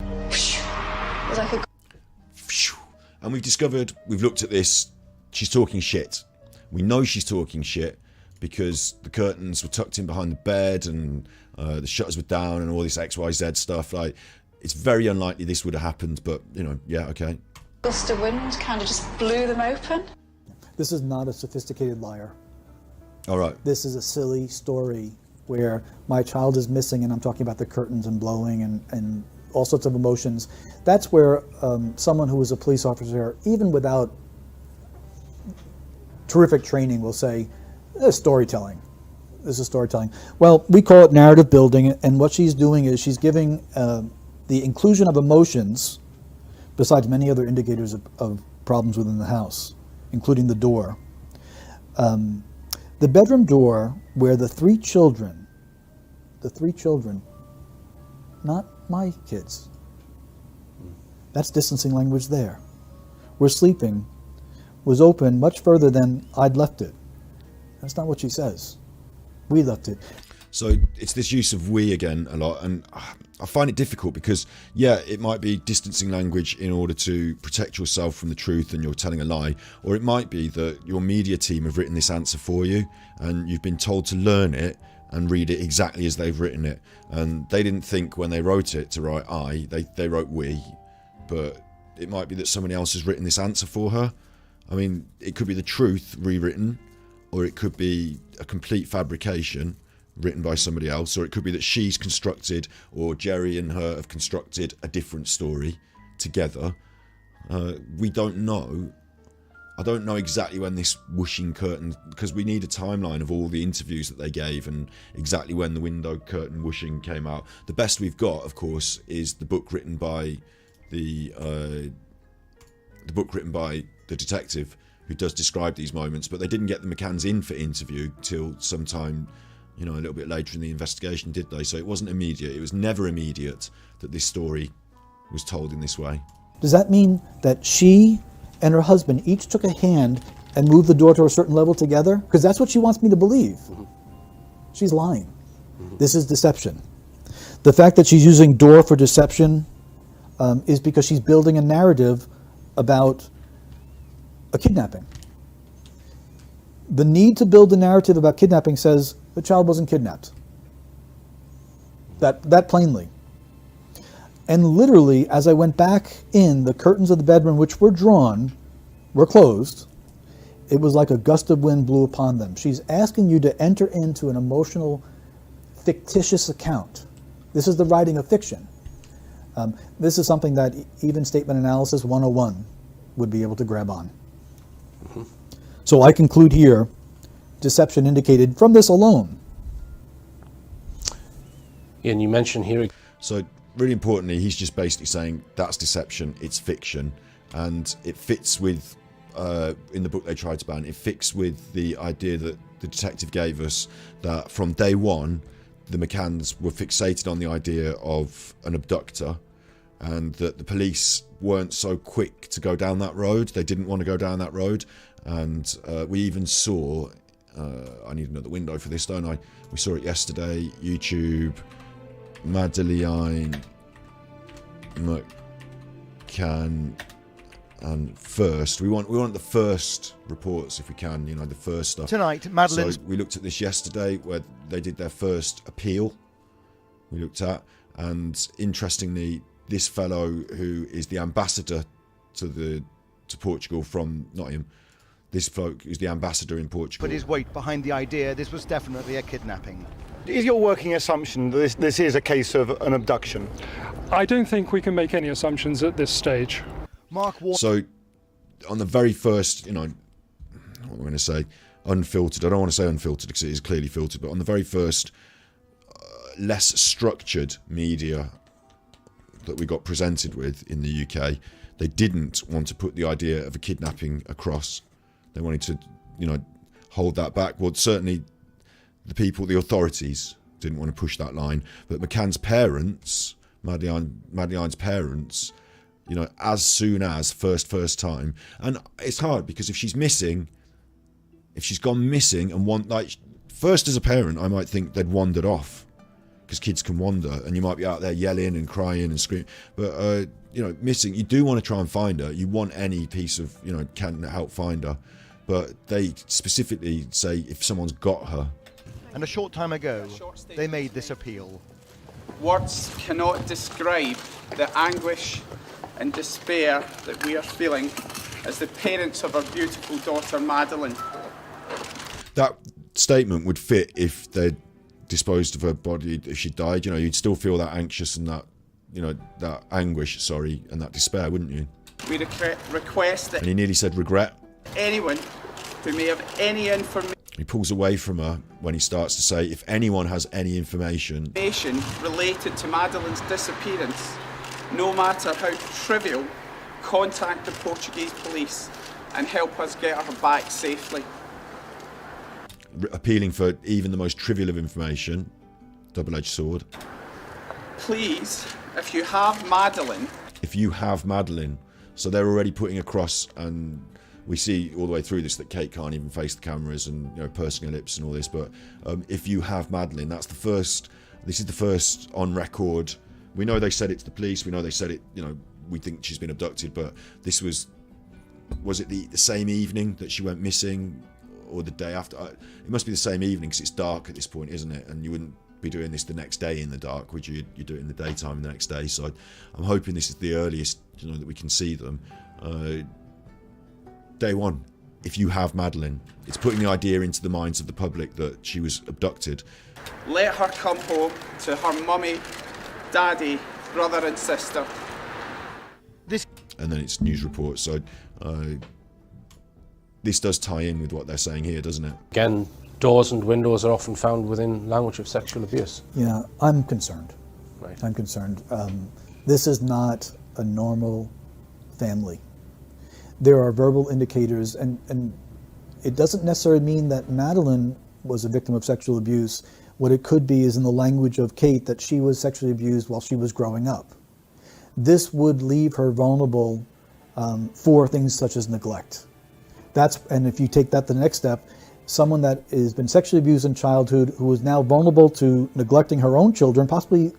It was like a... And we've looked at this, she's talking shit. We know she's talking shit because the curtains were tucked in behind the bed and the shutters were down and all this XYZ stuff. Like, it's very unlikely this would have happened, but yeah, okay. Gust of wind kind of just blew them open. This is not a sophisticated liar. All right. This is a silly story where my child is missing and I'm talking about the curtains and blowing and all sorts of emotions. That's where someone who is a police officer, even without terrific training, will say, this is storytelling. This is storytelling. Well, we call it narrative building, and what she's doing is she's giving the inclusion of emotions, besides many other indicators of problems within the house, including the door. The bedroom door where the three children, not my kids. That's distancing language there. We're sleeping, was open much further than I'd left it. That's not what she says. We left it. So it's this use of we again a lot, and I find it difficult because, yeah, it might be distancing language in order to protect yourself from the truth and you're telling a lie, or it might be that your media team have written this answer for you and you've been told to learn it and read it exactly as they've written it. And they didn't think when they wrote it to write I, they wrote we, but it might be that somebody else has written this answer for her. I mean, it could be the truth rewritten, or it could be a complete fabrication written by somebody else, or it could be that she's constructed, or Jerry and her have constructed a different story together. We don't know. I don't know exactly when this whooshing curtain, because we need a timeline of all the interviews that they gave and exactly when the window curtain whooshing came out. The best we've got, of course, is the book written by the detective who does describe these moments, but they didn't get the McCanns in for interview till sometime, a little bit later in the investigation, did they? So it wasn't immediate. It was never immediate that this story was told in this way. Does that mean that she and her husband each took a hand and moved the door to a certain level together? Because that's what she wants me to believe. Mm-hmm. She's lying. Mm-hmm. This is deception. The fact that she's using door for deception is because she's building a narrative about a kidnapping. The need to build a narrative about kidnapping says the child wasn't kidnapped. That plainly. And literally, as I went back in, the curtains of the bedroom, which were drawn, were closed. It was like a gust of wind blew upon them. She's asking you to enter into an emotional, fictitious account. This is the writing of fiction. This is something that even Statement Analysis 101 would be able to grab on. Mm-hmm. So I conclude here, deception indicated from this alone. Yeah, and you mentioned here... So really importantly, he's just basically saying that's deception, it's fiction, and it fits with, in the book they tried to ban, it fits with the idea that the detective gave us that from day one, the McCanns were fixated on the idea of an abductor, and that the police weren't so quick to go down that road. They didn't want to go down that road, and we even saw, I need another window for this, don't I? We saw it yesterday, YouTube, Madeleine, McCann, and first. We want the first reports if we can, the first stuff. Tonight, Madeleine. So we looked at this yesterday where they did their first appeal. We looked at, and interestingly, this fellow who is the ambassador to Portugal from Nottingham, this bloke is the ambassador in Portugal. Put his weight behind the idea this was definitely a kidnapping. Is your working assumption that this is a case of an abduction? I don't think we can make any assumptions at this stage. So, on the very first, what am I going to say? Unfiltered. I don't want to say unfiltered because it is clearly filtered, but on the very first, less structured media that we got presented with in the UK, they didn't want to put the idea of a kidnapping across. They wanted to, hold that back. Well, certainly the authorities didn't want to push that line. But McCann's parents, Madeleine's parents, as soon as first time, and it's hard because if she's gone missing and first as a parent, I might think they'd wandered off because kids can wander, and you might be out there yelling and crying and screaming. But missing, you do want to try and find her. You want any piece of can help find her. But they specifically say if someone's got her. And a short time ago, they made this appeal. Words cannot describe the anguish and despair that we are feeling as the parents of our beautiful daughter Madeleine. That statement would fit if they'd disposed of her body, if she died. You'd still feel that anxious and that that anguish, and that despair, wouldn't you? We request that And he nearly said regret. anyone who may have any information He pulls away from her when he starts to say, if anyone has any information related to Madeleine's disappearance, no matter how trivial, contact the Portuguese police and help us get her back safely. appealing for even the most trivial of information, double-edged sword. Please, if you have Madeleine. If you have Madeleine. So they're already putting across, and we see all the way through this that Kate can't even face the cameras and pursing her lips and all this. But if you have Madeleine, that's the first. This is the first on record. We know they said it to the police. We know they said it. We think she's been abducted. But this was it the same evening that she went missing, or the day after? It must be the same evening because it's dark at this point, isn't it? And you wouldn't be doing this the next day in the dark, would you? You do it in the daytime the next day. So I'm hoping this is the earliest that we can see them. Day one, if you have Madeleine, it's putting the idea into the minds of the public that she was abducted. Let her come home to her mummy, daddy, brother and sister. And then it's news reports. So this does tie in with what they're saying here, doesn't it? Again, doors and windows are often found within language of sexual abuse. Yeah, I'm concerned. Right. I'm concerned. This is not a normal family. There are verbal indicators, and it doesn't necessarily mean that Madeleine was a victim of sexual abuse. What it could be is in the language of Kate that she was sexually abused while she was growing up. This would leave her vulnerable for things such as neglect. And if you take that to the next step, someone that has been sexually abused in childhood who is now vulnerable to neglecting her own children, possibly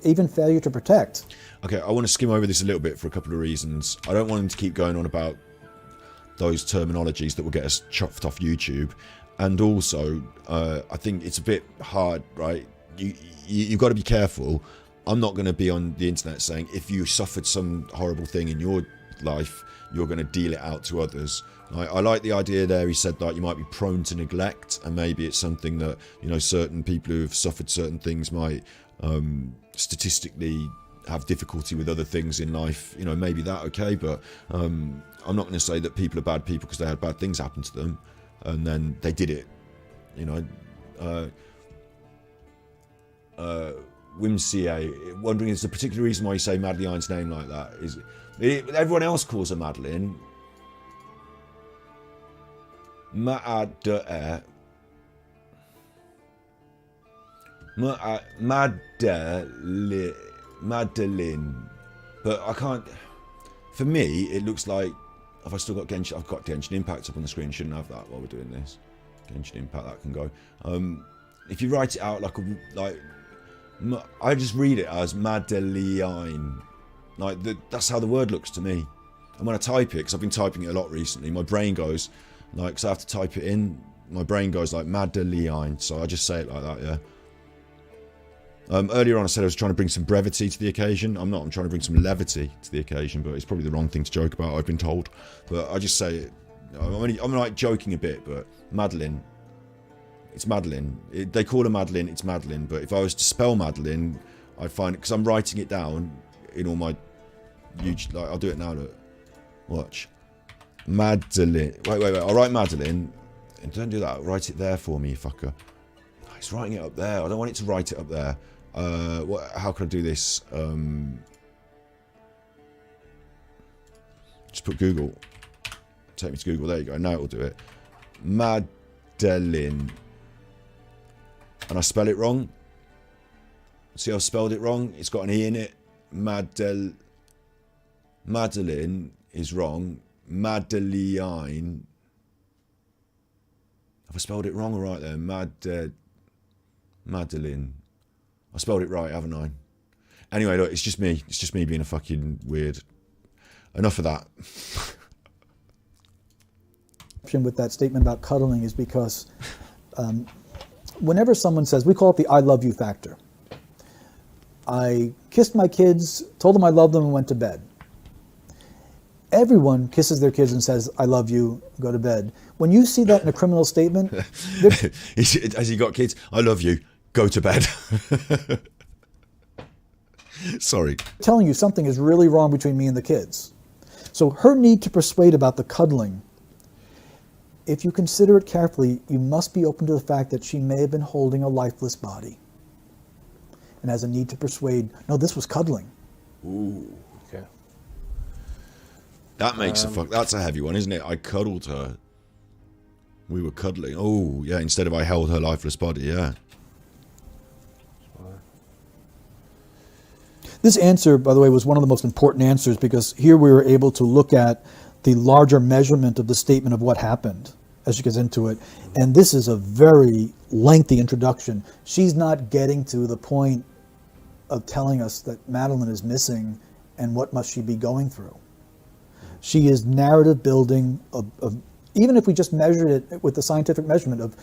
even failure to protect. Okay, I want to skim over this a little bit for a couple of reasons. I don't want them to keep going on about those terminologies that will get us chuffed off YouTube. And also, I think it's a bit hard, right? You've got to be careful. I'm not going to be on the internet saying if you suffered some horrible thing in your life, you're going to deal it out to others. I like the idea there. He said that you might be prone to neglect, and maybe it's something that certain people who have suffered certain things might statistically have difficulty with other things in life. Maybe that okay, but I'm not going to say that people are bad people because they had bad things happen to them, and then they did it. Whimsier, wondering is there a particular reason why you say Madeleine's name like that? Is it, everyone else calls her Madeleine? Madeleine, but I can't. For me, it looks like have I still got Genshin? I've got Genshin Impact up on the screen. Shouldn't have that while we're doing this. Genshin Impact, that can go. If you write it out I just read it as Madeleine. That's how the word looks to me. And when I type it, because I've been typing it a lot recently, my brain goes because I have to type it in. My brain goes like Madeleine, so I just say it like that. Yeah. Earlier on I said I was trying to bring some brevity to the occasion. I'm not. I'm trying to bring some levity to the occasion, but it's probably the wrong thing to joke about, I've been told. But I just say it. I'm like joking a bit, but Madeleine. It's Madeleine. They call her Madeleine, it's Madeleine. But if I was to spell Madeleine, I'd find it, because I'm writing it down in all my YouTube, I'll do it now, look. Watch. Madeleine. Wait. I'll write Madeleine. And don't do that. Write it there for me, you fucker. It's writing it up there. I don't want it to write it up there. How can I do this? Just put Google. Take me to Google. There you go. Now it will do it. Madeleine. And I spell it wrong. See, I've spelled it wrong. It's got an E in it. Madeleine is wrong. Madeleine. Have I spelled it wrong or right there? Madeleine. I spelled it right, haven't I? Anyway, look, it's just me. It's just me being a fucking weird. Enough of that. With that statement about cuddling is because whenever someone says, we call it the I love you factor. I kissed my kids, told them I love them, and went to bed. Everyone kisses their kids and says, I love you, go to bed. When you see that in a criminal statement... Has he got kids? I love you, go to bed. Sorry. Telling you something is really wrong between me and the kids. So her need to persuade about the cuddling, if you consider it carefully, you must be open to the fact that she may have been holding a lifeless body and has a need to persuade, no, this was cuddling. Ooh. Okay. That makes that's a heavy one, isn't it? I cuddled her. We were cuddling. Oh, yeah, instead of I held her lifeless body, yeah. This answer, by the way, was one of the most important answers because here we were able to look at the larger measurement of the statement of what happened as she gets into it. And this is a very lengthy introduction. She's not getting to the point of telling us that Madeleine is missing and what must she be going through. She is narrative building of even if we just measured it with the scientific measurement of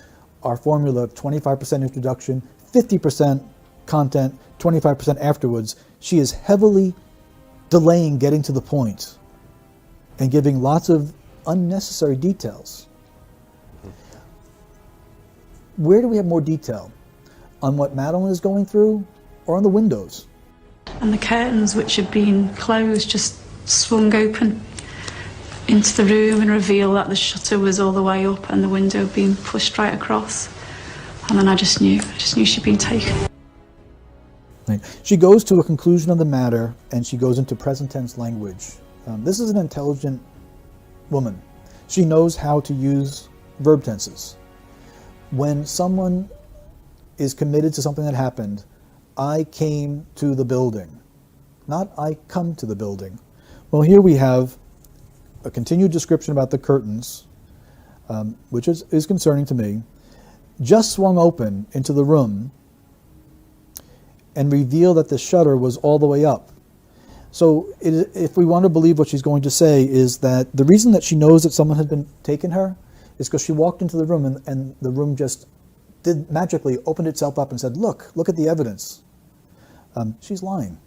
our formula of 25% introduction, 50% content, 25% afterwards, she is heavily delaying getting to the point and giving lots of unnecessary details. Where do we have more detail? On what Madeleine is going through or on the windows? And the curtains, which had been closed, just swung open into the room and revealed that the shutter was all the way up and the window being pushed right across. And then I just knew she'd been taken. Right. She goes to a conclusion of the matter and she goes into present tense language. This is an intelligent woman. She knows how to use verb tenses. When someone is committed to something that happened, I came to the building, not I come to the building. Well, here we have a continued description about the curtains, which is concerning to me, just swung open into the room and reveal that the shutter was all the way up. So if we want to believe what she's going to say is that the reason that she knows that someone had been taken her is because she walked into the room and the room just did magically opened itself up and said, look at the evidence. She's lying.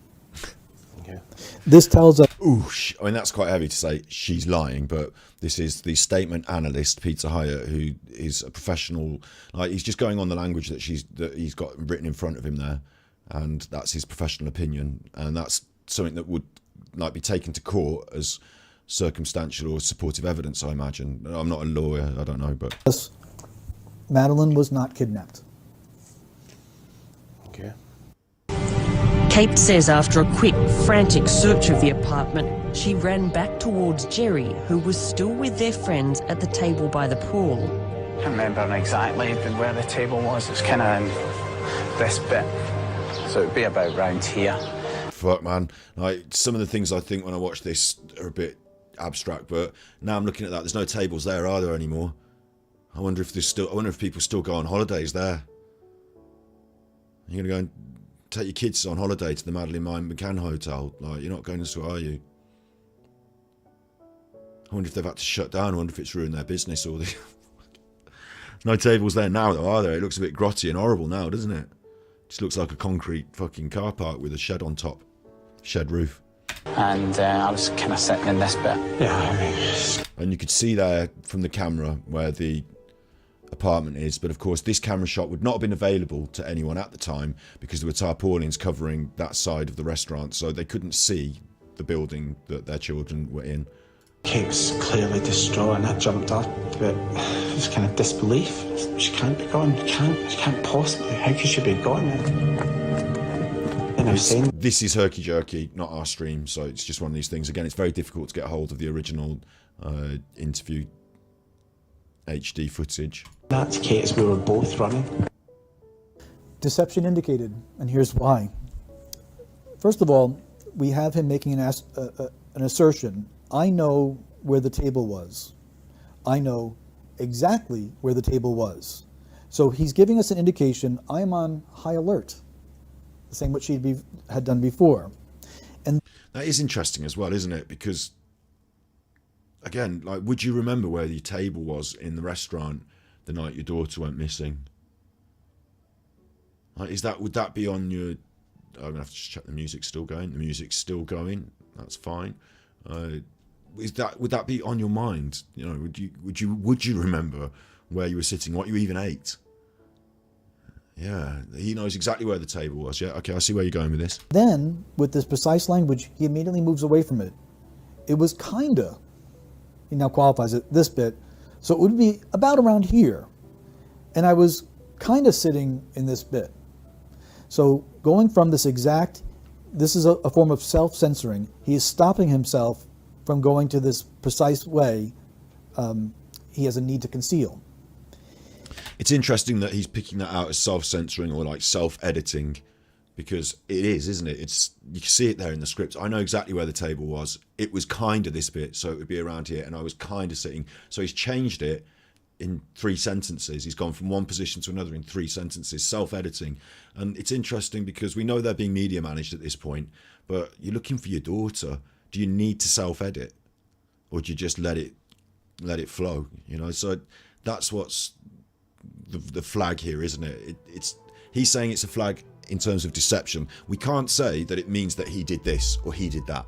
Okay. This tells us... Ooh, I mean, that's quite heavy to say she's lying, but this is the statement analyst, Peter Hyatt, who is a professional. Like, he's just going on the language that he's got written in front of him there, and that's his professional opinion, and that's something that would be taken to court as circumstantial or supportive evidence, I imagine. I'm not a lawyer, I don't know, but... Madeleine was not kidnapped. Okay. Kate says after a quick, frantic search of the apartment, she ran back towards Jerry, who was still with their friends at the table by the pool. I can't remember exactly where the table was. It's kind of in this bit. So it'd be about round here. Fuck, man. Like, some of the things I think when I watch this are a bit abstract, but now I'm looking at that, there's no tables there, are there, anymore? I wonder if people still go on holidays there. You're gonna go and take your kids on holiday to the Madeleine McCann hotel. Like, you're not going to, are you? I wonder if they've had to shut down. I wonder if it's ruined their business or the... No tables there now, though, are there? It looks a bit grotty and horrible now, doesn't it? Just looks like a concrete fucking car park with a shed on top. Shed roof. And I was kind of sitting in this bit. Yeah, I mean... And you could see there from the camera where the apartment is, but of course this camera shot would not have been available to anyone at the time because there were tarpaulins covering that side of the restaurant, so they couldn't see the building that their children were in. Kate was clearly distraught and I jumped up, but it was kind of disbelief. She can't be gone. She can't possibly. How could she be gone? And I was saying... This is Herky Jerky, not our stream, so it's just one of these things. Again, it's very difficult to get a hold of the original interview HD footage. That's Kate as we were both running. Deception indicated, and here's why. First of all, we have him making an assertion. I know where the table was. I know exactly where the table was. So he's giving us an indication. I am on high alert. The same what she had done before. And that is interesting as well, isn't it? Because, again, like, would you remember where the table was in the restaurant the night your daughter went missing? Like, would that be on your... I'm going to have to just check the music's still going. The music's still going. That's fine. Would that be on your mind? You know, would you remember where you were sitting, what you even ate? Yeah, he knows exactly where the table was. Yeah, okay, I see where you're going with this. Then, with this precise language, he immediately moves away from it. It was kinda, he now qualifies it, this bit, so it would be about around here. And I was kinda sitting in this bit. So going from this exact, this is a form of self-censoring. He is stopping himself from going to this precise way he has a need to conceal. It's interesting that he's picking that out as self-censoring or like self-editing, because it is, isn't it? It's, you can see it there in the script. I know exactly where the table was. It was kind of this bit, so it would be around here, and I was kind of sitting. So he's changed it in 3 sentences. He's gone from one position to another in 3 sentences, self-editing. And it's interesting because we know they're being media managed at this point, but you're looking for your daughter. Do you need to self-edit, or do you just let it flow? You know, so that's what's the flag here, isn't it? He's saying it's a flag in terms of deception. We can't say that it means that he did this or he did that.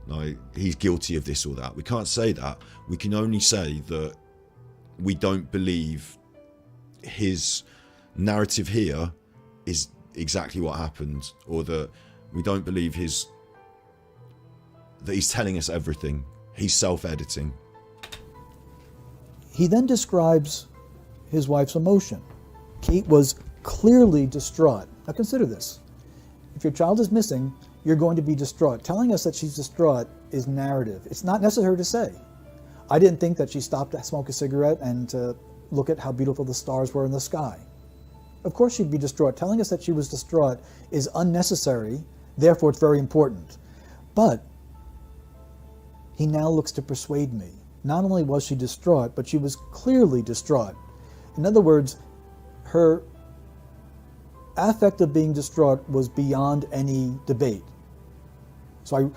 No, he's guilty of this or that. We can't say that. We can only say that we don't believe his narrative here is exactly what happened, or that we don't believe that he's telling us everything. He's self-editing. He then describes his wife's emotion. Kate was clearly distraught. Now consider this. If your child is missing, you're going to be distraught. Telling us that she's distraught is narrative. It's not necessary to say. I didn't think that she stopped to smoke a cigarette and to look at how beautiful the stars were in the sky. Of course she'd be distraught. Telling us that she was distraught is unnecessary, therefore it's very important. But he now looks to persuade me. Not only was she distraught, but she was clearly distraught. In other words, her affect of being distraught was beyond any debate. So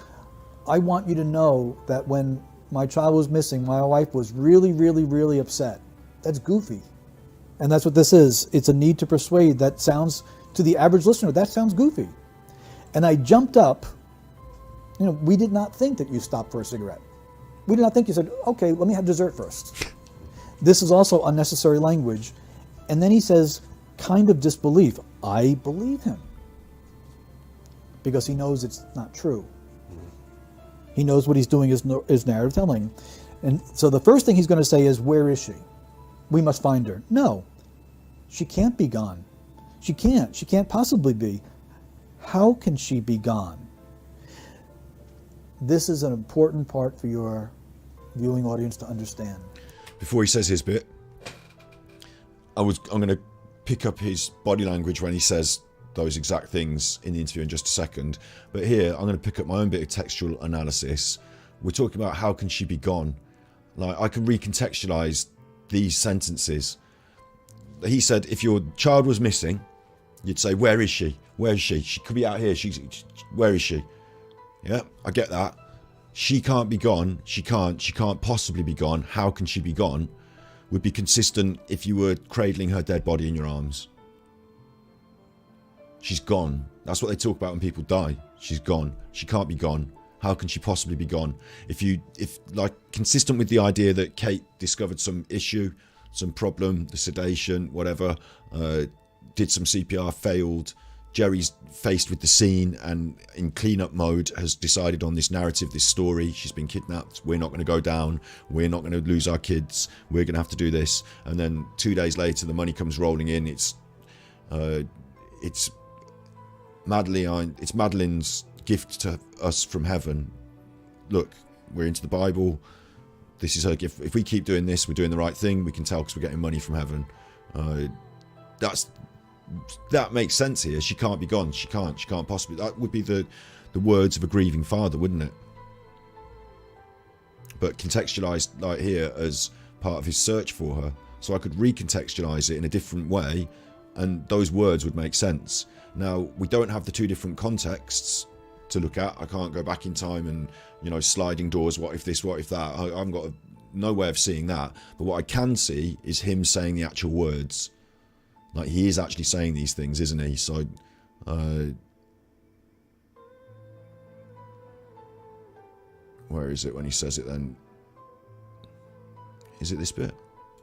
I want you to know that when my child was missing, my wife was really, really, really upset. That's goofy. And that's what this is. It's a need to persuade. That sounds, to the average listener, that sounds goofy. And I jumped up. You know, we did not think that you stopped for a cigarette. We did not think you said, okay, let me have dessert first. This is also unnecessary language. And then he says, kind of disbelief. I believe him. Because he knows it's not true. He knows what he's doing is narrative telling. And so the first thing he's going to say is, where is she? We must find her. No, she can't be gone. She can't. She can't possibly be. How can she be gone? This is an important part for your viewing audience to understand. Before he says his bit, I'm going to pick up his body language when he says those exact things in the interview in just a second. But here, I'm going to pick up my own bit of textual analysis. We're talking about how can she be gone? Like, I can recontextualize these sentences. He said, if your child was missing, you'd say, where is she? Where is she? She could be out here. Where is she? Yeah, I get that. She can't be gone. She can't possibly be gone. How can she be gone? Would be consistent if you were cradling her dead body in your arms. She's gone. That's what they talk about when people die. She's gone. She can't be gone. How can she possibly be gone? If like, consistent with the idea that Kate discovered some issue, some problem, the sedation, whatever, did some CPR, failed. Jerry's faced with the scene and in cleanup mode has decided on this narrative, this story. She's been kidnapped. We're not going to go down. We're not going to lose our kids. We're going to have to do this. And then 2 days later, the money comes rolling in. It's Madeleine. It's Madeleine's gift to us from heaven. Look, we're into the Bible. This is her gift. If we keep doing this, we're doing the right thing. We can tell because we're getting money from heaven. That makes sense here. She can't be gone. She can't possibly. That would be the words of a grieving father, wouldn't it? But contextualized like here as part of his search for her. So I could recontextualize it in a different way and those words would make sense. Now, we don't have the 2 different contexts to look at. I can't go back in time and, sliding doors, what if this, what if that. I haven't got no way of seeing that. But what I can see is him saying the actual words. Like, he is actually saying these things, isn't he? So, where is it when he says it then? Is it this bit?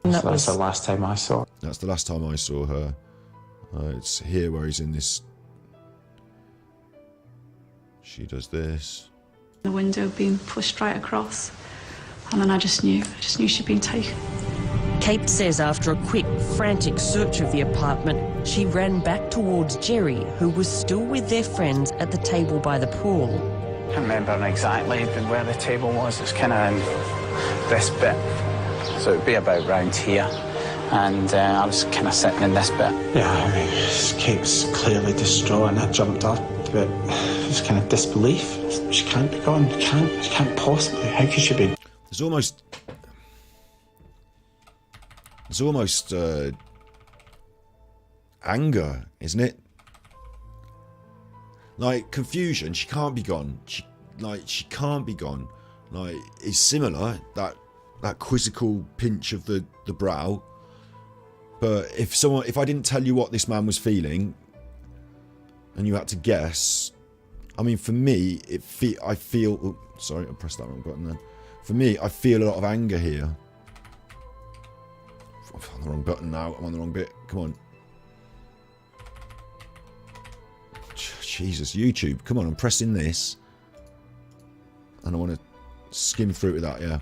That's the last time I saw her. That's the last time I saw her. It's here where he's in this. She does this. The window being pushed right across, and then I just knew she'd been taken. Kate says after a quick, frantic search of the apartment, she ran back towards Jerry, who was still with their friends at the table by the pool. I can't remember exactly where the table was. It's kind of in this bit, so it'd be about round here. And I was kind of sitting in this bit. Yeah, I mean, Kate's clearly distraught, and I jumped up, but it was kind of disbelief. She can't be gone. She can't possibly. How could she be? There's almost anger, isn't it? Like confusion. She can't be gone. She can't be gone. Like it's similar, that quizzical pinch of the brow. But if I didn't tell you what this man was feeling, and you had to guess, I mean, for me, I feel. Oh, sorry, I pressed that wrong button then. For me, I feel a lot of anger here. I'm on the wrong button now. I'm on the wrong bit. Come on. Jesus, YouTube. Come on, I'm pressing this. And I want to skim through with that, yeah.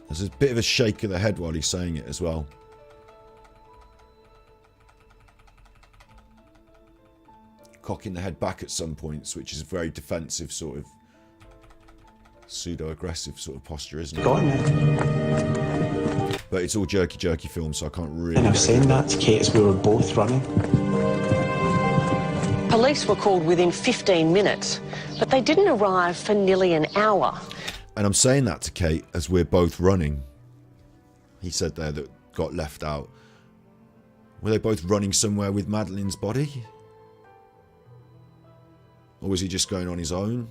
There's a bit of a shake of the head while he's saying it as well. Cocking the head back at some points, which is a very defensive sort of pseudo-aggressive sort of posture, isn't it? Go on, then. But it's all jerky film, so I can't really... And I was saying that to Kate as we were both running. Police were called within 15 minutes, but they didn't arrive for nearly an hour. And I'm saying that to Kate as we're both running. He said there that got left out. Were they both running somewhere with Madeleine's body? Or was he just going on his own?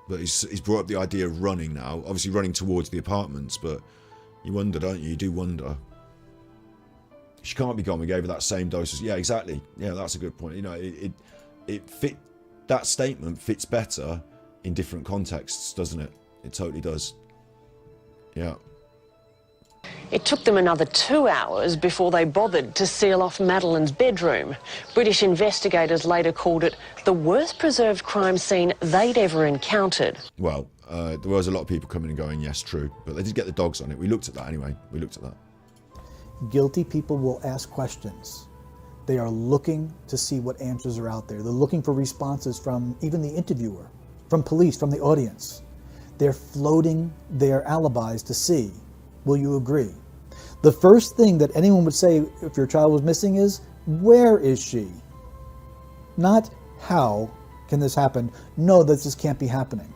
But he's brought up the idea of running now. Obviously running towards the apartments, but you wonder, don't you? You do wonder. She can't be gone. We gave her that same dose as... Yeah, exactly. Yeah, that's a good point. You know, it fit... That statement fits better in different contexts, doesn't it? It totally does. Yeah. It took them another 2 hours before they bothered to seal off Madeleine's bedroom. British investigators later called it the worst preserved crime scene they'd ever encountered. Well, there was a lot of people coming and going, yes, true. But they did get the dogs on it. We looked at that anyway. We looked at that. Guilty people will ask questions. They are looking to see what answers are out there. They're looking for responses from even the interviewer, from police, from the audience. They're floating their alibis to see. Will you agree? The first thing that anyone would say if your child was missing is, where is she? Not how can this happen? No, that this can't be happening.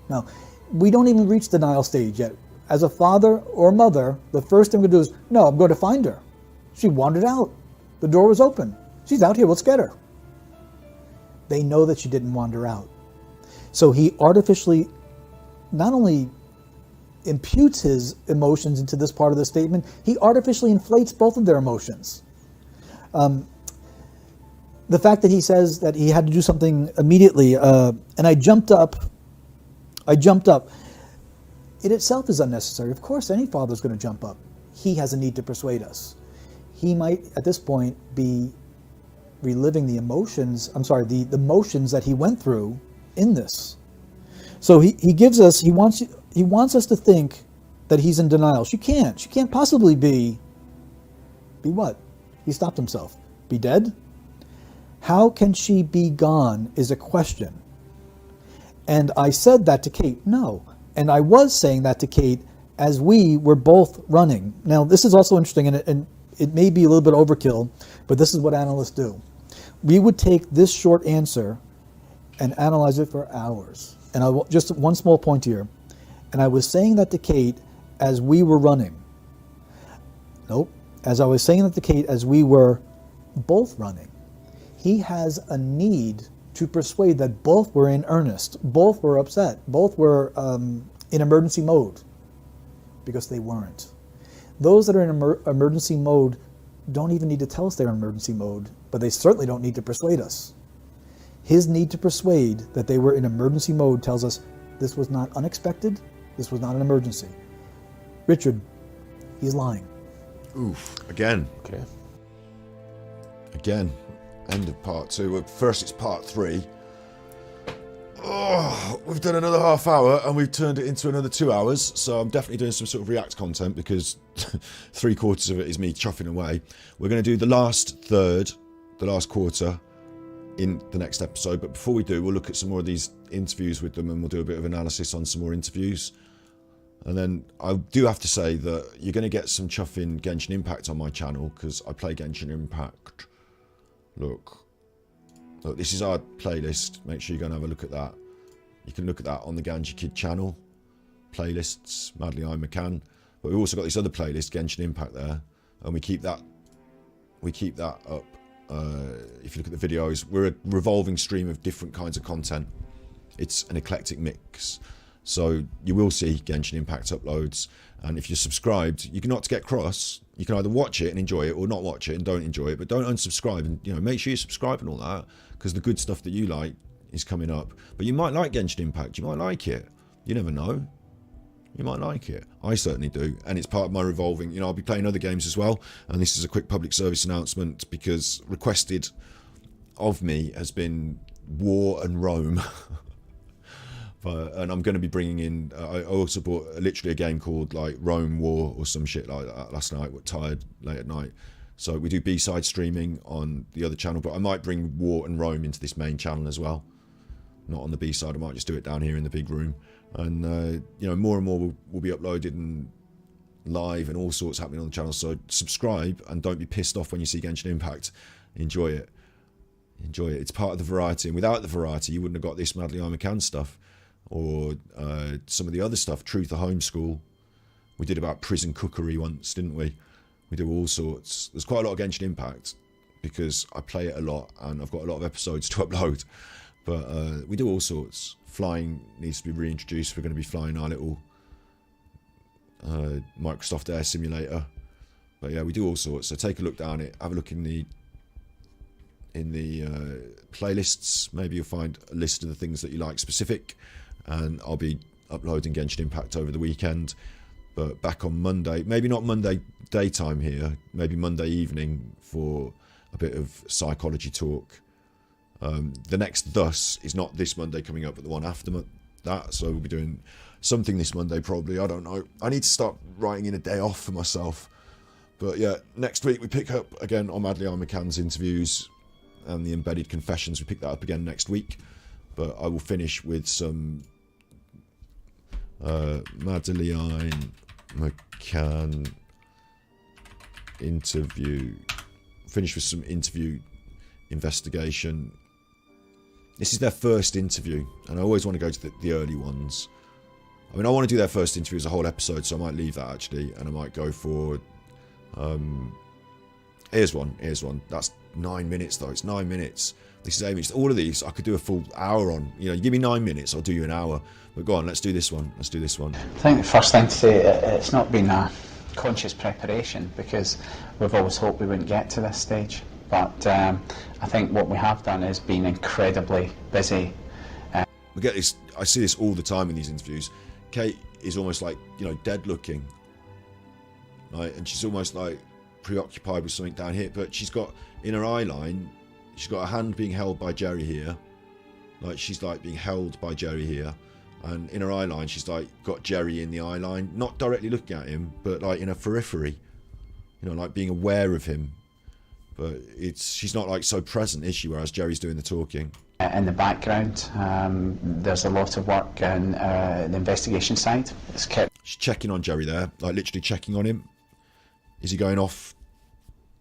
Now, we don't even reach denial stage yet. As a father or mother, the first thing we do is, no, I'm going to find her. She wandered out. The door was open. She's out here, let's get her. They know that she didn't wander out. So he artificially not only imputes his emotions into this part of the statement, he artificially inflates both of their emotions. The fact that he says that he had to do something immediately, and I jumped up, it itself is unnecessary. Of course, any father's going to jump up. He has a need to persuade us. He might, at this point, be reliving the emotions, the motions that he went through in this. So he gives us, he wants us to think that he's in denial. She can't possibly be what? He stopped himself. Be dead? How can she be gone is a question. And I said that to Kate, no. And I was saying that to Kate as we were both running. Now, this is also interesting, and it may be a little bit overkill, but this is what analysts do. We would take this short answer and analyze it for hours. And just one small point here. And I was saying that to Kate as we were running. Nope. As I was saying that to Kate as we were both running. He has a need to persuade that both were in earnest, both were upset, both were in emergency mode, because they weren't. Those that are in emergency mode don't even need to tell us they're in emergency mode, but they certainly don't need to persuade us. His need to persuade that they were in emergency mode tells us this was not unexpected, this was not an emergency. Richard, he's lying. Oof. Again. Okay. Again. End of part 2. Well, first it's part 3. Oh, we've done another half hour and we've turned it into another 2 hours. So I'm definitely doing some sort of React content because 3/4 of it is me chuffing away. We're going to do the last third, the last quarter in the next episode. But before we do, we'll look at some more of these interviews with them and we'll do a bit of analysis on some more interviews. And then I do have to say that you're going to get some chuffing Genshin Impact on my channel because I play Genshin Impact. Look, this is our playlist. Make sure you go and have a look at that. You can look at that on the Ganjikidd channel. Playlists, Madeleine, McCann. But we've also got this other playlist, Genshin Impact, there. And we keep that up. If you look at the videos, we're a revolving stream of different kinds of content. It's an eclectic mix. So you will see Genshin Impact uploads. And if you're subscribed, you can not get cross. You can either watch it and enjoy it or not watch it and don't enjoy it. But don't unsubscribe and make sure you subscribe and all that. Because the good stuff that you like is coming up. But you might like Genshin Impact. You might like it. You never know. You might like it. I certainly do. And it's part of my revolving. I'll be playing other games as well. And this is a quick public service announcement because requested of me has been War and Rome. And I'm going to be bringing in, I also bought literally a game called like Rome War or some shit like that last night. Got tired late at night. So we do B-side streaming on the other channel, but I might bring War and Rome into this main channel as well. Not on the B-side, I might just do it down here in the big room. And, more and more will be uploaded and live and all sorts happening on the channel. So subscribe and don't be pissed off when you see Genshin Impact. Enjoy it. Enjoy it. It's part of the variety. And without the variety, you wouldn't have got this Madeleine McCann stuff. Or some of the other stuff, Truth or Homeschool. We did about prison cookery once, didn't we? We do all sorts. There's quite a lot of Genshin Impact because I play it a lot and I've got a lot of episodes to upload. But we do all sorts. Flying needs to be reintroduced. We're going to be flying our little Microsoft Air Simulator. But yeah, we do all sorts. So take a look down it. Have a look in the playlists. Maybe you'll find a list of the things that you like specific. And I'll be uploading Genshin Impact over the weekend. But back on Monday, maybe not Monday daytime here, maybe Monday evening for a bit of psychology talk. The next Thus is not this Monday coming up, but the one after that. So we'll be doing something this Monday probably. I don't know. I need to start writing in a day off for myself. But yeah, next week we pick up again on Madeleine McCann's interviews and the embedded confessions. We pick that up again next week. But I will finish with some Madeleine McCann interview. Finish with some interview investigation. This is their first interview, and I always want to go to the early ones. I mean, I want to do their first interview as a whole episode, so I might leave that actually, and I might go for. Here's one. That's 9 minutes though. It's 9 minutes. This is 8 minutes. All of these I could do a full hour on. You give me 9 minutes, I'll do you an hour. But go on, let's do this one. I think the first thing to say, it's not been a conscious preparation because we've always hoped we wouldn't get to this stage. But I think what we have done is been incredibly busy. We get this. I see this all the time in these interviews. Kate is almost like dead looking, right? And she's almost like preoccupied with something down here. But she's got in her eye line, she's got a hand being held by Jerry here, like she's like being held by Jerry here, and in her eye line she's like got Jerry in the eye line, not directly looking at him, but like in a periphery, like being aware of him. But she's not like so present, is she? Whereas Jerry's doing the talking. In the background, there's a lot of work on the investigation side. She's checking on Jerry there, like literally checking on him. Is he going off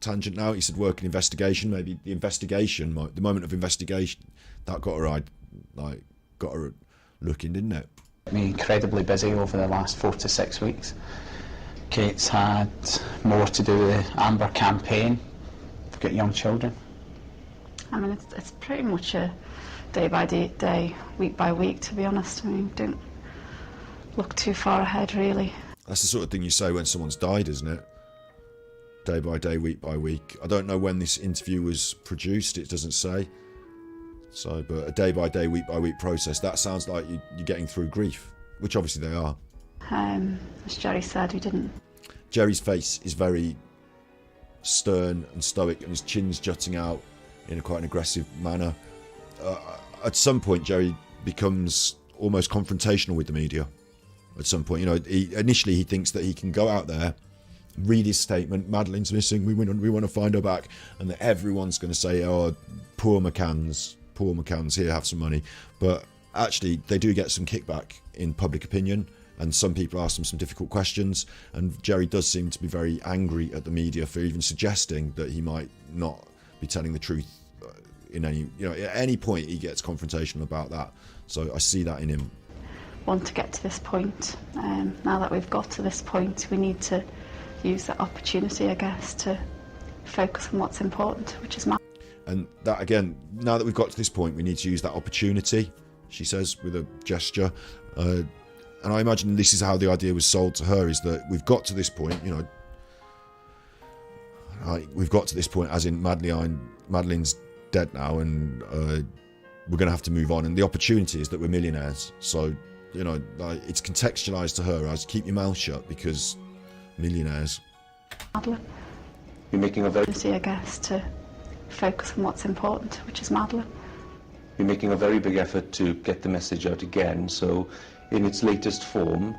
tangent now? He said work in investigation. Maybe the investigation, the moment of investigation, that got her looking, didn't it? Me incredibly busy over the last 4 to 6 weeks. Kate's had more to do with the Amber campaign. We've got young children. I mean, it's pretty much a day by day, week by week, to be honest. I mean, don't look too far ahead, really. That's the sort of thing you say when someone's died, isn't it? Day by day, week by week. I don't know when this interview was produced, it doesn't say. So, but a day by day, week by week process, that sounds like you're getting through grief, which obviously they are. As Jerry said, we didn't. Jerry's face is very stern and stoic, and his chin's jutting out in quite an aggressive manner. At some point, Jerry becomes almost confrontational with the media. At some point, initially he thinks that he can go out there, read his statement, Madeleine's missing, we want to find her back, and that everyone's going to say, oh, poor McCann's, here, have some money. But actually, they do get some kickback in public opinion, and some people ask them some difficult questions, and Jerry does seem to be very angry at the media for even suggesting that he might not be telling the truth in any, at any point he gets confrontational about that. So I see that in him. Want to get to this point. Now that we've got to this point, we need to use that opportunity, I guess, to focus on what's important, which is And that, again, now that we've got to this point, we need to use that opportunity, she says with a gesture. And I imagine this is how the idea was sold to her, is that we've got to this point, we've got to this point as in Madeleine's dead now, and we're going to have to move on. And the opportunity is that we're millionaires. So, it's contextualised to her as keep your mouth shut because millionaires. Madeleine. You're making a very... I guess, to focus on what's important, which is Madeleine. You're making a very big effort to get the message out again, so in its latest form,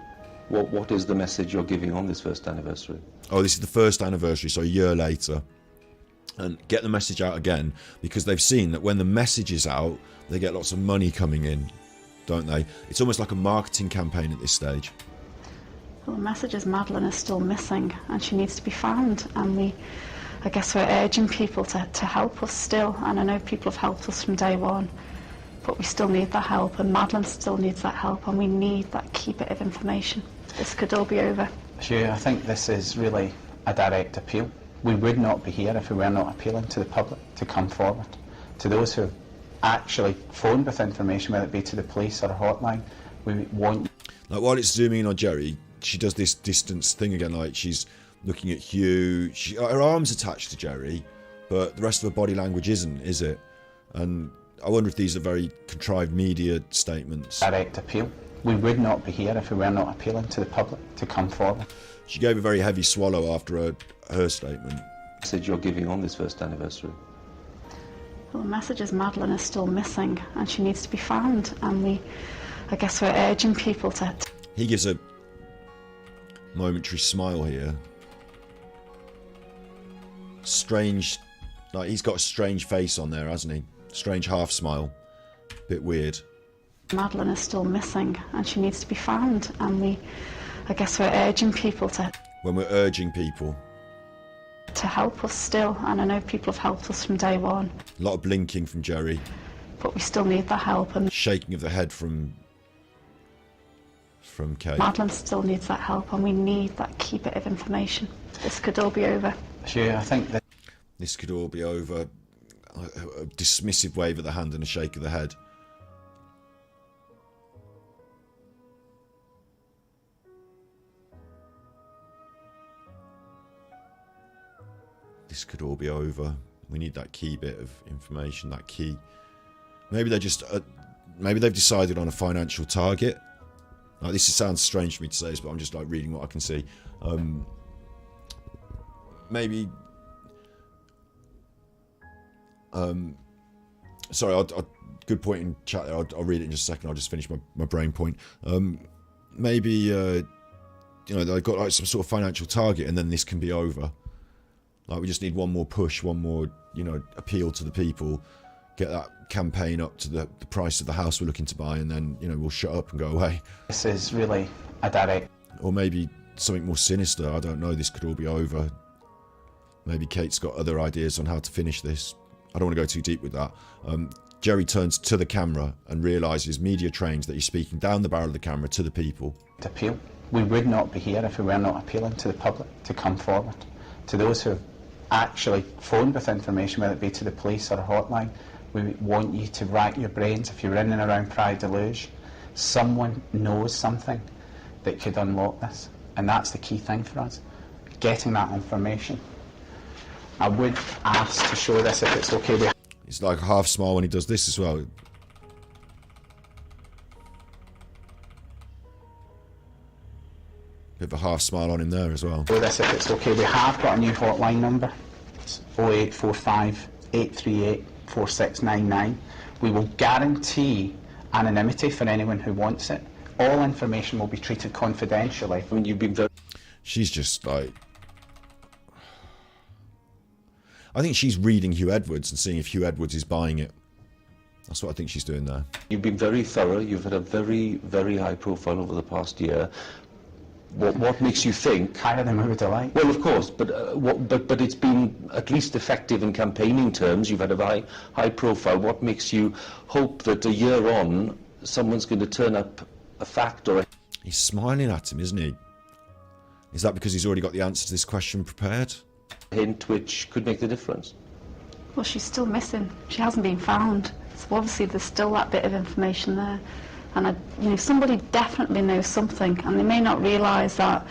what is the message you're giving on this first anniversary? Oh, this is the first anniversary, so a year later. And get the message out again, because they've seen that when the message is out, they get lots of money coming in, don't they? It's almost like a marketing campaign at this stage. Well, the message is Madeleine is still missing and she needs to be found, and I guess we're urging people to help us still, and I know people have helped us from day one, but we still need that help, and Madeleine still needs that help, and we need that key bit of information. This could all be over. Sure, I think this is really a direct appeal. We would not be here if we were not appealing to the public to come forward. To those who have actually phoned with information, whether it be to the police or a hotline, we want... Like, while it's zooming in on Jerry, she does this distance thing again, like she's looking at Hugh. Her arm's attached to Jerry, but the rest of her body language isn't, is it? And I wonder if these are very contrived media statements. Direct appeal. We would not be here if we were not appealing to the public to come forward. She gave a very heavy swallow after her statement. Message you're giving on this first anniversary? Well, the message is Madeleine is still missing and she needs to be found, and I guess we're urging people to... He gives a momentary smile here. Strange, like he's got a strange face on there, hasn't he? Strange half smile. Bit weird. Madeleine is still missing and she needs to be found, and I guess we're urging people to... When we're urging people to help us still, and I know people have helped us from day one. A lot of blinking from Jerry. But we still need the help, and... Shaking of the head from Kate. Madeleine still needs that help, and we need that key bit of information. This could all be over. Sure, I think that... This could all be over. A dismissive wave of the hand and a shake of the head. This could all be over. We need that key bit of information, that key. Maybe they just, maybe they've decided on a financial target. Like, this sounds strange for me to say this, but I'm just like reading what I can see. Maybe. Sorry, good point in chat there. I'll read it in just a second. I'll just finish my brain point. Maybe they've got like some sort of financial target, and then this can be over. Like, we just need one more push, one more, appeal to the people, get that campaign up to the price of the house we're looking to buy, and then, we'll shut up and go away. This is really a direct... Or maybe something more sinister. I don't know. This could all be over. Maybe Kate's got other ideas on how to finish this. I don't want to go too deep with that. Jerry turns to the camera and realises, media trained, that he's speaking down the barrel of the camera to the people. Appeal. We would not be here if we were not appealing to the public to come forward. To those who have actually phoned with information, whether it be to the police or a hotline, we want you to rack your brains. If you're in and around Pride Deluge, someone knows something that could unlock this, and that's the key thing for us, getting that information. I would ask to show this if it's okay. It's like a half smile when he does this as well. Bit of a half smile on him there as well. Do this if it's okay. We have got a new hotline number. It's 0845 838 4699. We will guarantee anonymity for anyone who wants it. All information will be treated confidentially. I mean, you've been very... She's just like... I think she's reading Hugh Edwards and seeing if Hugh Edwards is buying it. That's what I think she's doing there. You've been very thorough. You've had a very, very high profile over the past year. What makes you think... Higher than we would like. Well, of course, but it's been at least effective in campaigning terms. You've had a high profile. What makes you hope that a year on, someone's going to turn up a fact or a... He's smiling at him, isn't he? Is that because he's already got the answer to this question prepared? Hint which could make the difference? Well, she's still missing. She hasn't been found. So obviously there's still that bit of information there. And somebody definitely knows something, and they may not realise that,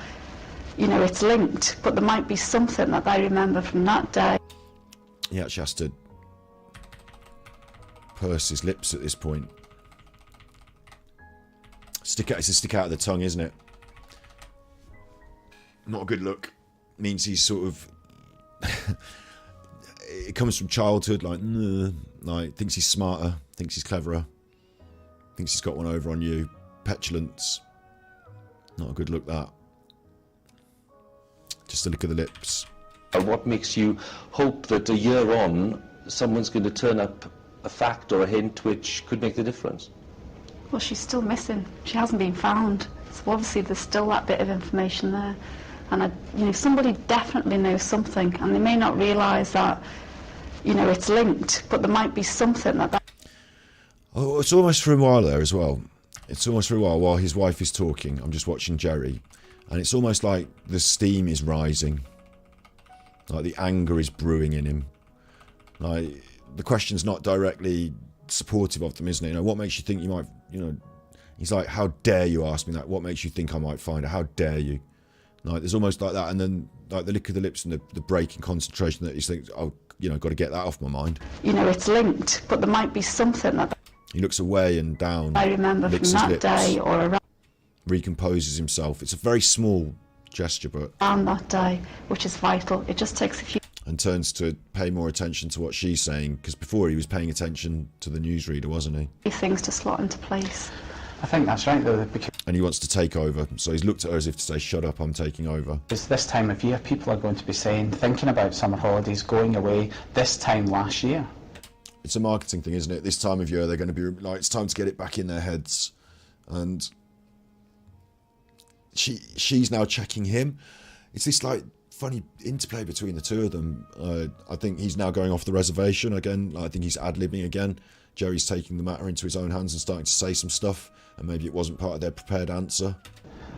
it's linked, but there might be something that they remember from that day. He actually has to purse his lips at this point. It's a stick out of the tongue, isn't it? Not a good look. Means he's sort of... it comes from childhood, like thinks he's smarter, thinks he's cleverer, thinks he's got one over on you. Petulance. Not a good look, that. Just a look at the lips. What makes you hope that a year on, someone's going to turn up a fact or a hint which could make the difference? Well, she's still missing. She hasn't been found. So obviously there's still that bit of information there. And somebody definitely knows something, and they may not realise that, it's linked, but there might be something that... Oh, it's almost for a while there as well. It's almost for a while his wife is talking. I'm just watching Jerry, and it's almost like the steam is rising. Like the anger is brewing in him. Like the question's not directly supportive of them, isn't it? What makes you think you might, he's like, how dare you ask me that? What makes you think I might find it? How dare you? Like there's almost like that, and then like the lick of the lips and the break in concentration that he thinks, oh, got to get that off my mind. It's linked, but there might be something that... He looks away and down. I remember from that day or around... Recomposes himself. It's a very small gesture, but... On that day, which is vital. It just takes a few... And turns to pay more attention to what she's saying, because before he was paying attention to the newsreader, wasn't he? Things to slot into place. I think that's right, though. And he wants to take over, so he's looked at her as if to say, shut up, I'm taking over. It's this time of year, people are going to be thinking about summer holidays, going away this time last year. It's a marketing thing, isn't it? This time of year, they're going to be like, it's time to get it back in their heads. And she's now checking him. It's this like funny interplay between the two of them. I think he's now going off the reservation again. I think he's ad-libbing again. Jerry's taking the matter into his own hands and starting to say some stuff, and maybe it wasn't part of their prepared answer.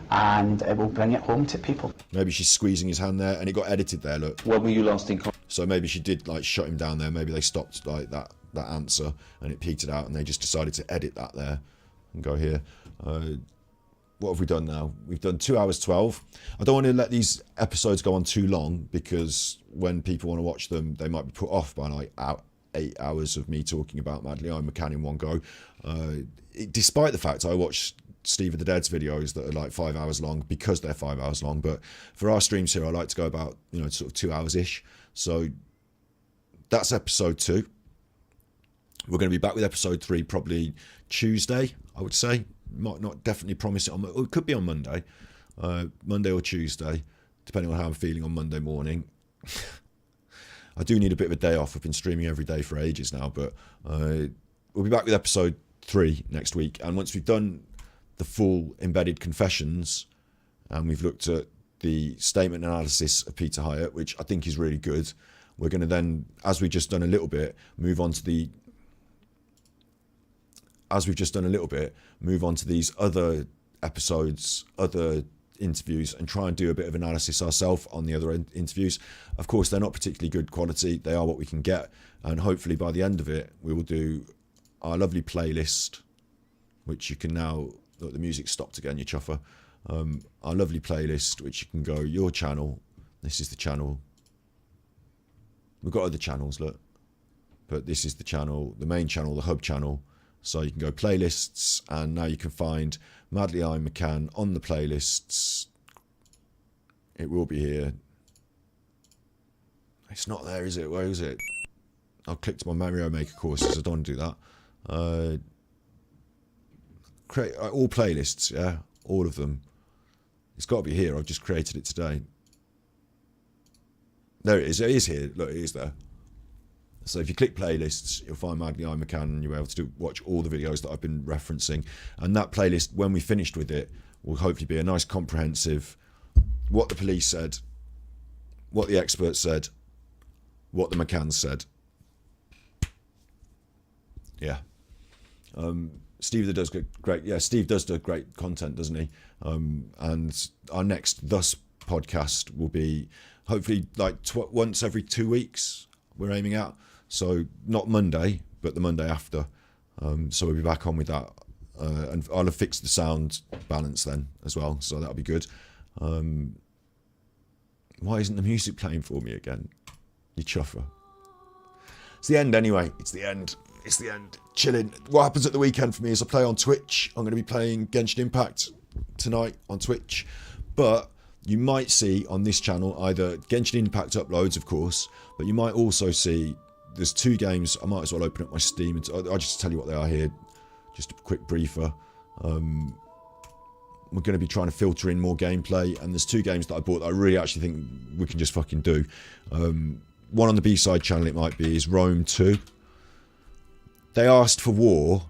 And it will bring it home to people. Maybe she's squeezing his hand there, and it got edited there, look. When were you last in contact? So maybe she did like shut him down there. Maybe they stopped like that answer, and it petered out, and they just decided to edit that there and go here. What have we done now? We've done 2 hours 12. I don't want to let these episodes go on too long, because when people want to watch them, they might be put off by like 8 hours of me talking about Madeleine McCann in one go. Despite the fact I watched Steve of the Dead's videos that are like 5 hours long because they're 5 hours long, but for our streams here I like to go about sort of 2 hours ish. So that's episode 2. We're going to be back with episode 3 probably Tuesday, I would say. Might not definitely promise it on, it could be on Monday, Monday or Tuesday, depending on how I'm feeling on Monday morning. I do need a bit of a day off. I've been streaming every day for ages now, but we'll be back with episode 3 next week. And once we've done the full embedded confessions and we've looked at the statement analysis of Peter Hyatt, which I think is really good, we're going to then, as we've just done a little bit, move on to these other episodes, other interviews, and try and do a bit of analysis ourselves on the other interviews. Of course, they're not particularly good quality. They are what we can get. And hopefully by the end of it, we will do our lovely playlist, which you can now... Look, the music stopped again, you chuffer. Our lovely playlist, which you can go, your channel. This is the channel. We've got other channels, look. But this is the channel, the main channel, the hub channel. So you can go playlists, and now you can find Madeleine McCann on the playlists. It will be here. It's not there, is it? Where is it? I'll click to my Mario Maker courses. I don't want to do that. Create all playlists, yeah? All of them. It's got to be here. I've just created it today. There it is. It is here. Look, it is there. So if you click playlists, you'll find Madeleine, McCann, and you'll be able to watch all the videos that I've been referencing. And that playlist, when we finished with it, will hopefully be a nice comprehensive, what the police said, what the experts said, what the McCanns said. Yeah. Steve does great. Yeah, Steve does do great content, doesn't he? And our next Thus podcast will be hopefully like once every 2 weeks. We're aiming at. So not Monday, but the Monday after. So we'll be back on with that, and I'll have fixed the sound balance then as well. So that'll be good. Why isn't the music playing for me again? You chuffer. It's the end anyway. It's the end. It's the end. Chilling. What happens at the weekend for me is I play on Twitch. I'm going to be playing Genshin Impact tonight on Twitch. But you might see on this channel either Genshin Impact uploads, of course, but you might also see there's 2 games. I might as well open up my Steam. And I'll just tell you what they are here. Just a quick briefer. We're going to be trying to filter in more gameplay, and there's 2 games that I bought that I really actually think we can just fucking do. One on the B-side channel it might be is Rome 2. They asked for War.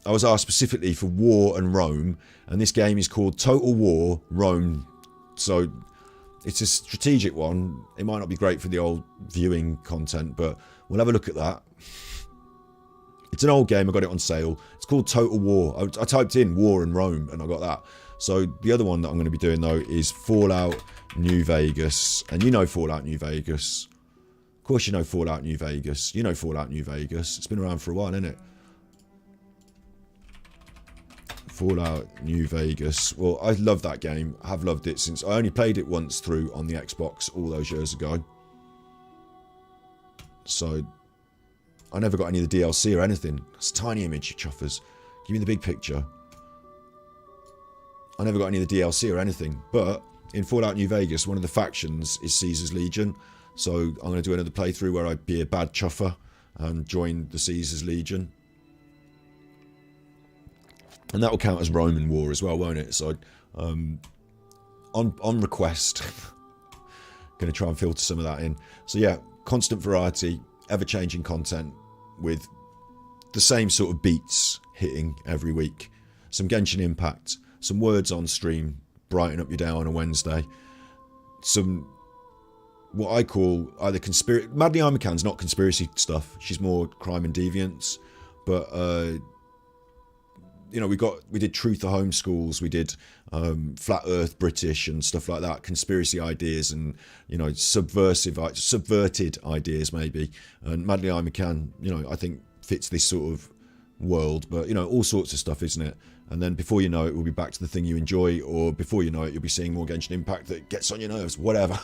I was asked specifically for War and Rome, and this game is called Total War Rome. So it's a strategic one. It might not be great for the old viewing content, but we'll have a look at that. It's an old game. I got it on sale. It's called Total War. I typed in War and Rome and I got that. So the other one that I'm going to be doing though is Fallout New Vegas. And you know Fallout New Vegas. Of course you know Fallout New Vegas. You know Fallout New Vegas. It's been around for a while, isn't it? Fallout New Vegas. Well, I love that game. I have loved it since I only played it once through on the Xbox all those years ago. So I never got any of the DLC or anything. It's a tiny image, you chuffers. Give me the big picture. I never got any of the DLC or anything. But in Fallout New Vegas, one of the factions is Caesar's Legion. So I'm going to do another playthrough where I be a bad chuffer and join the Caesar's Legion. And that will count as Roman War as well, won't it? So on request, going to try and filter some of that in. So yeah, constant variety, ever-changing content with the same sort of beats hitting every week. Some Genshin Impact, some words on stream, brighten up your day on a Wednesday. Some, what I call either conspiracy... Madeleine McCann's not conspiracy stuff. She's more crime and deviance. But, you know, we did Truth of Homeschools, we did Flat Earth British and stuff like that, conspiracy ideas and, you know, subverted ideas maybe. And Madeleine McCann, you know, I think fits this sort of world, but, you know, all sorts of stuff, isn't it? And then before you know it, we'll be back to the thing you enjoy, or before you know it, you'll be seeing more Genshin Impact that gets on your nerves, whatever.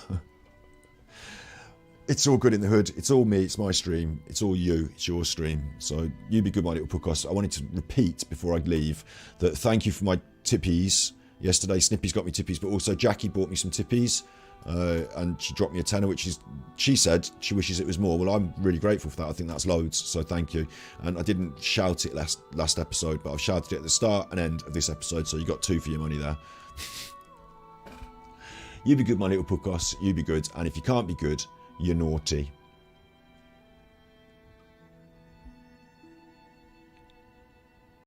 It's all good in the hood. It's all me. It's my stream. It's all you. It's your stream. So you be good, my little podcast. I wanted to repeat before I leave that thank you for my tippies. Yesterday, Snippy's got me tippies, but also Jackie bought me some tippies. And she dropped me a tenner, which is, she said she wishes it was more. Well, I'm really grateful for that. I think that's loads. So thank you. And I didn't shout it last episode, but I've shouted it at the start and end of this episode. So you got 2 for your money there. You be good, my little podcast. You be good. And if you can't be good, you're naughty.